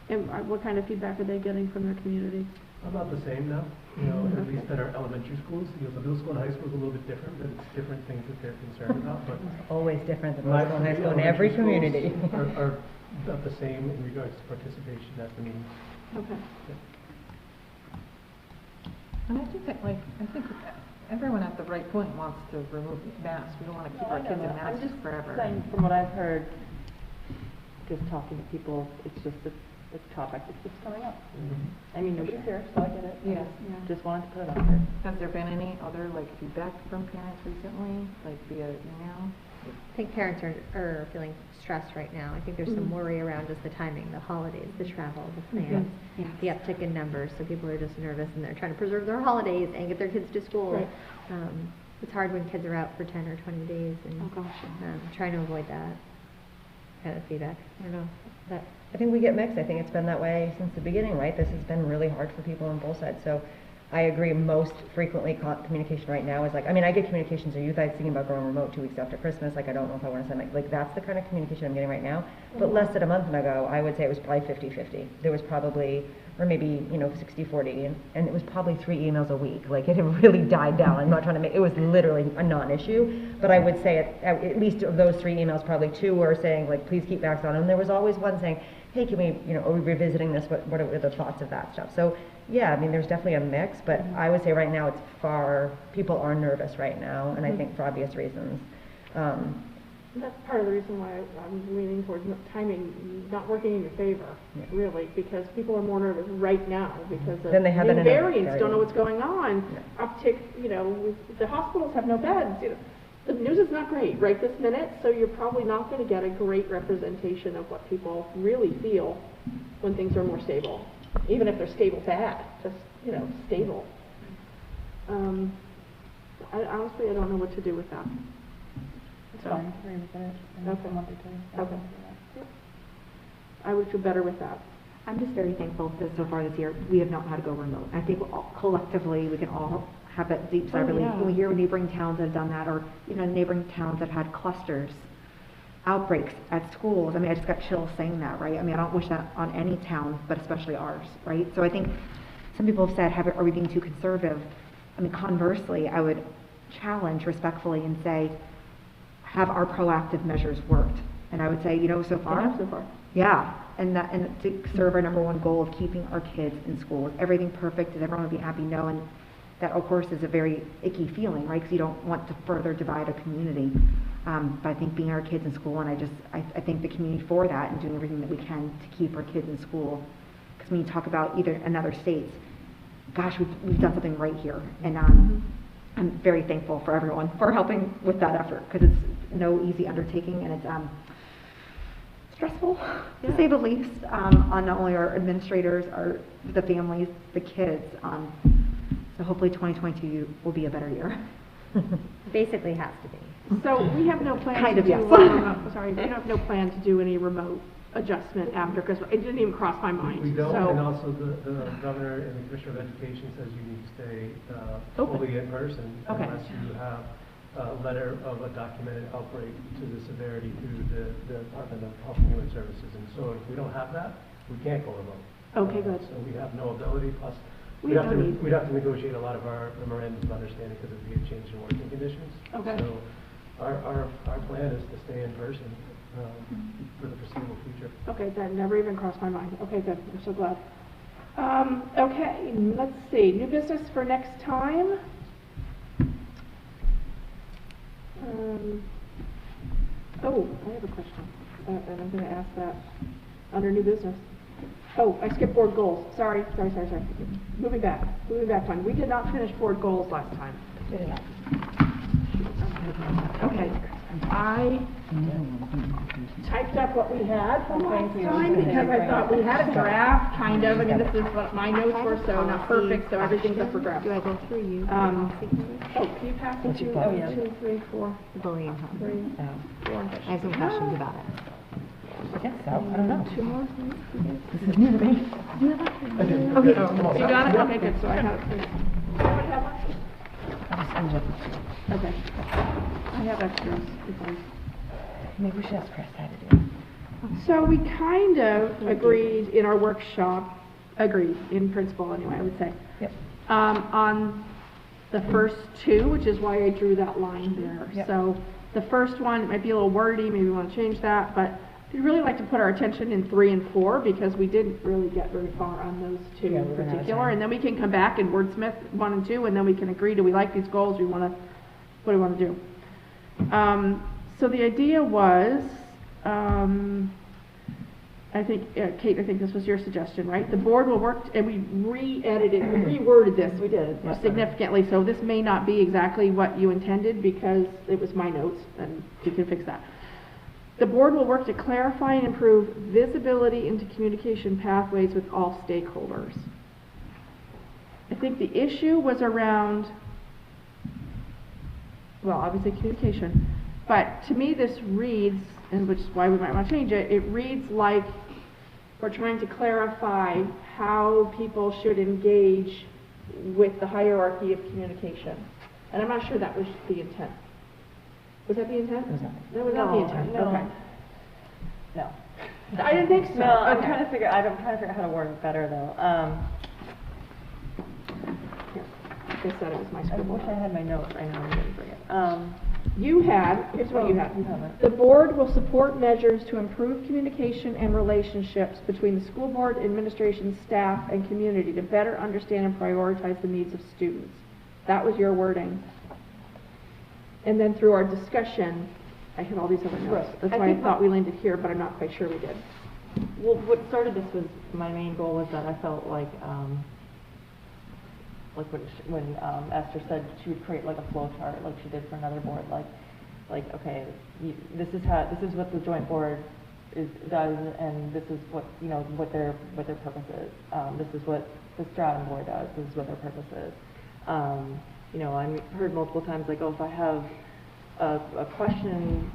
And what kind of feedback are they getting from their community? About the same now, at least at our elementary schools. The middle school and high school is a little bit different, but it's different things that they're concerned about. But Always different than middle school and high school in every community. are about the same in regards to participation at the meetings. Okay. And I think everyone at the right point wants to remove masks. We don't want to keep our kids in masks forever. Saying, from what I've heard, just talking to people, it's just the topic that keeps coming up. I mean, nobody's here, so I get it. Yeah. Just wanted to put it out there. Has there been any other feedback from parents recently, via email? I think parents are feeling stressed right now. I think there's some worry around just the timing, the holidays, the travel, the plans, the uptick in numbers. So people are just nervous, and they're trying to preserve their holidays and get their kids to school. Right. It's hard when kids are out for 10 or 20 days, and trying to avoid that kind of feedback. I don't know. I think we get mixed. I think it's been that way since the beginning, right? This has been really hard for people on both sides. So I agree, most frequently communication right now is I get communications or youth. I was thinking about going remote 2 weeks after Christmas. I don't know if I want to send, that's the kind of communication I'm getting right now. But less than a month ago, I would say it was probably 50-50. There was probably, or maybe, 60-40, and it was probably 3 emails a week. It had really died down. I'm not trying to it was literally a non-issue. But I would say at least of those 3 emails, probably 2 were saying, please keep masks on. And there was always one saying, hey, can we, are we revisiting this? What are the thoughts of that stuff? So, yeah, there's definitely a mix, but I would say right now people are nervous right now, and I think for obvious reasons. That's part of the reason why I'm leaning towards timing not working in your favor, really, because people are more nervous right now because of Then they have new variants, don't know what's going on, uptick, the hospitals have no beds. The news is not great right this minute, so you're probably not going to get a great representation of what people really feel when things are more stable. Even if they're stable bad, just, stable. Honestly, I don't know what to do with that. So, okay. I would feel better with that. I'm just very thankful that so far this year, we have not had to go remote. I think collectively, we can all have that deep sigh of relief. When we hear neighboring towns that have done that, or, neighboring towns that had clusters, outbreaks at schools. I just got chills saying that, right? I don't wish that on any town, but especially ours, right? So I think some people have said, are we being too conservative? Conversely, I would challenge respectfully and say, have our proactive measures worked? And I would say, so far, yeah, and to serve our number one goal of keeping our kids in school. Is everything perfect? Does everyone be happy? No, and that, of course, is a very icky feeling, right? Because you don't want to further divide a community. But I think being our kids in school, and I thank the community for that and doing everything that we can to keep our kids in school. Because when you talk about either in other states, gosh, we've done something right here. And I'm very thankful for everyone for helping with that effort, because it's no easy undertaking, and it's stressful, to say the least, on not only our administrators, the families, the kids. So hopefully 2022 will be a better year. Basically has to be. So we have no plan Kind to of, do, yes. sorry, we have no plan to do any remote adjustment after, because it didn't even cross my mind. We don't, So- and also the governor and the commissioner of education says you need to stay fully in person Okay. unless you have a letter of a documented outbreak to the severity through the Department of Health and Human Services. And so if we don't have that, we can't go remote. Okay, good. So we have no ability, plus We have no need. we'd have to negotiate a lot of our memorandums of understanding because of the change in working conditions. Okay. So our plan is to stay in person for the foreseeable future. Okay, that never even crossed my mind. Okay, good, I'm so glad. Okay, let's see, new business for next time. Oh, I have a question, and I'm gonna ask that under new business. Oh, I skipped board goals, sorry. Moving back one. We did not finish board goals last time. Okay, I typed up what we had from last time because I thought we had a draft, kind of. I mean, this is what my notes were, so not perfect, so everything's up for grabs. Do I go through you? Oh, can you pass it to 1, 2, 3, 4, Bullying. 3, 4, I have some questions about it. I guess so, I don't know. 2 more? This is new to me. Okay, you got it? Okay, good, so I have it. Everybody have one? I'll just end up with two. Okay. I have extras. Maybe we should ask Chris how to do it. So we kind of agreed in our workshop, in principle anyway, I would say. Yep. On the first two, which is why I drew that line there. Yep. So the first one, it might be a little wordy, maybe we want to change that, but we'd really like to put our attention in 3 and 4 because we didn't really get very far on those two Yeah, in we ran out of particular. time. And then we can come back and wordsmith 1 and 2, and then we can agree, do we like these goals, what do we want to do? So the idea was, I think, Kate, I think this was your suggestion, right? The board will work, and we reworded this. We did. Significantly, so this may not be exactly what you intended because it was my notes, and you can fix that. The board will work to clarify and improve visibility into communication pathways with all stakeholders. I think the issue was around, well, obviously communication, but to me this reads, and which is why we might want to change it, it reads like we're trying to clarify how people should engage with the hierarchy of communication. And I'm not sure that was the intent. Was that the intent? That was not the intent, No. okay. No. I didn't think so. No, I'm Okay. trying to figure how to word it better though. Here, like I said, it was my I scribble. wish I had my notes. I know I didn't bring it. You had, here's what you had. You have it. The board will support measures to improve communication and relationships between the school board, administration, staff, and community to better understand and prioritize the needs of students. That was your wording. And then through our discussion, I had all these other notes. Right. That's I why I think thought we landed here, but I'm not quite sure we did. Well, what started this was my main goal was that I felt like when Esther said she would create like a flow chart, like she did for another board, like okay, this is what the joint board does, and this is what what their purpose is. This is what the Stratham board does. This is what their purpose is. I heard multiple times like, oh, if I have a question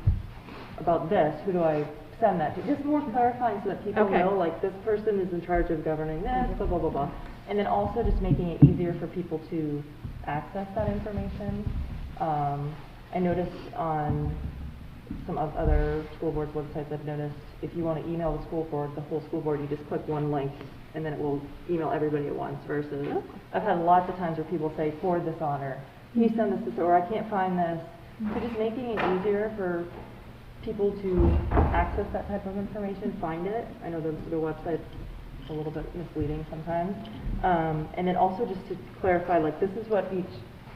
about this, who do I send that to? Just more clarifying so that people know, like, this person is in charge of governing this, blah, blah, blah, blah. And then also just making it easier for people to access that information. I noticed on some of other school boards' websites, I've noticed if you want to email the school board, the whole school board, you just click one link and then it will email everybody at once versus I've had lots of times where people say, forward this on, or can you send this, or I can't find this. So just making it easier for people to access that type of information, find it. I know the website's a little bit misleading sometimes. And then also just to clarify, like, this is what each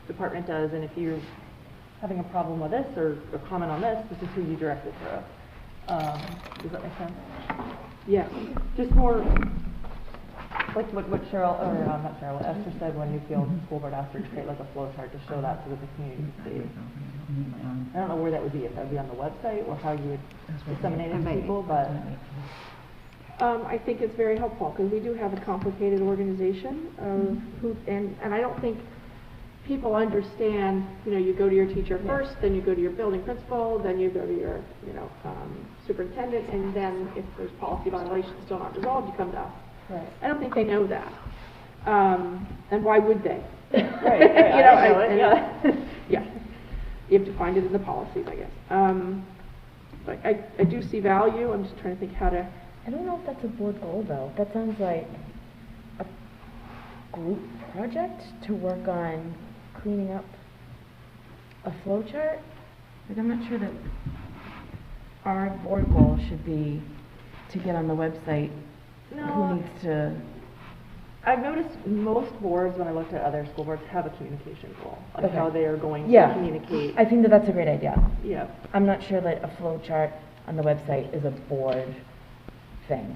department does, and if you're having a problem with this or a comment on this, this is who you direct it to. Does that make sense? Yes. Just more like what Cheryl, or not Cheryl, what Esther said when Newfield School Board asked her to create like a flow chart to show that so that the community can see. I don't know where that would be, if that would be on the website or how you would disseminate it to people, but. I think it's very helpful because we do have a complicated organization of who, and I don't think people understand, you go to your teacher first, then you go to your building principal, then you go to your, superintendent, and then if there's policy violations still not resolved, you come to us. Right. I don't think they know that. And why would they? Right, I know it, yeah. Yeah. You have to find it in the policies, I guess. But I do see value. I'm just trying to think how to. I don't know if that's a board goal though. That sounds like a group project to work on cleaning up a flow chart. Like, I'm not sure that our board goal should be to get on the website. No. Who needs to? I've noticed most boards, when I looked at other school boards, have a communication goal on Okay. how they are going to Yeah. communicate. I think that that's a great idea. Yeah. I'm not sure that a flow chart on the website is a board thing.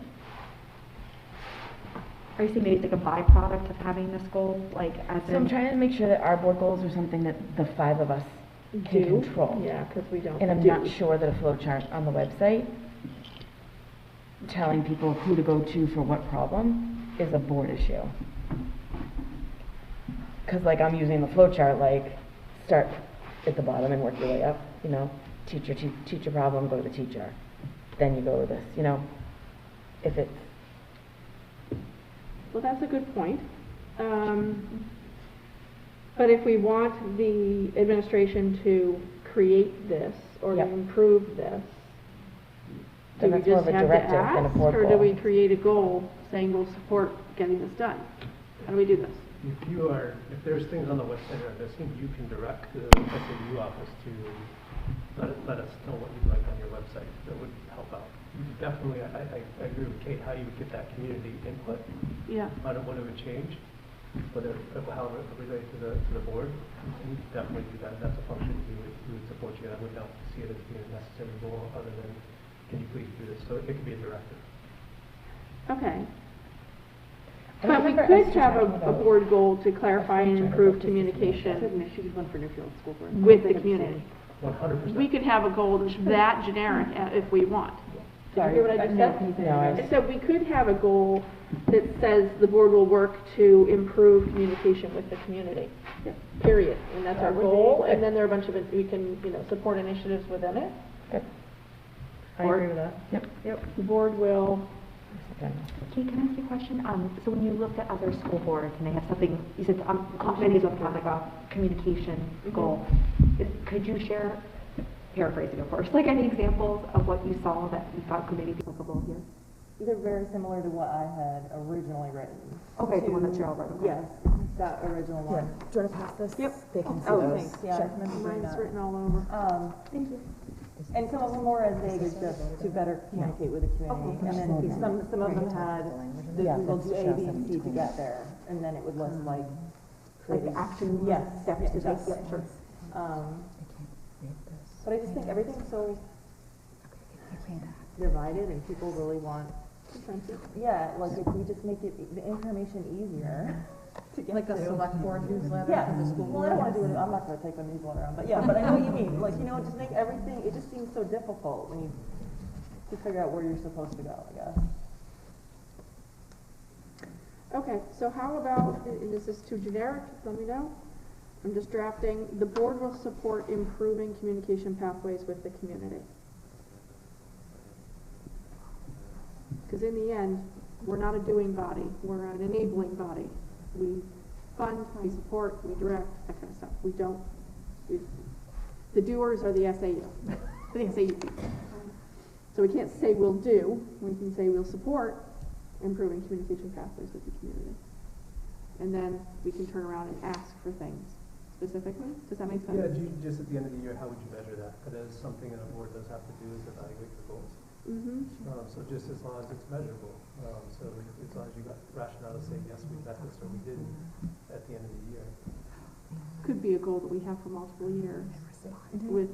Are you saying maybe it's like a byproduct of having this goal, like as So I'm in? trying to make sure that our board goals are something that the 5 of us can Do? control. Yeah, because we don't. And I'm do. not sure that a flow chart on the website telling people who to go to for what problem is a board issue. Because like I'm using the flow chart, like start at the bottom and work your way up, teacher problem, go to the teacher. Then you go to this, if it's. Well, that's a good point. But if we want the administration to create this or Yep. to improve this, Then do we that's more just of a have to directive than a ask, board or do goal. we create a goal saying we'll support getting this done? How do we do this? If there's things on the website that are missing, you can direct the SAU office to let us know what you'd like on your website. That would help out. Definitely, I agree with Kate, how you would get that community input Yeah. on what it would change, how it would relate to the board. You could definitely do that. That's a function we would support you. I would not see it as being a necessary goal other than, can you please do this? So it could be a directive. Okay. I But we remember could us have talking a about board goal to clarify and flow chart improve about just communication She did one for Newfield School Board. with the community. 100%. We could have a goal that's that generic if we want. Did you hear what I just said? No, I I said we could have a goal that says the board will work to improve communication with the community. Period. And that's our That would be goal, good. and then there are a bunch of, we can, support initiatives within it. Good. I Or- agree with that. Yep. The board will, Kate, can I ask you a question? So when you looked at other school boards and they have something, you said many of them have like a communication goal. Could you share, paraphrasing of course, like any examples of what you saw that you thought could maybe be applicable here? They're very similar to what I had originally written. Okay, the one that Cheryl wrote. Okay. Yes, that original one. Do you want to pass this? Yep. They can see Oh, those. thanks, yeah. I meant to bring mine's that. written all over. Thank you. And some of them were as vague as just to better communicate with the community. And then some of them had, Yeah, we'll that's do A, B, and C Stratham. to get there. And then it would list like. Like the action Yes, steps yeah, to it take. does. Yeah, sure. But I just think everything's so divided and people really want, yeah, like if we just make it, the information easier to get Like a to. select board newsletter Yeah, for the school well, I board. don't wanna do it, I'm not gonna take a newsletter on, but yeah, but I know what you mean, like, just make everything, it just seems so difficult when you, to figure out where you're supposed to go, I guess. Okay, so how about, is this too generic? Let me know. I'm just drafting, the board will support improving communication pathways with the community. Because in the end, we're not a doing body, we're an enabling body. We fund, we support, we direct, that kind of stuff. The doers are the SAU, the SAU people. So we can't say we'll do, we can say we'll support improving communication pathways with the community. And then we can turn around and ask for things specifically. Does that make sense? Yeah, just at the end of the year, how would you measure that? That is something that a board does have to do is evaluate the goals. So just as long as it's measurable, so as long as you got rationale to say, yes, we met this or we didn't at the end of the year. Could be a goal that we have for multiple years with,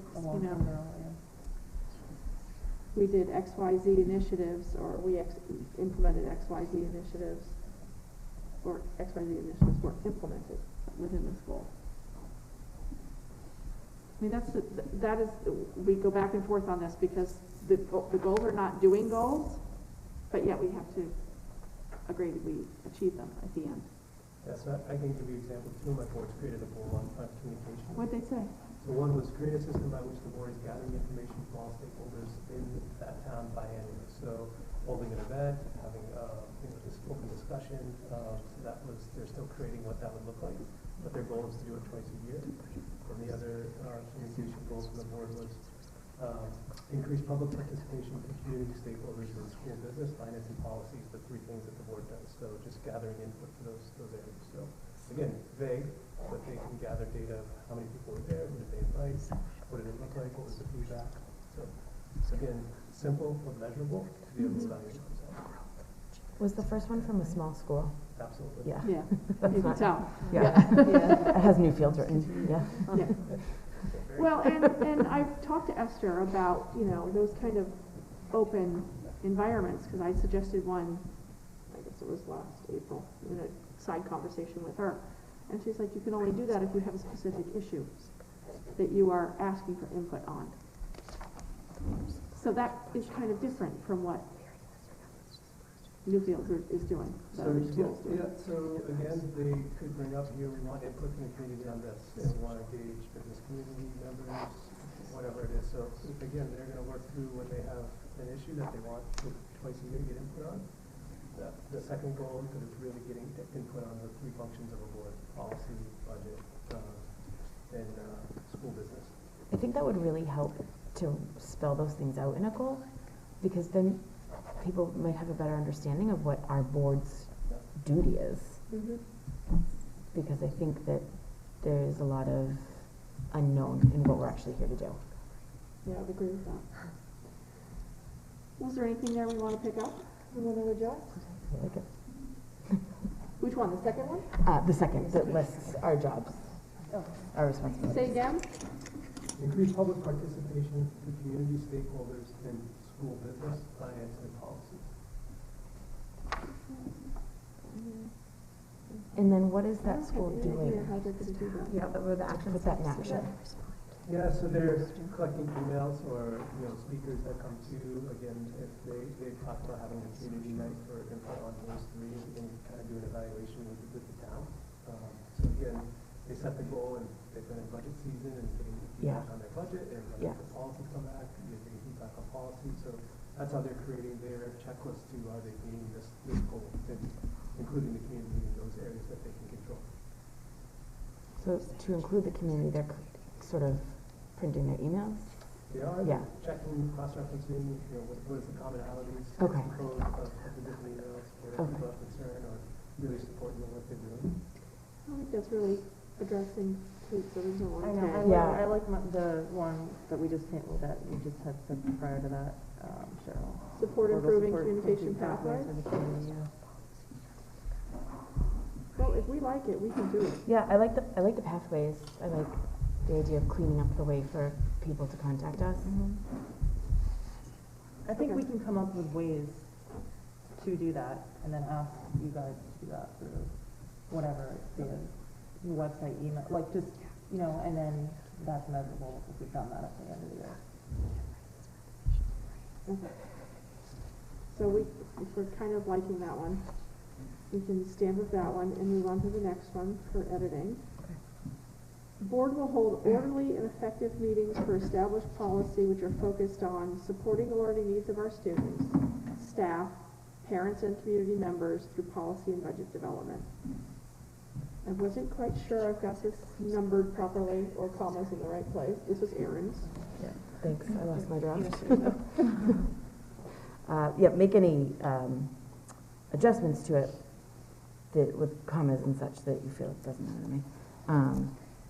we did XYZ initiatives, or we implemented XYZ initiatives, or XYZ initiatives were implemented within the school. I mean, that is, we go back and forth on this because the goals are not doing goals, but yet we have to agree that we achieve them at the end. Yeah, so I can give you examples. Two of my boards created a goal on communication. What'd they say? So one was create a system by which the board is gathering information from all stakeholders in that town biannually. So holding an event, having this open discussion. So that was, they're still creating what that would look like, but their goal is to do it twice a year. And the other communication goals for the board was increase public participation from community stakeholders in school business, finance, and policies, the three things that the board does. So just gathering input for those areas. So again, vague, but they can gather data of how many people were there, who did they invite, what did it look like, what was the feedback. So again, simple but measurable to be able to evaluate themselves. Was the first one from a small school? Absolutely. Yeah. Yeah, That's you can not- tell. Yeah. Yeah. It has new fields written, yeah. Yeah. Well, and I've talked to Esther about, those kind of open environments, because I suggested one, I guess it was last April, in a side conversation with her. And she's like, you can only do that if you have a specific issue that you are asking for input on. So that is kind of different from what Newfields is doing. So again, they could bring up here, we want input from the community on this, and we want to engage business community members, whatever it is. So again, they're going to work through when they have an issue that they want twice a year to get input on. The second goal is really getting input on the three functions of a board: policy, budget, and school business. I think that would really help to spell those things out in a goal, because then people might have a better understanding of what our board's duty is. Mm-hmm. Because I think that there's a lot of unknown in what we're actually here to do. Yeah, I would agree with that. Was there anything there we want to pick up? We want to adjust? I like it. Which one, the second one? The second that lists our jobs, our responsibilities. Say again? Increase public participation from community stakeholders in school business, finance, and policy. And then what is that school I don't have any doing? idea how they're going to do that. Yeah, but with the action Put that in action. Yeah, so they're collecting emails or speakers that come to. Again, if they talk about having a community night for input on those three, and kind of do an evaluation with the town. So again, they set the goal, and they've been in budget season and getting feedback on their budget, and when the policies come back, they're getting feedback on policy. So that's how they're creating their checklist to are they meeting this goal, and including the community in those areas that they can control. So to include the community, they're sort of printing their emails? They are checking, cross-referencing, what is the commonalities, code of the different emails, where people have concern, or really supporting the work they're doing. I think that's really addressing Kate's original I intent. know, I like the one that we just had said prior to that, Cheryl. Support improving communication pathways? Well, if we like it, we can do it. Yeah, I like the pathways. I like the idea of cleaning up the way for people to contact us. Mm-hmm. I think we can come up with ways to do that, and then ask you guys to do that through whatever, via website, email, like just, and then that's measurable if we've done that at the end of the year. Okay. So if we're kind of liking that one, we can stand with that one and move on to the next one for editing. Board will hold orderly and effective meetings for established policy which are focused on supporting the learning needs of our students, staff, parents, and community members through policy and budget development. I wasn't quite sure I've got this numbered properly or commas in the right place. This was Erin's. Yeah, thanks. I lost my draft. Make any adjustments to it with commas and such that you feel it doesn't matter to me.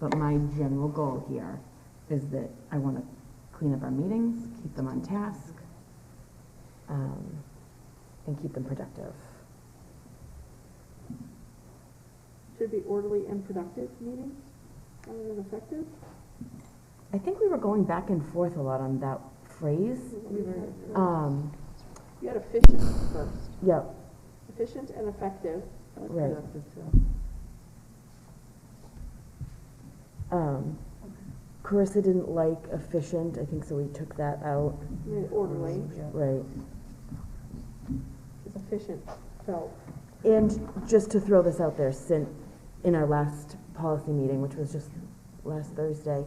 But my general goal here is that I want to clean up our meetings, keep them on task, and keep them productive. Should be orderly and productive meetings rather than effective. I think we were going back and forth a lot on that phrase. You had efficient first. Yep. Efficient and effective. Right. Carissa didn't like efficient, I think, so we took that out. Orderly. Right. Because efficient felt And just to throw this out there, since in our last policy meeting, which was just last Thursday,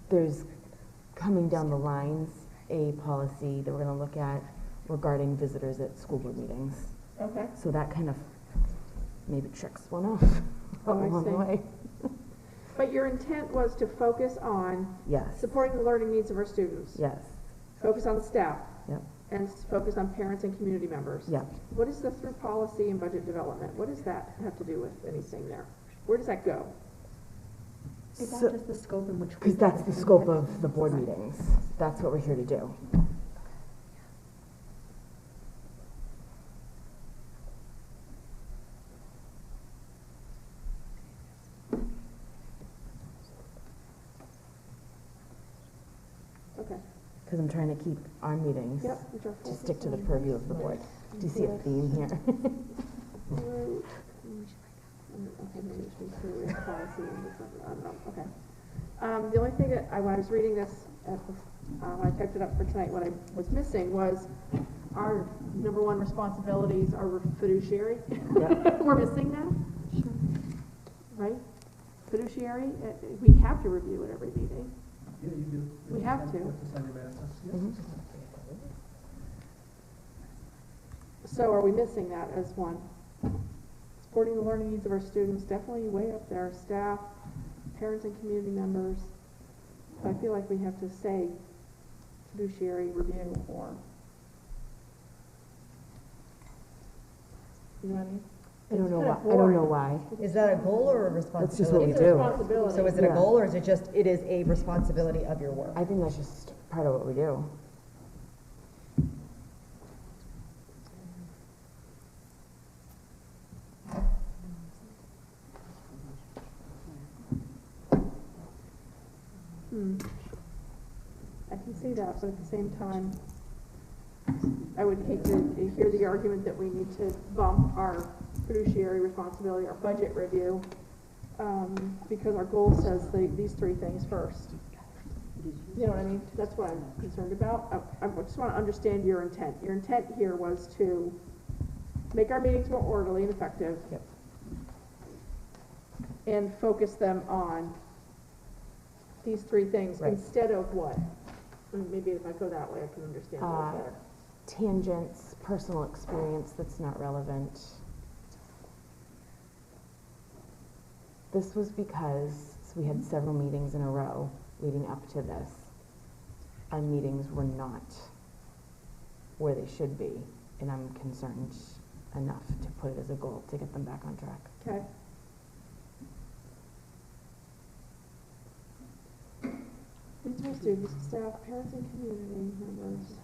there's coming down the lines a policy that we're going to look at regarding visitors at school board meetings. Okay. So that kind of maybe tricks one off Oh, I along the see. way. But your intent was to focus on Yes. supporting the learning needs of our students. Yes. Focus on staff. Yep. And focus on parents and community members. Yep. What is the through policy and budget development? What does that have to do with anything there? Where does that go? Is So- that just the scope in which we? Because that's the scope of the board meetings. That's what we're here to do. Okay. Because I'm trying to keep our meetings Yep, which are to stick to the purview of the board. Do you see a theme here? Through- Okay, maybe it should be through its policy and this, I don't know, okay. The only thing that when I was reading this, when I typed it up for tonight, what I was missing was our number one responsibilities are fiduciary. Yep. We're missing that. Right? Fiduciary, we have to review at every meeting. Yeah, you do. We have to. Have sign your manifest. Yeah. Mhm. So are we missing that as one? Supporting the learning needs of our students, definitely way up there, staff, parents and community members. I feel like we have to say fiduciary review or, you know what I mean? I don't know It's why. kinda I don't know boring. why. Is that a goal or a That's just what responsibility? we It's a do. responsibility. So is it a Yeah. goal or is it just, it is a responsibility of your work? I think that's just part of what we do. I can see that, but at the same time, I would hate to hear the argument that we need to bump our fiduciary responsibility, our budget review, because our goal says these three things first. You know what I mean? That's what I'm concerned about. I just want to understand your intent. Your intent here was to make our meetings more orderly and effective. Yep. And focus them on these three things Right. instead of what? Maybe if I go that way, I can understand a little better. Tangents, personal experience that's not relevant. This was because we had several meetings in a row leading up to this. Our meetings were not where they should be, and I'm concerned enough to put it as a goal to get them back on track. Okay. Needs students, staff, parents, and community members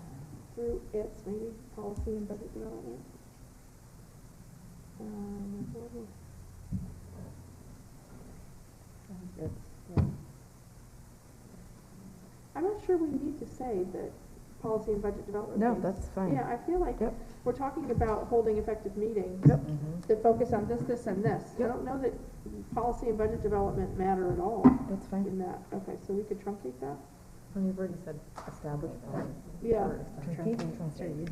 through its maybe policy and budget development. I'm not sure we need to say that policy and budget development. No, things. that's fine. Yeah, I feel like Yep. we're talking about holding effective meetings Yep. that focus on this, this, and this. I Yep. don't know that policy and budget development matter at all That's fine. in that. Okay, so we could truncate that? Well, you've already said established policy. Yeah.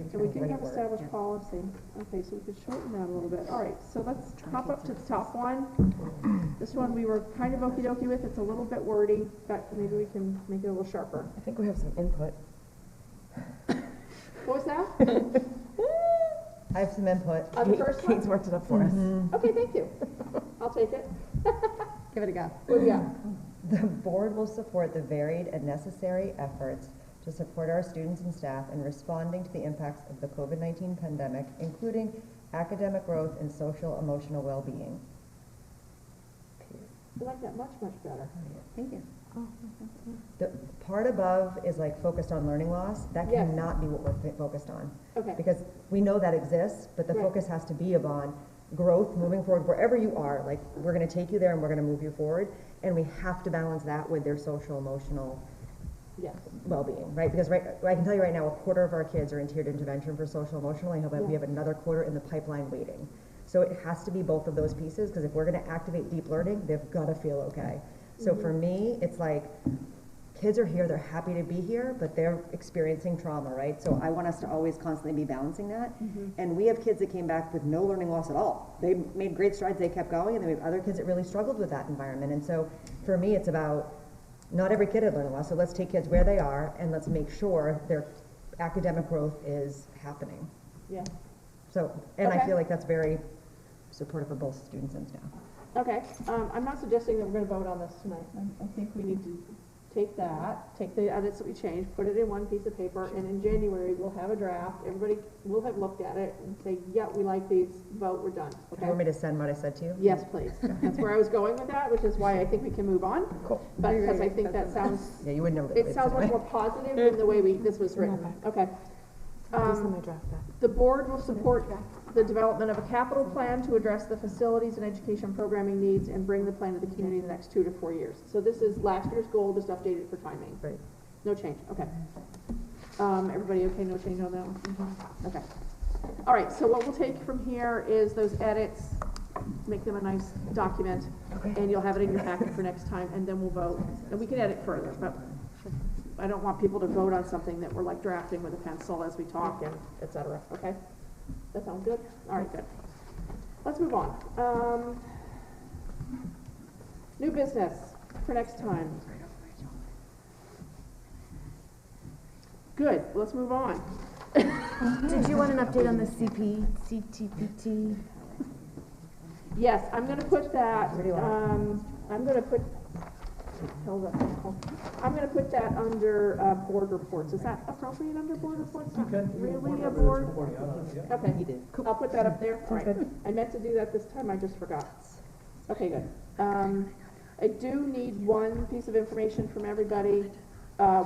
So We can have established policy. Okay, so we could shorten that a little bit. All right, so let's hop up to the top one. This one we were kind of okey-dokey with. It's a little bit wordy, but maybe we can make it a little sharper. I think we have some input. What was that? I have some input. On the first one? Kate's worked it up for us. Okay, thank you. I'll take it. Give it a go. What do you got? The board will support the varied and necessary efforts to support our students and staff in responding to the impacts of the COVID-19 pandemic, including academic growth and social emotional well-being. I like that much, much better. Thank you. The part above is like focused on learning loss. That Yes. cannot be what we're focused on. Okay. Because we know that exists, but the Right. focus has to be upon growth, moving forward, wherever you are. Like, we're gonna take you there and we're gonna move you forward. And we have to balance that with their social, emotional Yes. well-being, right? Because I can tell you right now, a quarter of our kids are in tiered intervention for social, emotional. I hope we have another quarter in the pipeline waiting. So it has to be both of those pieces, because if we're gonna activate deep learning, they've gotta feel okay. So for me, it's like kids are here, they're happy to be here, but they're experiencing trauma, right? So I want us to always constantly be balancing that. And we have kids that came back with no learning loss at all. They made great strides, they kept going, and then we have other kids that really struggled with that environment. And so for me, it's about, not every kid had learning loss, so let's take kids where they are and let's make sure their academic growth is happening. Yeah. So, and I Okay. feel like that's very supportive for both students and staff. Okay, I'm not suggesting that we're gonna vote on this tonight. I think we need to take the edits that we changed, put it in one piece of paper, and in January, we'll have a draft. Everybody will have looked at it and say, yeah, we like these, vote, we're done, Do okay? you want me to send what I said to you? Yes, please. That's where I was going with that, which is why I think we can move on. Cool. But, because I think that sounds, Yeah, you would never. it sounds much more positive than the way this was written. Okay. The board will support the development of a capital plan to address the facilities and education programming needs and bring the plan to the community in the next 2 to 4 years. So this is last year's goal, just updated for timing. Right. No change, okay. Everybody okay, no change on that one? Okay. All right, so what we'll take from here is those edits, make them a nice document, and you'll have it in your packet for next time, and then we'll vote. And we can edit further, but I don't want people to vote on something that we're like drafting with a pencil as we talk and et cetera, okay? That sound good? All right, good. Let's move on. New business for next time. Good, let's move on. Did you want an update on the CTPT? Yes, I'm gonna put that, I'm gonna put that under, board reports. Is that appropriate under board reports? Not really a board? Okay, I'll put that up there. All right. I meant to do that this time, I just forgot. Okay, good. I do need one piece of information from everybody.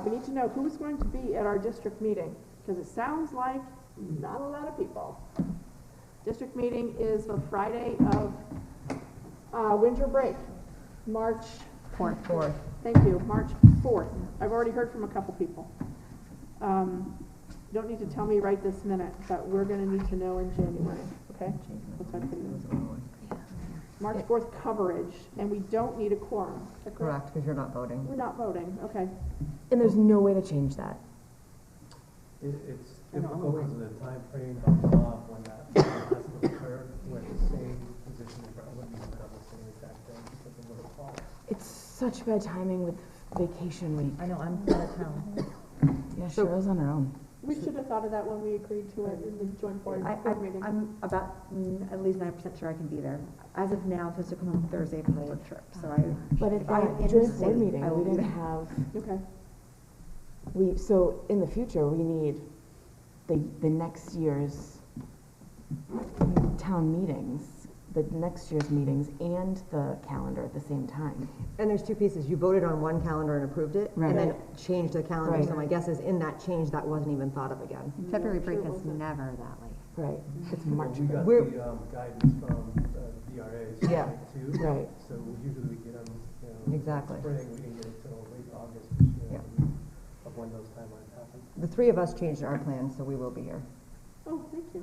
We need to know who's going to be at our district meeting, because it sounds like not a lot of people. District meeting is the Friday of winter break, March 4th. Thank you, March 4th. I've already heard from a couple people. Don't need to tell me right this minute, but we're gonna need to know in January, okay? That's what I'm putting in. March 4th coverage, and we don't need a quorum. Is that correct? Correct, because you're not voting. We're not voting, okay. And there's no way to change that. It's difficult because of the time frame of when that has to occur, where the same position in front of you have done the same exact thing, but the little fall. It's such bad timing with vacation week. I know, I'm out of town. Yeah, Cheryl's on her own. We should have thought of that when we agreed to it in the joint board meeting. I'm about at least 9% sure I can be there. As of now, I'm supposed to come home Thursday for the work trip, so But at I'm that in the joint city, board meeting, I will we be didn't there. have, Okay. so in the future, we need the next year's town meetings, the next year's meetings and the calendar at the same time. And there's two pieces. You voted on one calendar and approved it, and then changed the calendar. Right. So my guess is in that change, that wasn't even thought of again. February break is never that late. Right, it's March. We got We're- the guidance from DRA Yeah. too. Right. So usually we get them, you know, Exactly. spring, we didn't get it till late August this year of when those timelines happen. The three of us changed our plans, so we will be here. Oh, thank you.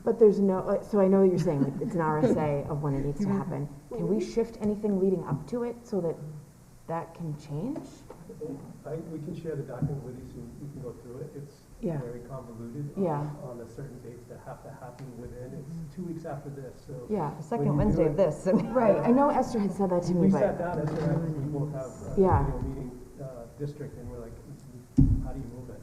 But there's no, so I know that you're saying like, it's an RSA of when it needs to happen. Can we shift anything leading up to it so that that can change? We can share the document with you so you can go through it. It's Yeah. very convoluted Yeah. on the certain dates that have to happen within. It's 2 weeks after this, so. Yeah. The second Wednesday of this. Right, I know Esther had said that to me, We but. sat down as we both have Yeah. a meeting district, and we're like, how do you move it?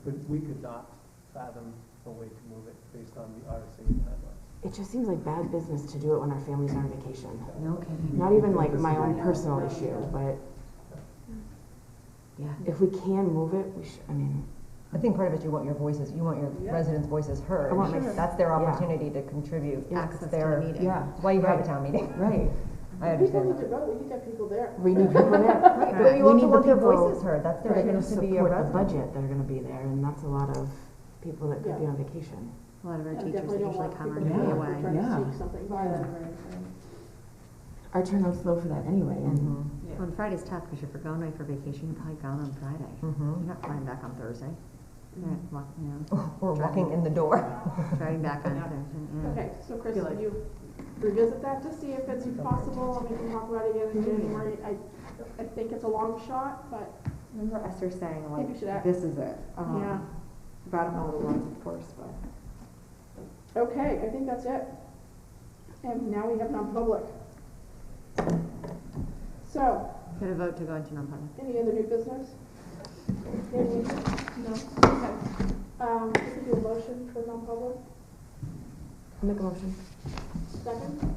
And we could not fathom a way to move it based on the RSA timelines. It just seems like bad business to do it when our families are on vacation. No kidding. Not even like my own personal issue, but Yeah. if we can move it, we should, I mean. I think part of it, you want your residents' voices heard. I want my- That's their yeah. opportunity to contribute. Access It's to their, the meeting. Yeah. Why you have a town meeting. Right. I People understand need to that. vote, we need to have people there. We need people there. But you We also need the want their people voices heard. That's that their are gonna chance to be a support the resident. budget that are gonna be there, and that's a lot of people that could be Yeah. on vacation. A lot of our I teachers definitely that don't usually want come are people gonna be to away. trying to Yeah. seek something violent or anything. Our turnout's low for that anyway, and Well, and Friday's tough because if you're going away for vacation, you're probably gone on Friday. You're not flying back on Thursday. You're not, Or walking in the door. driving back on Thursday. Yeah. Okay, so Chris, can you revisit that to see if it's possible, and we can talk about it again in January? I think it's a long shot, but Remember Esther saying, I think we should act. this is it. Yeah. But I don't know the ones, of course, but. Okay, I think that's it. And now we have non-public. So, Could a vote to go into non-public? any other new business? Any- No? Okay. We can do a motion for non-public. Make a motion. Second?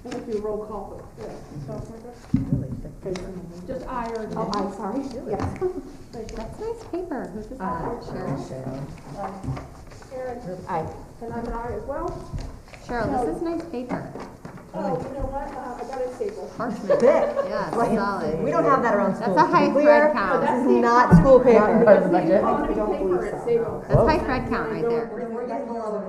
I'm gonna do a roll call, but, yeah, so, just I or. Oh, I'm sorry. Yes. That's Nice paper. Who's this? Cheryl. Aaron. Aye. And I'm an I as well. Cheryl, this is nice paper. Oh, you know what? I got it stapled. Parchment. Thick. Yeah, Like, solid. we don't have that around school. That's a high To be thread clear, count. This is not school paper. That's the economy paper, it's stapled. That's high thread count right there. We're getting below the